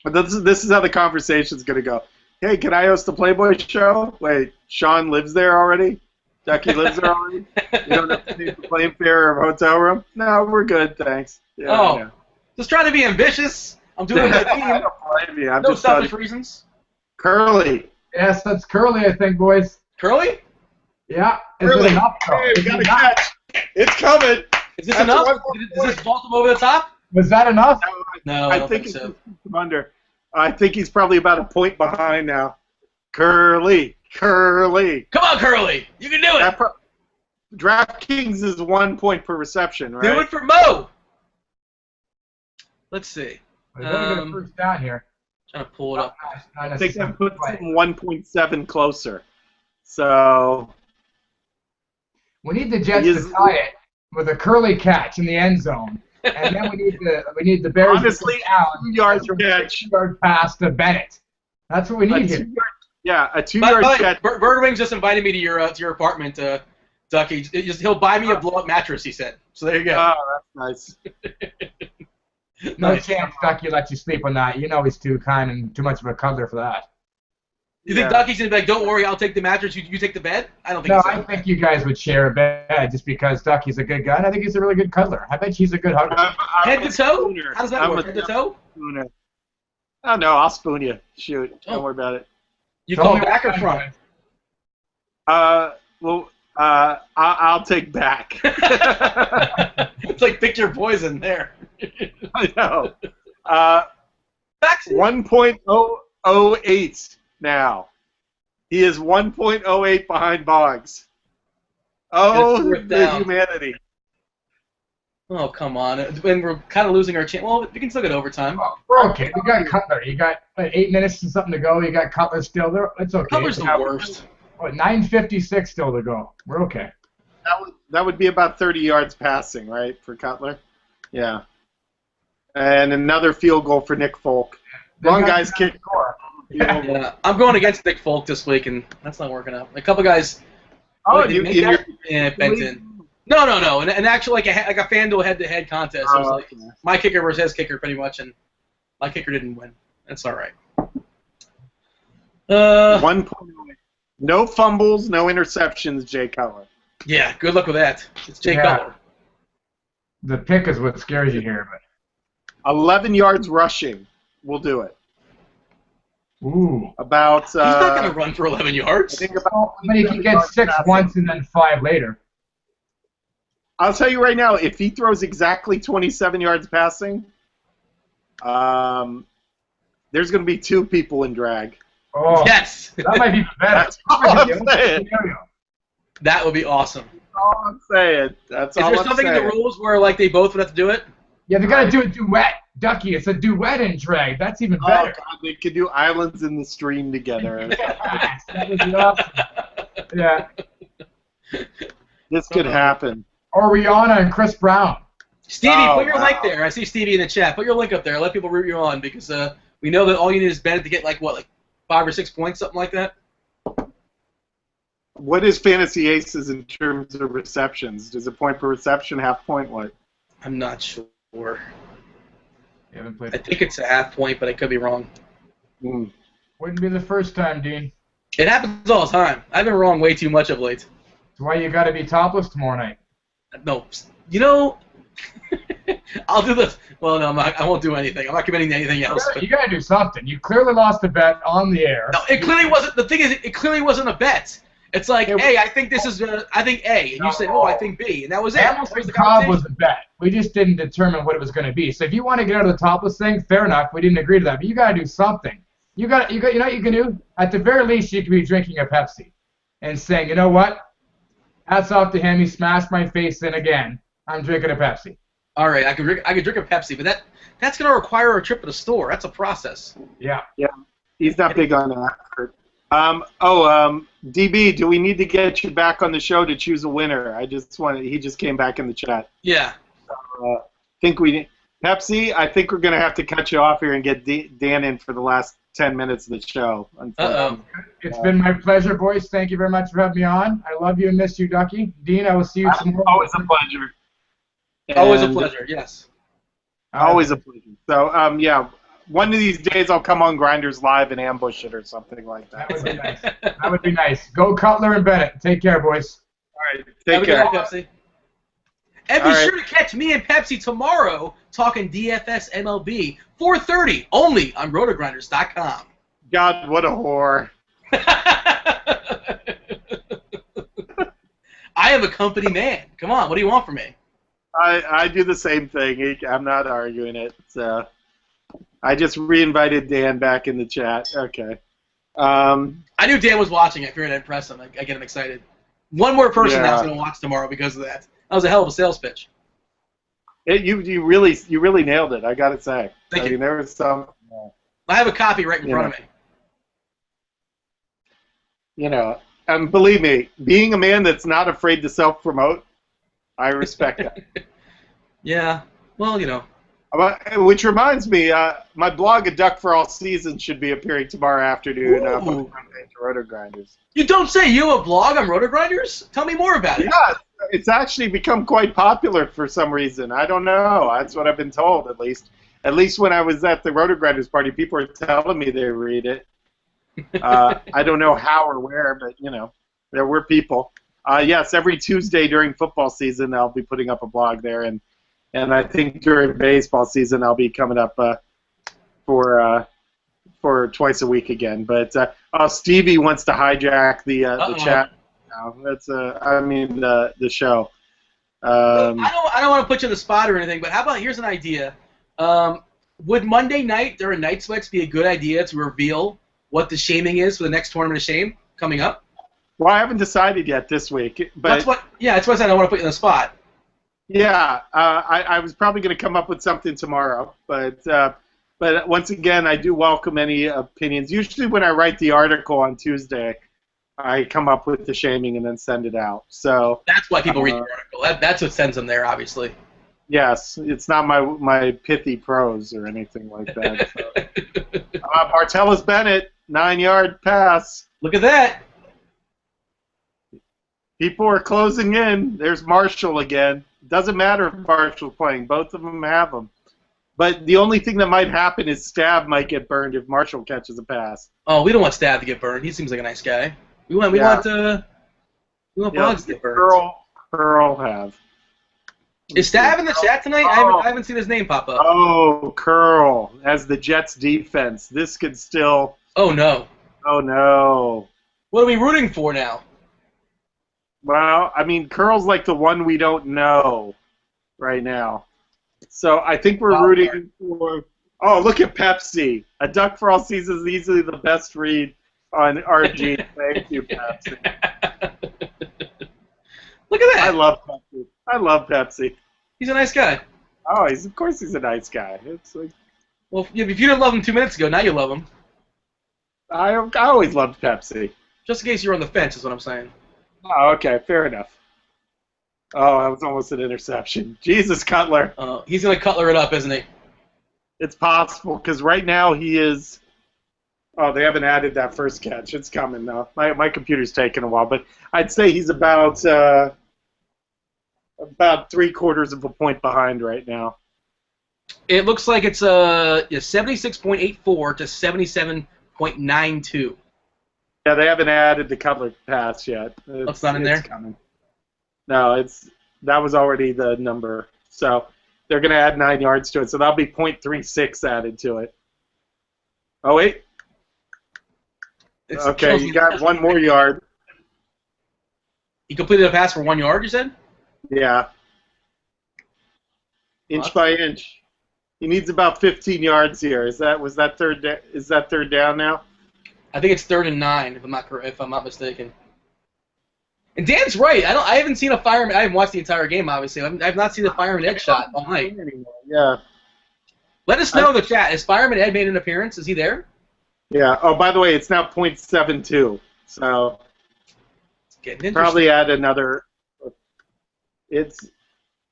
But this is how the conversation's going to go. Hey, can I host the Playboy show? Wait, Sean lives there already? Ducky lives there already? You don't have to pay the plane fare or hotel room? No, we're good, thanks. Yeah, just trying to be ambitious. I'm doing my team. No selfish reasons. Curly. Yes, that's Curly, I think, boys. Curly? Yeah. Curly. Is it enough, though? Hey, we got a catch. It's coming. Is this enough? Does this vault him over the top? Was that enough? No, I don't think so. Under. I think he's probably about a point behind now. Curly. Come on, Curly. You can do it. DraftKings is 1 point per reception, right? Do it for Mo. Let's see. We're going to get a first down here. Trying to pull it up. I think that puts him 1.7 closer. So we need the Jets to tie it with a Curly catch in the end zone, and then we need the Bears honestly, to out 2 yards catch, 2-yard pass to Bennett. That's what we need here. A 2-yard catch. Birdwing's just invited me to your apartment, Ducky. He'll buy me a blow-up mattress, he said. So there you go. Oh, that's nice. No chance Ducky lets you sleep on that. You know he's too kind and too much of a cuddler for that. You think Ducky's going to be like, don't worry, I'll take the mattress, you take the bed? I don't think so. No, I think you guys would share a bed just because Ducky's a good guy, and I think he's a really good cuddler. I bet he's a good hugger. Head to toe? How does that work? Head to toe? Oh, no, I'll spoon you. Shoot. Don't worry about it. You call back or front? I'll take back. It's like pick your poison there. I know. 1.008 now. He is 1.08 behind Boggs. Oh, the humanity. Oh, come on. And we're kind of losing our chance. Well, we can still get overtime. Oh, we're okay. We got Cutler. You got 8 minutes and something to go. You got Cutler still there. It's okay. Cutler's the worst. 9:56 still to go. We're okay. That would be about 30 yards passing, right, for Cutler? Yeah. And another field goal for Nick Folk. Wrong guy's kick. Yeah, I'm going against Nick Folk this week, and that's not working out. A couple guys. Oh, bent in. No. And actually, like a FanDuel head-to-head contest. It was my kicker versus his kicker, pretty much, and my kicker didn't win. That's all right. 1.08. No fumbles, no interceptions, Jay Cutler. Yeah, good luck with that. It's Jay Cutler. The pick is what scares you here, but 11 yards rushing. We'll do it. ooh. About. He's not going to run for 11 yards. I think about. But he can get 6 once and then 5 later. I'll tell you right now, if he throws exactly 27 yards passing, there's going to be 2 people in drag. Oh, yes. That might be better. That's all I'm saying. That would be awesome. That's all I'm saying. That's all I'm saying. Is there something in the rules where like they both would have to do it? Yeah, they got to do a duet. Duckie, it's a duet in drag. That's even better. Oh, God, they could do Islands in the Stream together. Yes, that would be awesome. Yeah. This could happen. Or Rihanna and Chris Brown. Stevie, put your link there. I see Stevie in the chat. Put your link up there. Let people root you on because we know that all you need is Bennett to get like 5 or 6 points, something like that. What is Fantasy Aces in terms of receptions? Does it point per reception, half point, what? I'm not sure. You haven't played. I think it's a half point, but I could be wrong. Wouldn't be the first time, Dean. It happens all the time. I've been wrong way too much of late. That's why you got to be topless tomorrow night. No, you know, I'll do this. Well, no, I won't do anything. I'm not committing to anything else. You got to do something. You clearly lost a bet on the air. No, it clearly wasn't. The thing is, it clearly wasn't a bet. It's like, hey, I think this is. I think A, and you said, oh, I think B, and that was it. Hamilton Cobb was a bet. We just didn't determine what it was going to be. So if you want to get out of the topless thing, fair enough. We didn't agree to that, but you got to do something. You know what you can do? At the very least, you can be drinking a Pepsi and saying, you know what? Hats off to him. He smashed my face in again. I'm drinking a Pepsi. All right, I could drink a Pepsi, but that's going to require a trip to the store. That's a process. Yeah. Yeah. He's not big on that. DB, do we need to get you back on the show to choose a winner? He just came back in the chat. Yeah. Think we Pepsi, I think we're going to have to cut you off here and get Dan in for the last 10 minutes of the show. It's been my pleasure, boys. Thank you very much for having me on. I love you and miss you, Duckie. Dean, I will see you tomorrow. Always a pleasure. Always a pleasure, yes. Always a pleasure. So, yeah, one of these days I'll come on Grinders Live and ambush it or something like that. That would be nice. That would be nice. Go Cutler and Bennett. Take care, boys. All right. Take care. Have a good night, Pepsi. And be sure to catch me and Pepsi tomorrow talking DFS MLB, 4:30, only on rotogrinders.com. God, what a whore. I am a company man. Come on, what do you want from me? I do the same thing. I'm not arguing it. So I just reinvited Dan back in the chat. Okay. I knew Dan was watching. I figured I'd impress him. I get him excited. One more person that's going to watch tomorrow because of that. That was a hell of a sales pitch. You really nailed it. I got to say. Thank you. There was some. I have a copy right in front of me. You know, and believe me, being a man that's not afraid to self-promote, I respect that. Yeah. Well, you know. Which reminds me, my blog, A Duck for All Seasons, should be appearing tomorrow afternoon on the front page of Roto Grinders. You don't say you have a blog on Roto Grinders? Tell me more about it. Yeah, it's actually become quite popular for some reason. I don't know. That's what I've been told, at least. At least when I was at the Roto Grinders party, people were telling me they read it. I don't know how or where, but, you know, there were people. Yes, every Tuesday during football season, I'll be putting up a blog there, and I think during baseball season, I'll be coming up for twice a week again. But Stevie wants to hijack the chat now. That's the show. I don't want to put you on the spot or anything, but how about here's an idea. Would Monday night during Night Sweats be a good idea to reveal what the shaming is for the next Tournament of Shame coming up? Well, I haven't decided yet this week. But that's what I said. I don't want to put you on the spot. Yeah, I was probably going to come up with something tomorrow, but once again, I do welcome any opinions. Usually when I write the article on Tuesday, I come up with the shaming and then send it out. So that's why people read the article. That's what sends them there, obviously. Yes, it's not my pithy prose or anything like that. So. Martellus Bennett, 9-yard pass. Look at that. People are closing in. There's Marshall again. Doesn't matter if Marshall's playing. Both of them have them. But the only thing that might happen is Stab might get burned if Marshall catches a pass. Oh, we don't want Stab to get burned. He seems like a nice guy. We want Boggs to get burned. Curl have. Is Stav in the chat tonight? I haven't seen his name pop up. Oh, Curl as the Jets defense. This could still. Oh no. Oh no. What are we rooting for now? Well, I mean, Curl's like the one we don't know right now. So I think we're rooting for. Oh, look at Pepsi. A duck for all seasons is easily the best read on RG. Thank you, Pepsi. Look at that. I love Pepsi. He's a nice guy. Oh, of course he's a nice guy. It's like. Well, if you didn't love him 2 minutes ago, now you love him. I always loved Pepsi. Just in case you're on the fence, is what I'm saying. Oh, okay, fair enough. Oh, that was almost an interception. Jesus, Cutler. He's going to Cutler it up, isn't he? It's possible, because right now he is... Oh, they haven't added that first catch. It's coming, though. My computer's taking a while, but I'd say he's about 3/4 of a point behind right now. It looks like it's 76.84 to 77.92. Yeah, they haven't added the Cutler pass yet. It's not in there? Coming. No, that was already the number. So they're going to add 9 yards to it. So that'll be .36 added to it. Oh, wait. Okay, you got 1 more yard. He completed a pass for 1 yard, you said? Yeah. Inch by inch. He needs about 15 yards here. Is that third down now? I think it's 3rd and 9, if I'm not mistaken. And Dan's right. I haven't seen a fireman. I haven't watched the entire game, obviously. I've not seen a fireman Ed shot all night. Yeah. Let us know in the chat. Has Fireman Ed made an appearance? Is he there? Yeah. Oh, by the way, it's now .72. So probably add another. It's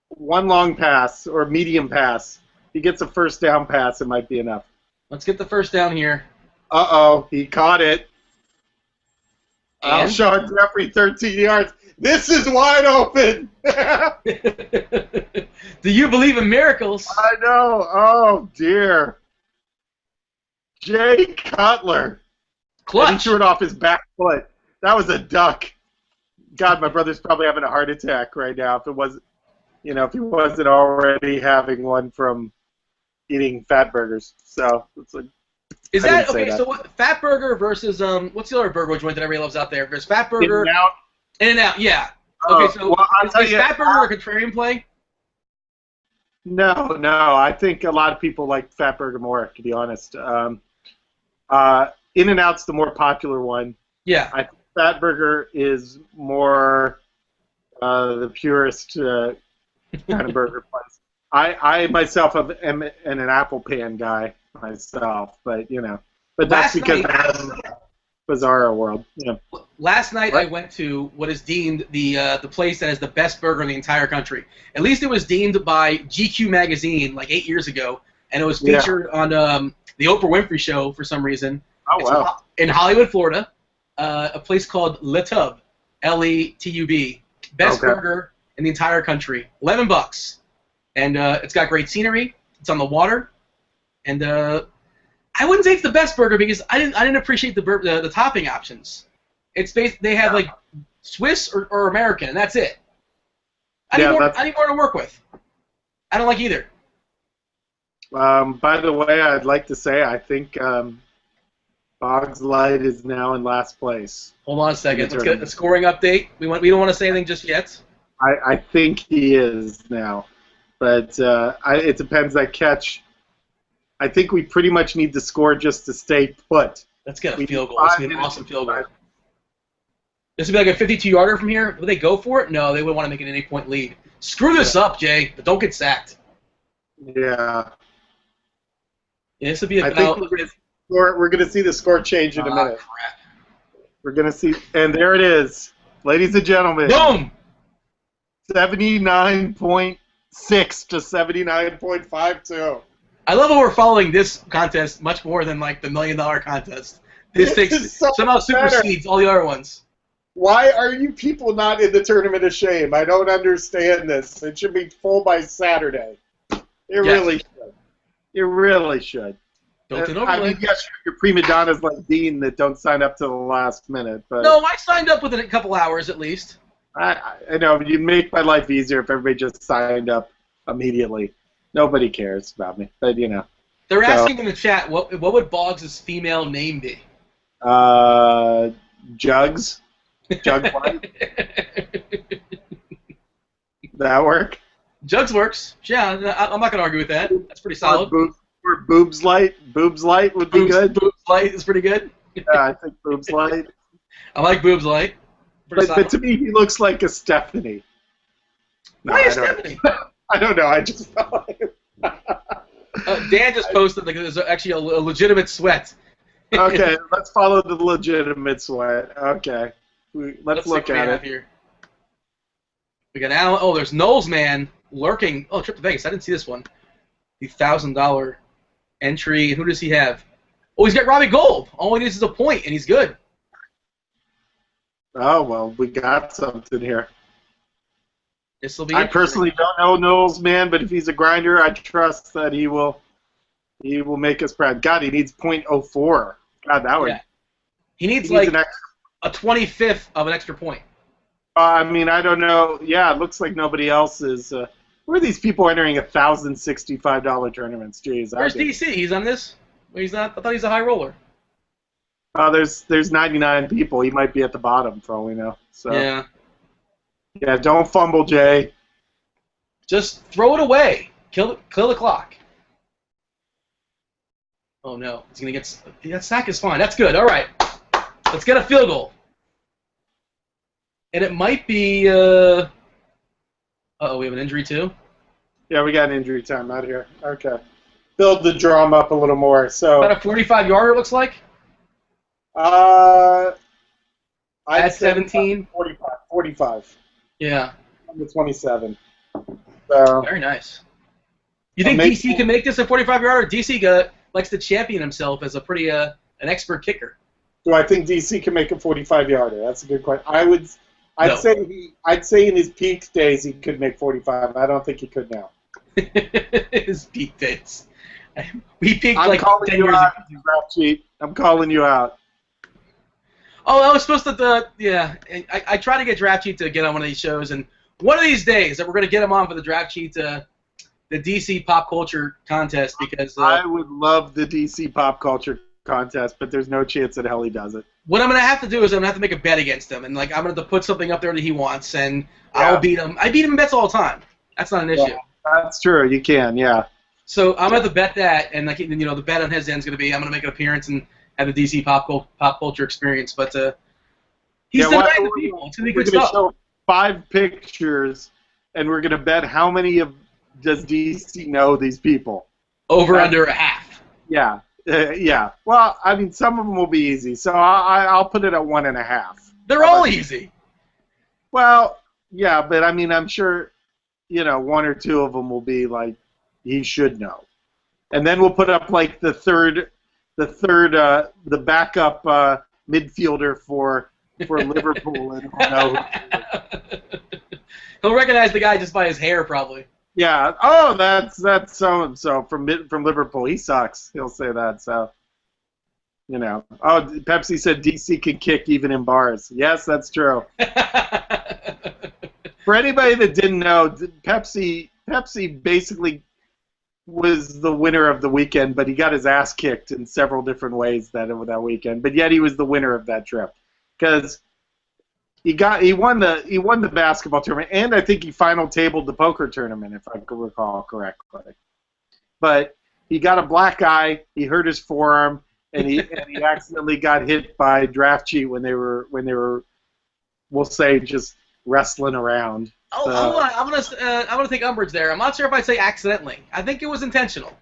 1 long pass or medium pass. If he gets a first down pass, it might be enough. Let's get the first down here. Uh-oh, he caught it. And? I'll show it Jeffrey 13 yards. This is wide open. Do you believe in miracles? I know. Oh, dear. Jay Cutler. Clutch. And he threw it off his back foot. That was a duck. God, my brother's probably having a heart attack right now if if he wasn't already having one from eating fat burgers. So it's like. Is that okay? So what? Fat Burger versus what's the other burger joint that everybody loves out there? There's Fat Burger. In-N-Out. In-N-Out, yeah. Okay, so is Fat Burger a contrarian play? No. I think a lot of people like Fat Burger more, to be honest. In-N-Out's the more popular one. Yeah. I think Fat Burger is more the purest kind of burger place. I myself am an apple pan guy myself, but that's because I have Bizarro World. Yeah. Last night I went to what is deemed the place that is the best burger in the entire country. At least it was deemed by GQ magazine like 8 years ago, and it was featured on the Oprah Winfrey Show for some reason. Oh wow! In Hollywood, Florida, a place called Le Tub, Letub, best burger in the entire country. $11, and it's got great scenery. It's on the water. And I wouldn't say it's the best burger because I didn't appreciate the topping options. It's they have like Swiss or American, and that's it. I need more to work with. I don't like either. By the way, I'd like to say I think Boggs Light is now in last place. Hold on a second. Let's get a scoring update. We don't want to say anything just yet. I think he is now, but it depends. That catch. I think we pretty much need to score just to stay put. Let's get a field goal. This would be an awesome field goal. This would be like a 52-yarder from here. Would they go for it? No, they would want to make it an 8-point lead. Screw this up, Jay, but don't get sacked. Yeah. This would be I think we're going to see the score change in a minute. Crap. We're going to see, and there it is, ladies and gentlemen. Boom! 79.6 to 79.52. I love how we're following this contest much more than like the $1 million contest. This somehow supersedes all the other ones. Why are you people not in the Tournament of Shame? I don't understand this. It should be full by Saturday. Really should. It really should. Built-in I overlay. mean, yes, your prima donnas like Dean that don't sign up to the last minute. But No, I signed up within a couple hours at least. I know you'd make my life easier if everybody just signed up immediately. Nobody cares about me, but you know. They're asking in the chat, what would Boggs' female name be? Jugs. Jugs Light. That work? Jugs works. Yeah, I'm not gonna argue with that. That's pretty solid. Or Boobs Light. Boobs Light would be good. Boobs Light is pretty good. Yeah, I think Boobs Light. I like Boobs Light. But to me, he looks like a Stephanie. No, Why is Stephanie? I don't know. I just felt like it. Dan just posted that there's actually a legitimate sweat. Okay, let's follow the legitimate sweat. Okay, let's look at it. Here. We got Alan. Oh, there's Knowles Man lurking. Oh, trip to Vegas. I didn't see this one. The $1,000 entry. Who does he have? Oh, he's got Robbie Gold. All he needs is a point, and he's good. Oh well, we got something here. This will be. I personally don't know Knowles Man, but if he's a grinder, I trust that he will make us proud. God, he needs .04. God, that would. Yeah. He needs like a 25th of an extra point. I mean, I don't know. Yeah, it looks like nobody else is. Who are these people entering $1,065 tournaments? Jeez. Where's DC? He's on this? He's not. I thought he's a high roller. There's 99 people. He might be at the bottom for all we know. So. Yeah. Yeah, don't fumble, Jay. Just throw it away. Kill the clock. Oh no, he's gonna get that sack is fine. That's good. All right, let's get a field goal. And it might be. Uh-oh, we have an injury too. Yeah, we got an injury time out here. Okay, build the drum up a little more. So about a 45-yarder, looks like. I'd at 17. 45. Yeah. I'm the 27. So. Very nice. You think DC can make this a 45-yarder? DC likes to champion himself as a pretty an expert kicker. Do I think DC can make a 45-yarder? That's a good question. I'd say in his peak days he could make 45. I don't think he could now. His peak days. We peaked I'm like calling 10 you years out, ago. Draft Cheat. I'm calling you out. Oh, I was supposed to. Yeah, I try to get Draft Cheat to get on one of these shows, and one of these days that we're going to get him on for the Draft Cheat, the DC pop culture contest, because I would love the DC pop culture contest, but there's no chance that hell he does it. What I'm going to have to do is I'm going to have to make a bet against him, and like I'm going to put something up there that he wants, and I'll beat him. I beat him in bets all the time. That's not an issue. Yeah, that's true. You can, yeah. So I'm going to bet that, and like the bet on his end is going to be I'm going to make an appearance and have the DC pop culture experience, but he's denying the people. It's going to be good stuff. Show 5 pictures, and we're going to bet how many does DC know these people. Under a half. Yeah. Yeah. Well, I mean, some of them will be easy, so I'll put it at 1.5. They're all easy. Well, yeah, but I mean, I'm sure, 1 or 2 of them will be like he should know, and then we'll put up like the backup midfielder for Liverpool, and he'll know. He'll recognize the guy just by his hair, probably. Yeah. Oh, that's so and so from Liverpool. He sucks. He'll say that. So, Oh, Pepsi said DC can kick even in bars. Yes, that's true. For anybody that didn't know, Pepsi basically was the winner of the weekend, but he got his ass kicked in several different ways that weekend. But yet he was the winner of that trip because he won the basketball tournament, and I think he final tabled the poker tournament, if I can recall correctly. But he got a black eye. He hurt his forearm, and he accidentally got hit by Draft Cheat when they were we'll say just wrestling around. Oh, hold on. I'm gonna take umbrage there. I'm not sure if I'd say accidentally. I think it was intentional.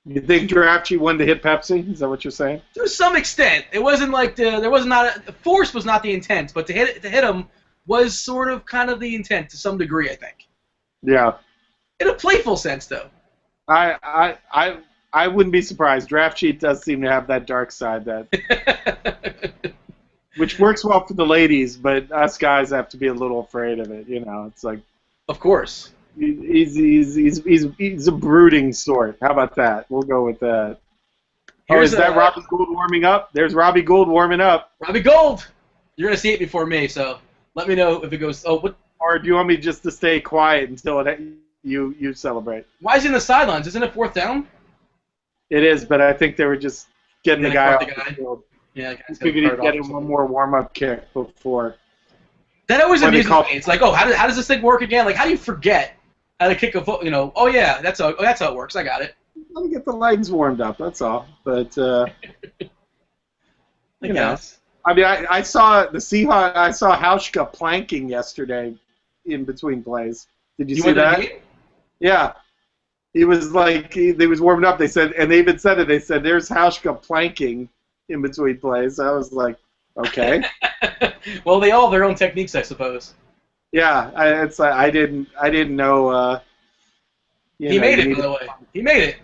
You think Draft Cheat wanted to hit Pepsi? Is that what you're saying? To some extent, it wasn't like force was not the intent, but to hit him was sort of kind of the intent to some degree, I think. Yeah. In a playful sense, though. I wouldn't be surprised. Draft Cheat does seem to have that dark side which works well for the ladies, but us guys have to be a little afraid of it. It's like. Of course. He's a brooding sort. How about that? We'll go with that. Is that Robbie Gould warming up? There's Robbie Gould warming up. Robbie Gould! You're going to see it before me, so let me know if it goes... Oh, what? Or do you want me just to stay quiet until you celebrate? Why is he in the sidelines? Isn't it 4th down? It is, but I think they were just getting the guy off the field. Yeah, I figured he'd get him one more warm-up kick before. That always amuses me. It's like, oh, how does this thing work again? Like, how do you forget how to kick a foot? You know, oh yeah, that's how it works. I got it. Let me get the legs warmed up. That's all. But I guess. I mean, I saw the Seahawks. I saw Hauschka planking yesterday in between plays. Did you see that? Yeah. He was like, he was warming up. They said, and they even said it. They said, "There's Hauschka planking in between plays." I was like, okay. Well, they all have their own techniques, I suppose. Yeah, I didn't know. He made it, by the way. He made it.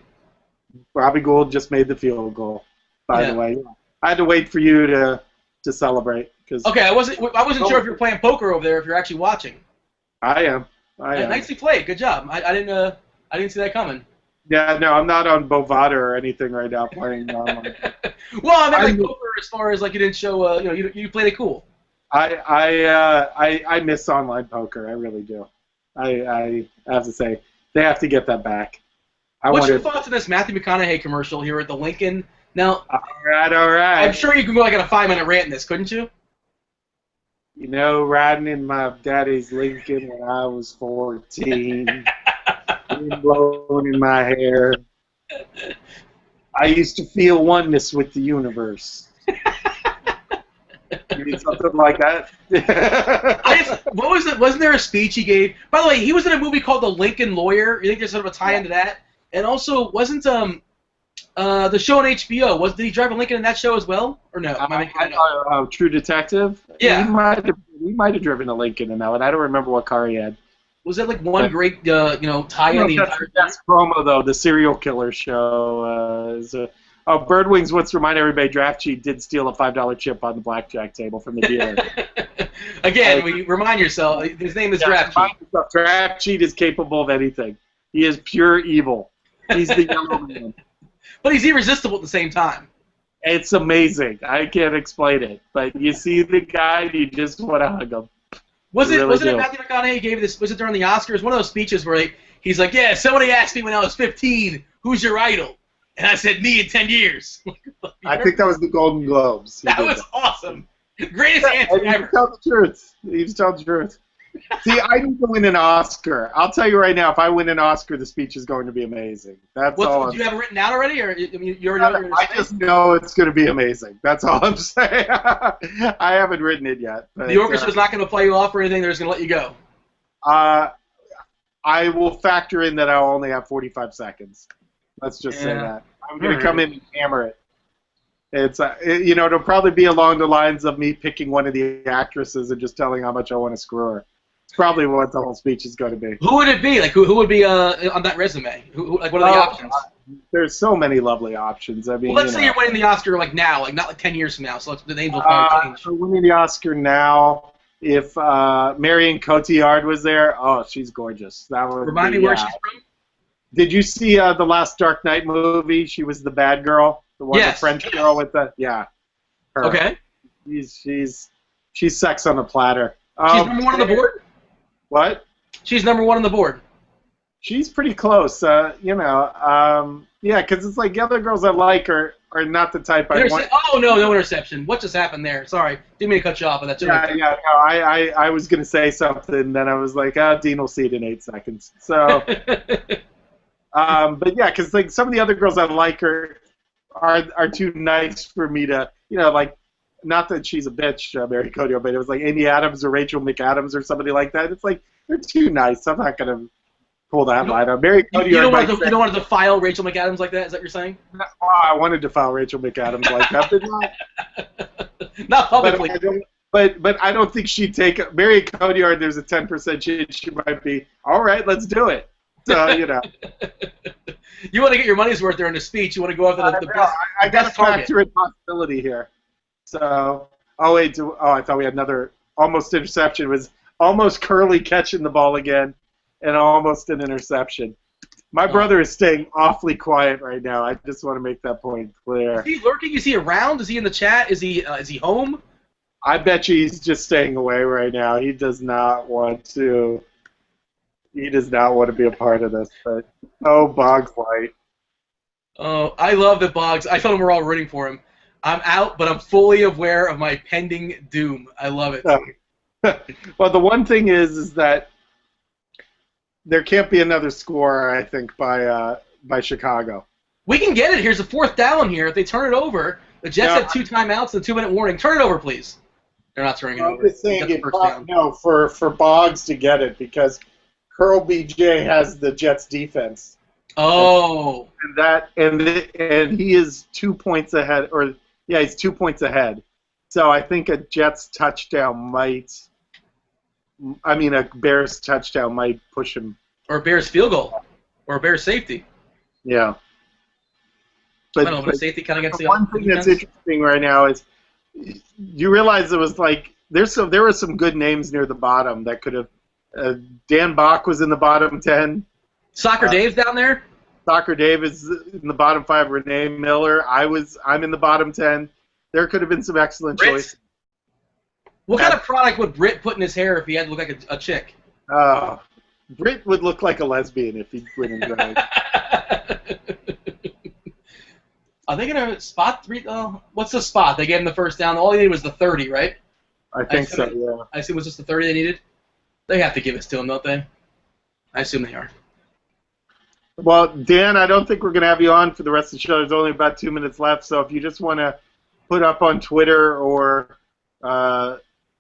Robbie Gould just made the field goal. By the way, I had to wait for you to celebrate. Okay, I wasn't sure if you were playing poker over there. If you're actually watching. I am. Nicely played. Good job. I didn't see that coming. Yeah, no, I'm not on Bovada or anything right now playing. Well, I meant like poker as far as like you didn't show. You played it cool. I miss online poker. I really do. I have to say they have to get that back. What's your thoughts on this Matthew McConaughey commercial here at the Lincoln? Now, all right. I'm sure you can go like on a 5-minute rant in this, couldn't you? You know, riding in my daddy's Lincoln when I was 14, wind blowing in my hair, I used to feel oneness with the universe. You mean something like that? What was it? Wasn't there a speech he gave? By the way, he was in a movie called The Lincoln Lawyer. You think there's sort of a tie into that? And also, wasn't the show on HBO? Did he drive a Lincoln in that show as well, or no? True Detective. Yeah, he might have driven a Lincoln in that one. I don't remember what car he had. Was that like one great tie in the entire? That's promo though. The serial killer show is. Birdwings wants to remind everybody Draft Cheat did steal a $5 chip on the blackjack table from the dealer. Again, remind yourself, his name is Draft Cheat. Draft Cheat is capable of anything. He is pure evil. He's the yellow man. But he's irresistible at the same time. It's amazing. I can't explain it. But you see the guy, you just want to hug him. Wasn't it Matthew McConaughey gave this? Was it during the Oscars? One of those speeches where he's like, "Yeah, somebody asked me when I was 15, who's your idol?" And I said, "Me in 10 years." I think that was the Golden Globes. That was awesome. Greatest answer ever. Tell the truth. You just tell the truth. See, I need to win an Oscar. I'll tell you right now, if I win an Oscar, the speech is going to be amazing. That's all. Do you have it written out already, or you already know? I just know it's going to be amazing. That's all I'm saying. I haven't written it yet. But, the orchestra's not going to play you off or anything. They're just going to let you go. I will factor in that I'll only have 45 seconds. Let's just say that. I'm going to come in and hammer it. It's it'll probably be along the lines of me picking one of the actresses and just telling how much I want to screw her. It's probably what the whole speech is going to be. Who would it be? Like who would be on that resume? What are the options? There's so many lovely options. I mean, let's say you're winning the Oscar like now, like not like 10 years from now. So the names will probably change. For winning the Oscar now, if Marion Cotillard was there, oh, she's gorgeous. That would remind me where she's from. Did you see the last Dark Knight movie? She was the bad girl, the one, the French girl with the her. Okay. She's sex on a platter. She's number one on the board. What? She's number one on the board. She's pretty close. Yeah, because it's like the other girls I like are not the type I want. Oh no interception. What just happened there? Sorry, didn't mean to cut you off. But no, I was gonna say something, then I was like, Dean will see it in 8 seconds. So. But yeah, because like some of the other girls I like are too nice for me to, like, not that she's a bitch, Mary Cotillard, but it was like Amy Adams or Rachel McAdams or somebody like that. It's like they're too nice. I'm not gonna pull that line out. Mary Cotillard. You don't want to defile Rachel McAdams like that? Is that what you're saying? Oh, I want to defile Rachel McAdams like that, but not publicly. But I don't think she'd take Mary Cotillard. There's a 10% chance she might be. All right, let's do it. So, You want to get your money's worth there in the speech. You want to go after the best. I got to factor in possibility here. So, I thought we had another almost interception. It was almost Curly catching the ball again, and almost an interception. My brother is staying awfully quiet right now. I just want to make that point clear. Is he lurking? Is he around? Is he in the chat? Is he home? I bet you he's just staying away right now. He does not want to. He does not want to be a part of this. But Boggs White. Oh, I love that Boggs. I told him we're all rooting for him. I'm out, but I'm fully aware of my pending doom. I love it. Well, the one thing is that there can't be another score, I think, by Chicago. We can get it. Here's a 4th down here. If they turn it over, the Jets have 2 timeouts and a 2-minute warning. Turn it over, please. They're not turning it over. I'm just saying for Boggs to get it because Curl BJ has the Jets defense. Oh. And he is 2 points ahead, he's 2 points ahead. So I think a Bears touchdown might push him. Or a Bears field goal. Or a Bears safety. Yeah. But, I don't know, but a safety kind of gets the one thing that's interesting right now is you realize it was like there were some good names near the bottom that could have. Dan Bach was in the bottom 10. Soccer Dave's down there. Soccer Dave is in the bottom 5. Renee Miller. I'm in the bottom 10. There could have been some excellent choices. What kind of product would Britt put in his hair if he had to look like a chick? Britt would look like a lesbian if he went in drag. Are they going to spot 3? What's the spot? They gave him the first down. All he needed was the 30, right? I think so, yeah. I assume it was just the 30 they needed? They have to give it to him, don't they? I assume they are. Well, Dan, I don't think we're going to have you on for the rest of the show. There's only about 2 minutes left, so if you just want to put up on Twitter or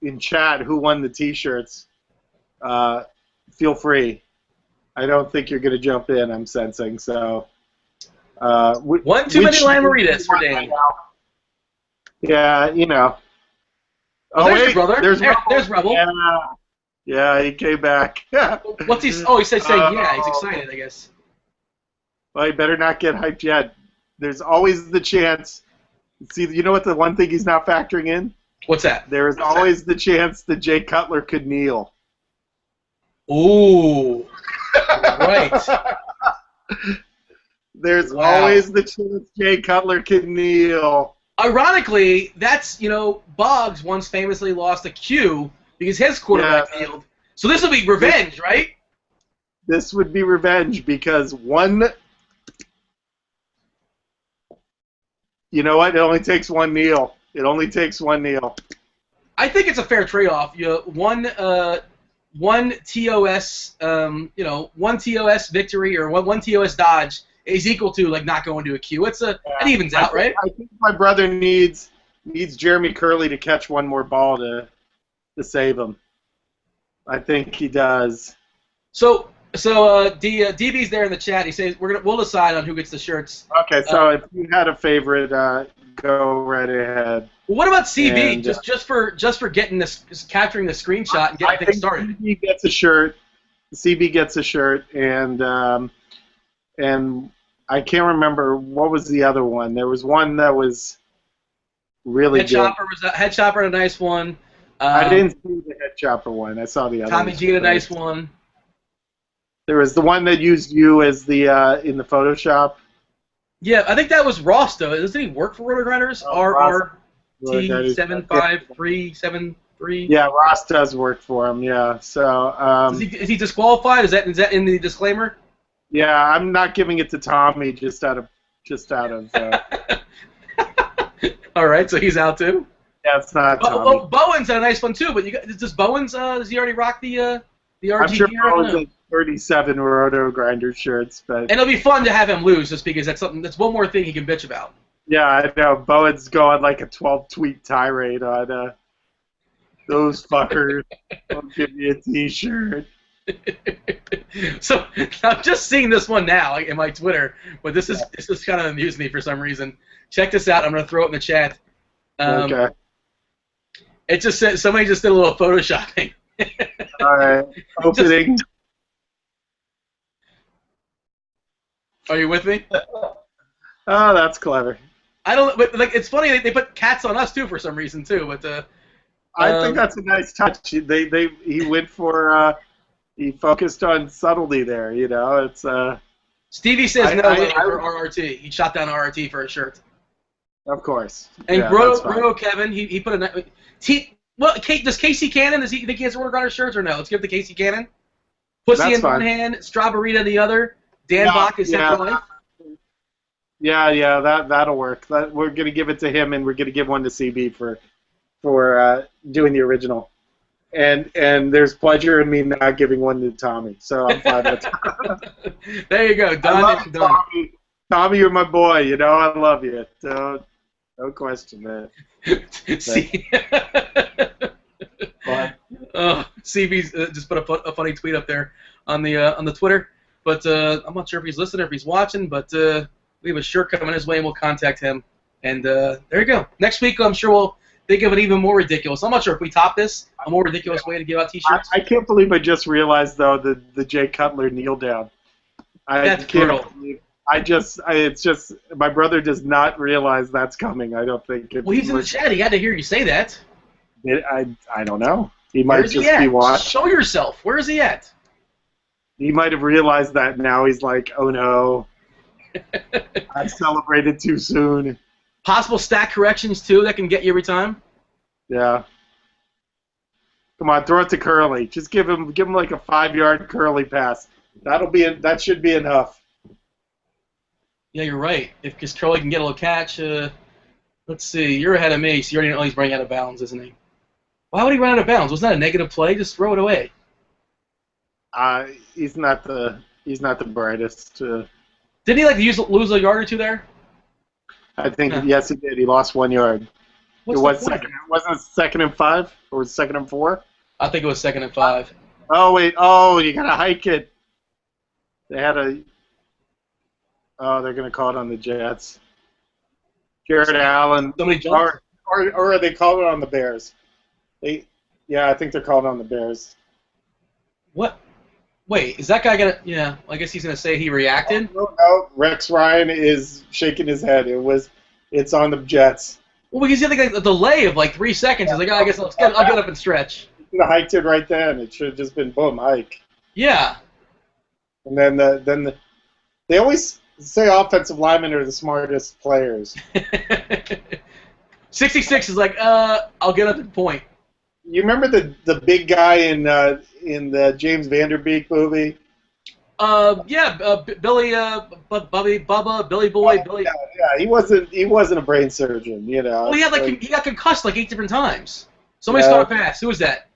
in chat who won the T-shirts, feel free. I don't think you're going to jump in, I'm sensing, so... One too many Lamaritas for Dan. Yeah, you know. Oh, there's your brother. There's Rebel. Yeah, he came back. What's he? Oh, he said saying yeah. He's excited, I guess. Well, he better not get hyped yet. There's always the chance. See, you know what the one thing he's not factoring in? What's that? There is always the chance that Jay Cutler could kneel. Ooh. Right. There's always the chance Jay Cutler could kneel. Ironically, that's, Boggs once famously lost a Q because his quarterback kneeled. So this will be revenge, right? This would be revenge because you know what? It only takes one kneel. It only takes one kneel. I think it's a fair trade-off. One TOS, one TOS victory or one TOS dodge is equal to like not going to a Q. It evens out, right? I think my brother needs Jeremy Curley to catch one more ball to save him. I think he does. So DB's there in the chat. He says we'll decide on who gets the shirts. Okay, so if you had a favorite, go right ahead. Well, what about CB? And, just for getting this, capturing the screenshot and getting things started. CB gets a shirt. CB gets a shirt, and I can't remember what was the other one. There was one that was really good. Head Chopper, a nice one. I didn't see the Head Chopper one. I saw the other. Tommy G, a nice one. There was the one that used you as the in the Photoshop. Yeah, I think that was Ross though. Doesn't he work for Roto Grinders? RRT75373. Yeah, Ross does work for him. Yeah, so. Is he disqualified? Is that in the disclaimer? Yeah, I'm not giving it to Tommy just out of. All right, so he's out too. Yeah, it's not Tommy. Well, Bowen's had a nice one too, but does Bowen's does he already rock the RGB? I'm sure Bowen's at 37 Roto Grinder shirts, but. And it'll be fun to have him lose, just because that's one more thing he can bitch about. Yeah, I know. Bowen's going like a 12-tweet tirade on those fuckers. Don't give me a T-shirt. So I'm just seeing this one now in my Twitter, but this is kind of amused me for some reason. Check this out. I'm gonna throw it in the chat. Okay. It just said somebody just did a little photoshopping. All right. Opening. Are you with me? Oh, that's clever. I don't. But like, it's funny they put cats on us too for some reason too. But I think that's a nice touch. He went for. He focused on subtlety there. It's. Stevie says no for RRT. He shot down RRT for a shirt. Of course. And yeah, Bro Kevin, he put a... does Casey Cannon, does he think he has to work on his shirts or no? Let's give it to Casey Cannon. Pussy That's in fine. one hand, Strawberry in the other. Dan Bach is set for life. Yeah, that'll work. We're gonna give it to him, and we're gonna give one to CB for doing the original. And there's pleasure in me not giving one to Tommy, so I'm fine with that. There you go, done. Tommy, you're my boy. You know I love you. So, no question, man. See. CB's just put a funny tweet up there on the Twitter, but I'm not sure if he's listening or if he's watching, but we have a shirt coming his way, and we'll contact him. And there you go. Next week, I'm sure we'll think of an even more ridiculous. I'm not sure if we top this, a more ridiculous way to give out T-shirts. I can't believe I just realized, though, the Jay Cutler kneel down. That's brutal. It's just, my brother does not realize that's coming. I don't think. Well, he's in the chat. He had to hear you say that. I don't know. He might just be watching. Show yourself. Where is he at? He might have realized that now. He's like, oh no, I celebrated too soon. Possible stat corrections too that can get you every time. Yeah. Come on, throw it to Curly. Just give him like a 5-yard Curly pass. That should be enough. Yeah, you're right. Because Curly can get a little catch. Let's see. You're ahead of me, so you already know he's running out of bounds, isn't he? Why would he run out of bounds? Wasn't that a negative play? Just throw it away. He's not the brightest. Didn't he lose a yard or two there? I think yes, he did. He lost 1 yard. Wasn't it 2nd and 5 or was it 2nd and 4? I think it was 2nd and 5. Oh wait! Oh, you gotta hike it. They had a. Oh, they're gonna call it on the Jets. Jared Allen. Somebody jumped. Or are they calling it on the Bears? Yeah, I think they're calling it on the Bears. What? Wait, is that guy gonna? Yeah, I guess he's gonna say he reacted. No, Rex Ryan is shaking his head. It's on the Jets. Well, because you have like a delay of like 3 seconds. He's like, oh, I guess I'll get up and stretch. He hiked it right then. It should have just been boom, hike. Yeah. And then they always say offensive linemen are the smartest players. 66 is like, I'll get up and point. You remember the big guy in the James Vanderbeek movie? Yeah, Billy, Bubba, Billy Boy, Billy. Yeah, he wasn't a brain surgeon, you know. Well, he got concussed like 8 different times. Somebody start a pass. Who was that?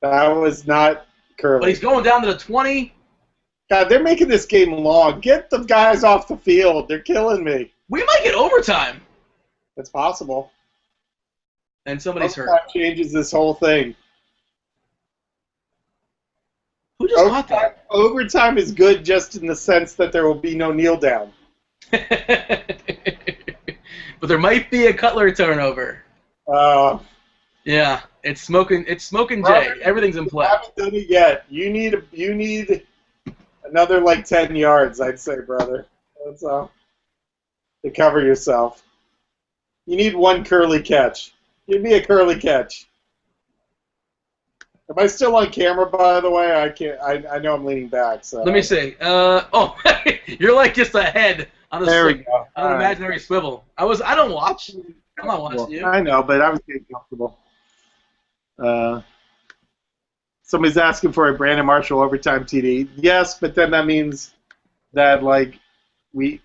That was not Curly. But he's going down to the 20. God, they're making this game long. Get the guys off the field. They're killing me. We might get overtime. It's possible. And somebody's hurt. That changes this whole thing. Who just caught that? Overtime is good just in the sense that there will be no kneel down. But there might be a Cutler turnover. Yeah, it's smoking Jay. Everything's in play. You haven't done it yet. You need another like 10 yards, I'd say, brother. That's all. To cover yourself. You need one Curly catch. Give me a Curly catch. Am I still on camera, by the way? I can't. I know I'm leaning back. So let me see. You're like just a head on a there we go. on an imaginary swivel. I don't watch. I'm not watching you. I know, but I was getting comfortable. Somebody's asking for a Brandon Marshall overtime TD. Yes, but then that means that like we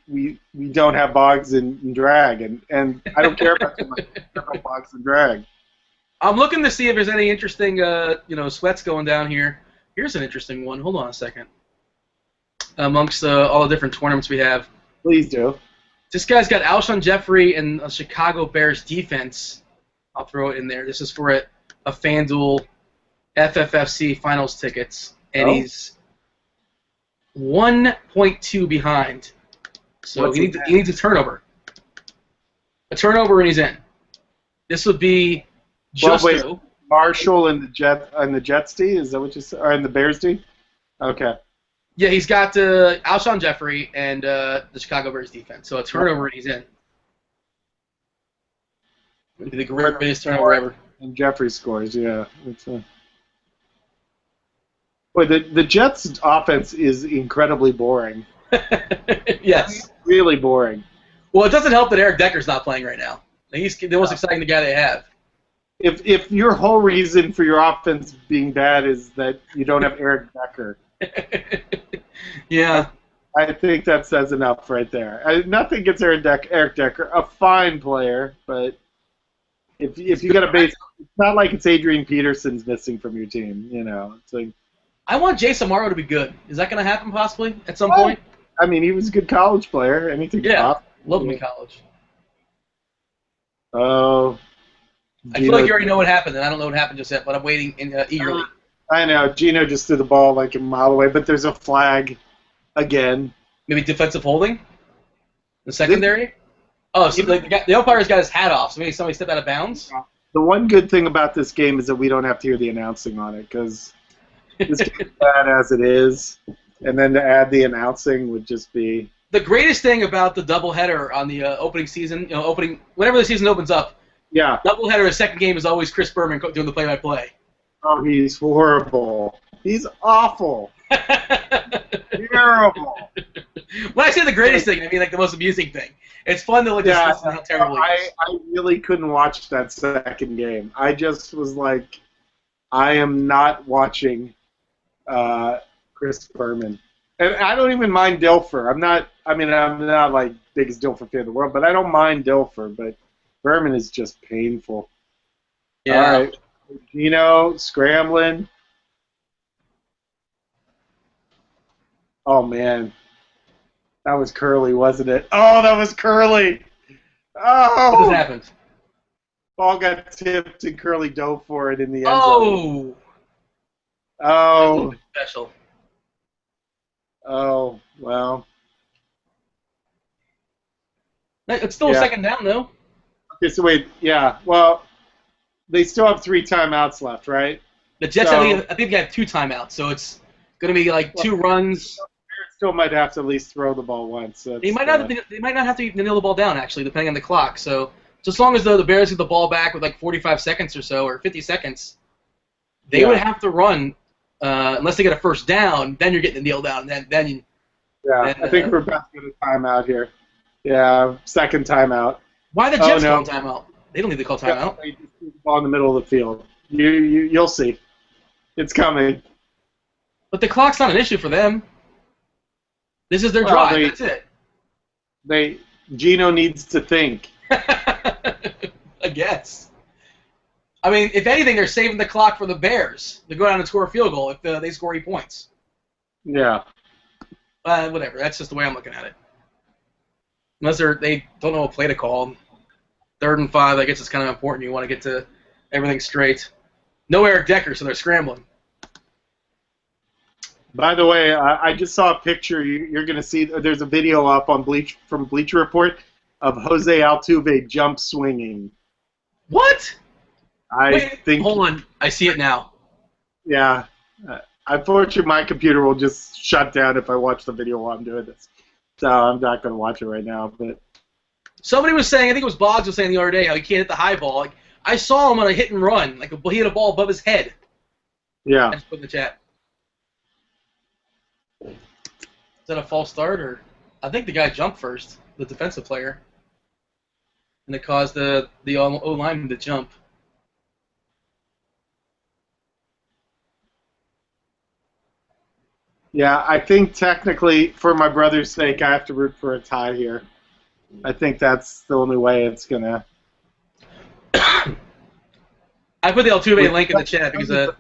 don't have Boggs and Drag, and I don't care about too much Boggs and Drag. I'm looking to see if there's any interesting, sweats going down here. Here's an interesting one. Hold on a second. Amongst all the different tournaments we have. Please do. This guy's got Alshon Jeffrey and a Chicago Bears defense. I'll throw it in there. This is for a FanDuel FFFC finals tickets, and he's 1.2 behind. So he needs a turnover. A turnover, and he's in. This would be. Marshall and the Jets D? Is that what you said? Or in the Bears D? Okay. Yeah, he's got Alshon Jeffrey and the Chicago Bears defense. So a turnover and he's in. Maybe the greatest turnover ever. And Jeffrey scores, yeah. Boy, the Jets' offense is incredibly boring. Yes. Really boring. Well, it doesn't help that Eric Decker's not playing right now. He's the most exciting guy they have. If your whole reason for your offense being bad is that you don't have Eric Decker, Yeah. I think that says enough right there. Nothing against Eric Decker, a fine player, but if you got a base, it's not like it's Adrian Peterson's missing from your team. You know, it's like I want Jason Morrow to be good. Is that going to happen possibly at some point? I mean, he was a good college player. Anything? Yeah, loved him in college. Oh. I feel like you already know what happened, and I don't know what happened just yet, but I'm waiting eagerly. I know. Gino just threw the ball like a mile away, but there's a flag again. Maybe defensive holding? The secondary? Oh, so the umpire's got his hat off, so maybe somebody stepped out of bounds? The one good thing about this game is that we don't have to hear the announcing on it, because this game is bad as it is, and then to add the announcing would just be... The greatest thing about the doubleheader on the opening season, whenever the season opens up, yeah, doubleheader, a second game is always Chris Berman doing the play-by-play. Oh, he's horrible. He's awful. Terrible. When I say the greatest thing, I mean like the most amusing thing. It's fun to just listen to how terrible he is. I really couldn't watch that second game. I just was like, I am not watching Chris Berman. And I don't even mind Dilfer. I'm not like biggest Dilfer fan in the world, but I don't mind Dilfer. But Berman is just painful. Yeah. All right. Gino scrambling. Oh, man. That was Curly, wasn't it? Oh, that was Curly. Oh. What just happened? Ball got tipped and Curly dove for it in the end Oh. zone. Oh. Special. Oh, well. It's still a second down, though. Okay, so wait. Yeah, well, they still have 3 timeouts left, right? The Jets, I think they have 2 timeouts, so it's going to be like 2 runs. Still might have to at least throw the ball once. They might not have to nail the ball down, actually, depending on the clock. So as long as the Bears get the ball back with like 45 seconds or so, or 50 seconds, they would have to run unless they get a first down. Then you're getting the kneel down. Then I think we're about to get a timeout here. Yeah, second timeout. Why the Jets call timeout? They don't need to call timeout. They just put the ball in the middle of the field. You'll see. It's coming. But the clock's not an issue for them. This is their drive. That's it. Gino needs to think. I guess. I mean, if anything, they're saving the clock for the Bears to go down and score a field goal if they score 8 points. Yeah. Whatever. That's just the way I'm looking at it. Unless they don't know what play to call. 3rd and 5, I guess it's kind of important. You want to get to everything straight. No Eric Decker, so they're scrambling. By the way, I just saw a picture. You're going to see. There's a video up on from Bleacher Report of Jose Altuve jump swinging. What? Think. Hold on. I see it now. Yeah. Unfortunately, my computer will just shut down if I watch the video while I'm doing this. So I'm not going to watch it right now. But somebody was saying, I think it was Boggs was saying the other day, how he can't hit the high ball. Like I saw him on a hit and run. Like he hit a ball above his head. Yeah. I just put in the chat. Is that a false start, or I think the guy jumped first, the defensive player, and it caused the O lineman to jump. Yeah, I think technically, for my brother's sake, I have to root for a tie here. I think that's the only way it's gonna. I put the Altuve link in the chat because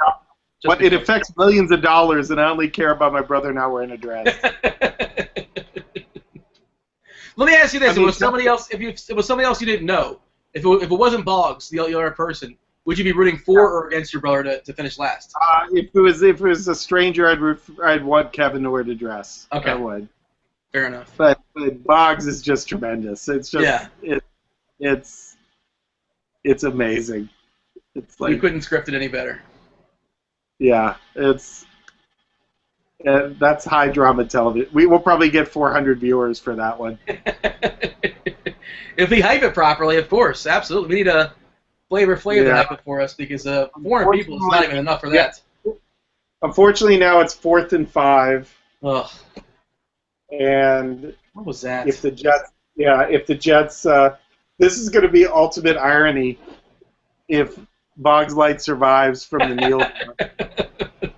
but it affects millions of dollars, and I only care about my brother not wearing a dress. Let me ask you this: if it was somebody else, if it was somebody else you didn't know, if it wasn't Boggs, the other person, would you be rooting for or against your brother to finish last? If it was a stranger, I'd want Kevin to wear the dress. Okay, I would. Fair enough. But Boggs is just tremendous. It's just it's amazing. It's like you couldn't script it any better. Yeah, that's high drama television. We will probably get 400 viewers for that one. If we hype it properly, of course, absolutely. We need a Flavor to hype it for us because 400 people is not even enough for that. Unfortunately, now it's 4th and 5. Ugh. And What was that? if the Jets, this is going to be ultimate irony if Boggs Light survives from the kneel down.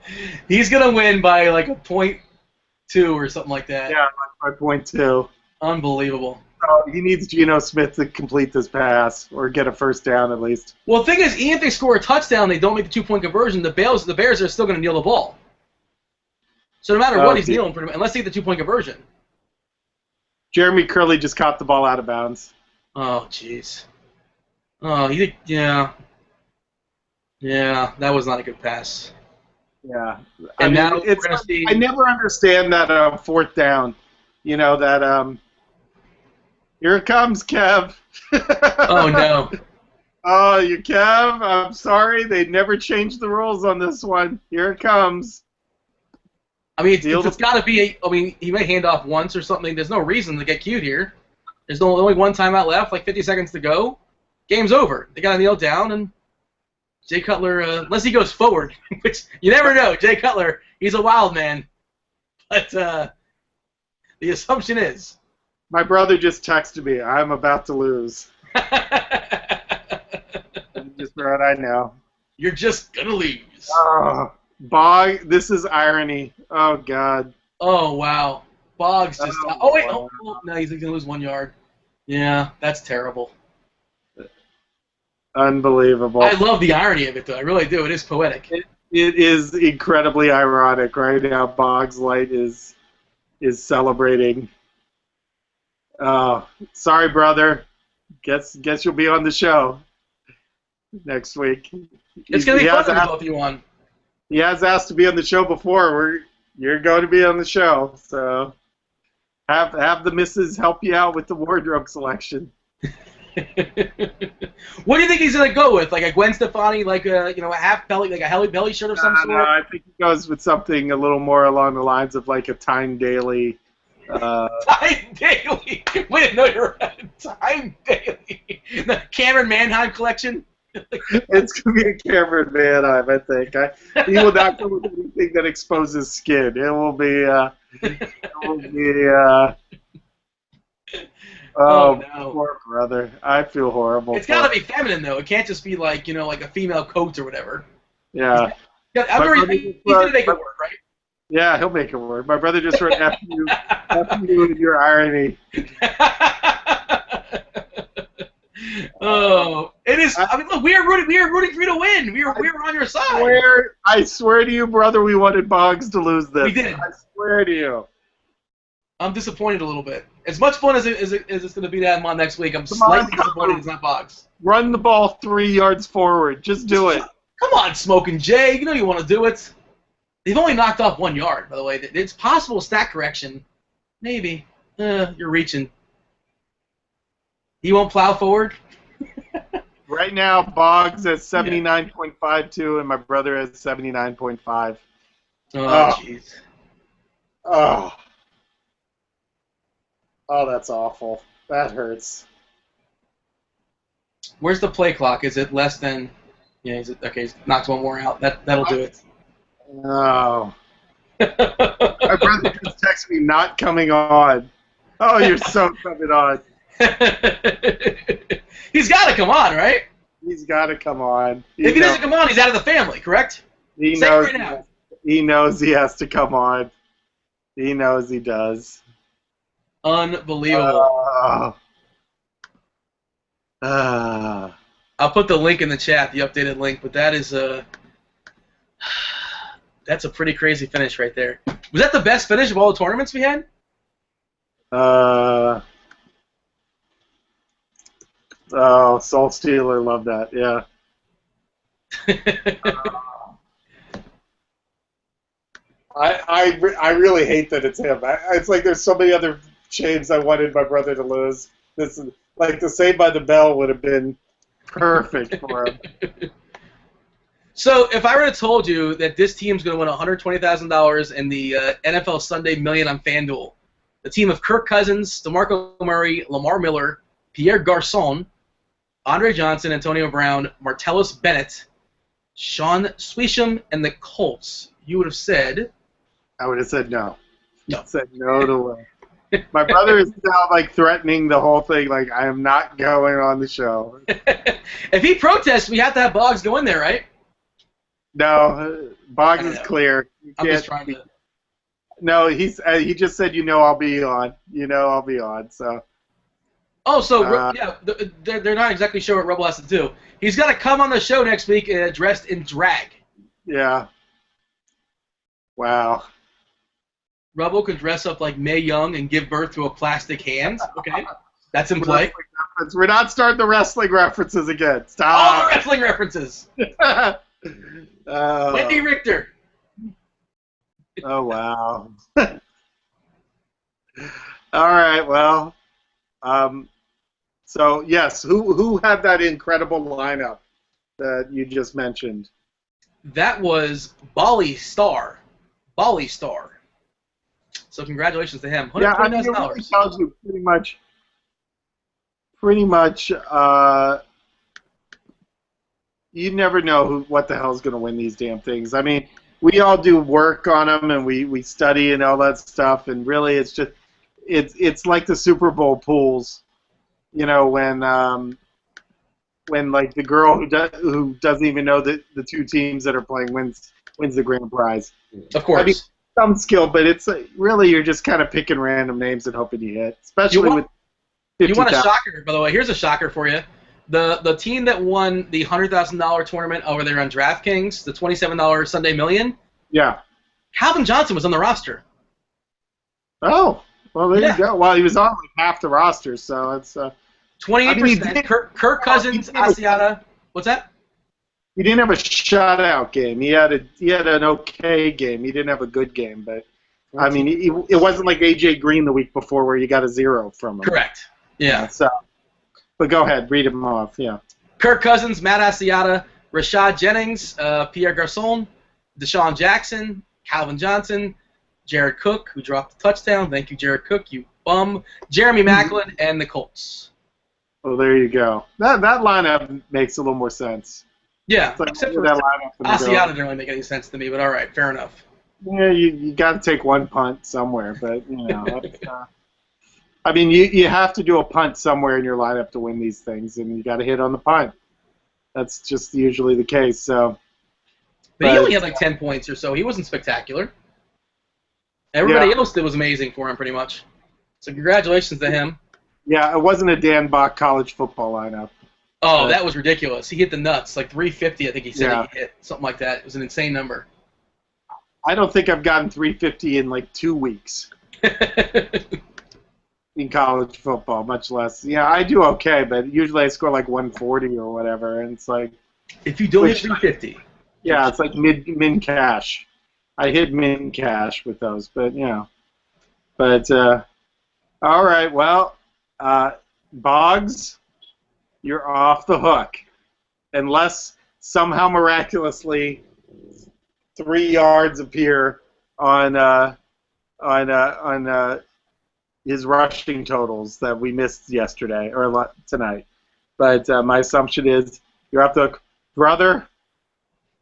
He's going to win by like a .2 or something like that. Yeah, by .2. Unbelievable. So he needs Geno Smith to complete this pass or get a first down at least. Well, the thing is, even if they score a touchdown, they don't make the 2-point conversion. The Bears are still going to kneel the ball. So no matter what, he's kneeling pretty much, unless they get the 2-point conversion. Jeremy Curley just caught the ball out of bounds. Oh, jeez. Oh, yeah, that was not a good pass. Yeah, And I mean, I never understand that fourth down. You know that here it comes, Kev. Oh no. Oh, you Kev. I'm sorry, they never changed the rules on this one. Here it comes. I mean, it's got to be. I mean, he may hand off once or something. There's no reason to get cute here. There's only one timeout left, like 50 seconds to go. Game's over. They got to kneel down, and Jay Cutler, unless he goes forward, which you never know. Jay Cutler, he's a wild man. But the assumption is. My brother just texted me. I'm about to lose. Just what I know. You're just gonna lose. Bog, this is irony. Oh God. Oh wow. Boggs just. Oh wait. Oh, no, he's gonna lose 1 yard. Yeah, that's terrible. Unbelievable. I love the irony of it, though. I really do. It is poetic. It is incredibly ironic right now. Boggs Light is celebrating. Sorry, brother. Guess you'll be on the show next week. It's gonna be fun to both you on. He has asked to be on the show before. You're going to be on the show, so have the missus help you out with the wardrobe selection. What do you think he's gonna go with? Like a Gwen Stefani, like a a half belly, like a belly shirt of some sort? No, I think he goes with something a little more along the lines of like a Time Daily. Time Daily. We didn't know you were Time Daily. The Cameron Manheim collection. It's gonna be a Cameron Manheim, I think. He will not go with anything that exposes skin. It will be. Oh no, poor brother. I feel horrible. It's got to be feminine though. It can't just be like like a female coat or whatever. Yeah. He's gonna make it work, right? Yeah, he'll make it work. My brother just wrote F you and your irony. Oh, it is. I mean, look, we are rooting for you to win. We were on your side. I swear to you, brother, we wanted Boggs to lose this. We did. I swear to you. I'm disappointed a little bit. As much fun as it's going to be to have him on next week, I'm slightly disappointed it's not Boggs. Run the ball 3 yards forward. Just do it. Come on, Smoking Jay. You know you want to do it. They've only knocked off 1 yard, by the way. It's possible stat correction. Maybe. You're reaching. He won't plow forward? Right now, Boggs has 79.52, and my brother has 79.5. Oh, jeez. Oh, that's awful. That hurts. Where's the play clock? Is it less than... Yeah, okay, he's knocked one more out. That'll do it. No. My brother just texted me not coming on. Oh, you're so coming on. He's got to come on, right? He's got to come on. If he doesn't come on, he's out of the family, correct? He knows. He knows he has to come on. He knows he does. Unbelievable. I'll put the link in the chat, the updated link, but that is that's a pretty crazy finish right there. Was that the best finish of all the tournaments we had? Oh, Soul Stealer, love that. Yeah. I really hate that it's him. It's like there's so many other shames I wanted my brother to lose. This is like the Saved by the Bell would have been perfect for him. So if I were to told you that this team's going to win $120,000 in the NFL Sunday Million on FanDuel, the team of Kirk Cousins, DeMarco Murray, Lamar Miller, Pierre Garçon, Andre Johnson, Antonio Brown, Martellus Bennett, Sean Swisham, and the Colts, you would have said... I would have said no. No. Said no to win. My brother is now like threatening the whole thing. Like, I am not going on the show. If he protests, we have to have Boggs go in there, right? No, Boggs is clear. I'm just trying to. No, he just said, I'll be on. I'll be on. So. Oh, so yeah, they're not exactly sure what Rebel has to do. He's got to come on the show next week dressed in drag. Yeah. Wow. Rebel could dress up like Mae Young and give birth to a plastic hand. Okay, that's in play. We're not starting the wrestling references again. Stop. All the wrestling references. Wendy Richter. Oh, wow. All right, well, so, yes, who had that incredible lineup that you just mentioned? That was Bali Star. Bali Star. So congratulations to him. Yeah, I mean, it really tells you pretty much, you never know what the hell's going to win these damn things. I mean, we all do work on them, and we study and all that stuff, and really it's just, it's like the Super Bowl pools, when like the girl who doesn't even know the two teams that are playing wins the grand prize. Of course. I mean, some skill, but it's really you're just kind of picking random names and hoping you hit, especially with 50,000. You want a shocker, by the way. Here's a shocker for you. The team that won the $100,000 tournament over there on DraftKings, the $27 Sunday Million. Yeah. Calvin Johnson was on the roster. Oh, well, there you go. Well, he was on like half the roster, so it's 28%. Kirk Cousins, Asiata. What's that? He didn't have a shutout game. He had an okay game. He didn't have a good game, but I mean, it wasn't like AJ Green the week before where you got a 0 from him. Correct. Yeah. So, but go ahead, read him off. Yeah. Kirk Cousins, Matt Asiata, Rashad Jennings, Pierre Garçon, Deshaun Jackson, Calvin Johnson, Jared Cook, who dropped the touchdown. Thank you, Jared Cook, you bum. Jeremy Maclin, and the Colts. Well, there you go. That lineup makes a little more sense. Yeah, like except for that lineup Asiata didn't really make any sense to me, but all right, fair enough. Yeah, you got to take one punt somewhere, but I mean, you have to do a punt somewhere in your lineup to win these things, and you got to hit on the punt. That's just usually the case. So, but he only had like 10 points or so. He wasn't spectacular. Everybody else was amazing for him, pretty much. So congratulations to him. Yeah, it wasn't a Dan Bach college football lineup. Oh, that was ridiculous. He hit the nuts, like 350, I think he said he hit, something like that. It was an insane number. I don't think I've gotten 350 in like 2 weeks in college football, much less. Yeah, I do okay, but usually I score like 140 or whatever, and it's like... If you don't hit 350. Yeah, it's like min cash. I hit min cash with those, but, But, all right, well, Boggs... You're off the hook, unless somehow miraculously 3 yards appear on his rushing totals that we missed yesterday or tonight. But my assumption is you're off the hook, brother.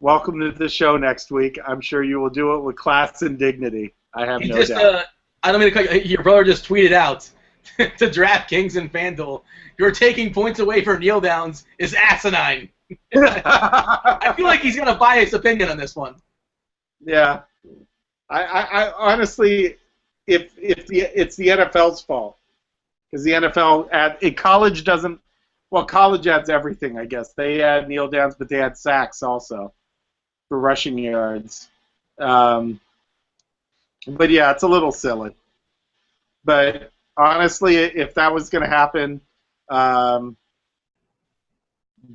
Welcome to the show next week. I'm sure you will do it with class and dignity. I have no doubt. I don't mean to cut you. Your brother just tweeted out to DraftKings and FanDuel, you're taking points away from kneel downs is asinine. I feel like he's got a biased opinion on this one. Yeah, I honestly, it's the NFL's fault, because the NFL college doesn't. Well, college adds everything, I guess. They add kneel downs, but they add sacks also for rushing yards. But yeah, it's a little silly. But honestly, if that was going to happen,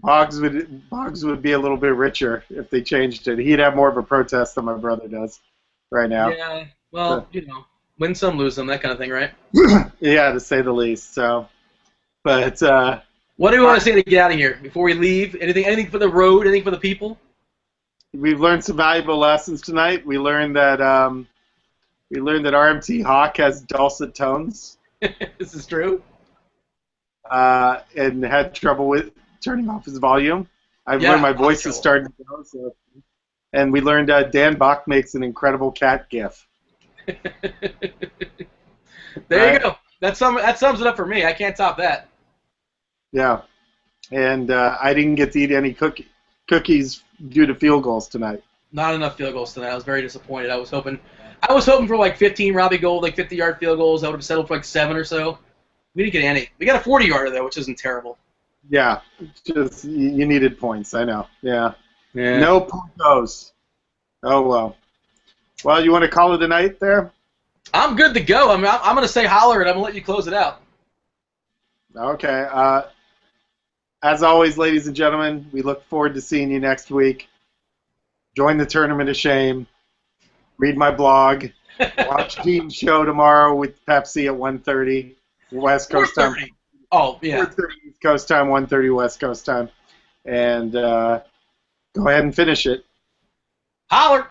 Boggs would be a little bit richer if they changed it. He'd have more of a protest than my brother does right now. Yeah, well, win some, lose some, that kind of thing, right? Yeah, to say the least. So, but what do we want to say to get out of here before we leave? Anything for the road? Anything for the people? We've learned some valuable lessons tonight. We learned that RMT Hawk has dulcet tones. This is true. And had trouble with turning off his volume. I've learned my voice is starting to go. So. And we learned Dan Bach makes an incredible cat gif. There you go. That sums it up for me. I can't top that. Yeah. And I didn't get to eat any cookies due to field goals tonight. Not enough field goals tonight. I was very disappointed. I was hoping for like 15 Robbie Gold, like 50-yard field goals. I would have settled for like 7 or so. We didn't get any. We got a 40-yarder though, which isn't terrible. Yeah, just you needed points. I know. Yeah. Yeah. No puntos. Oh well. Well, you want to call it a night there? I'm good to go. I'm going to say holler and I'm going to let you close it out. Okay. As always, ladies and gentlemen, we look forward to seeing you next week. Join the Tournament of Shame. Read my blog. Watch Dean's show tomorrow with Pepsi at 1:30 West Coast time. Oh, yeah. 4:30 East Coast time, 1:30 West Coast time. And go ahead and finish it. Holler!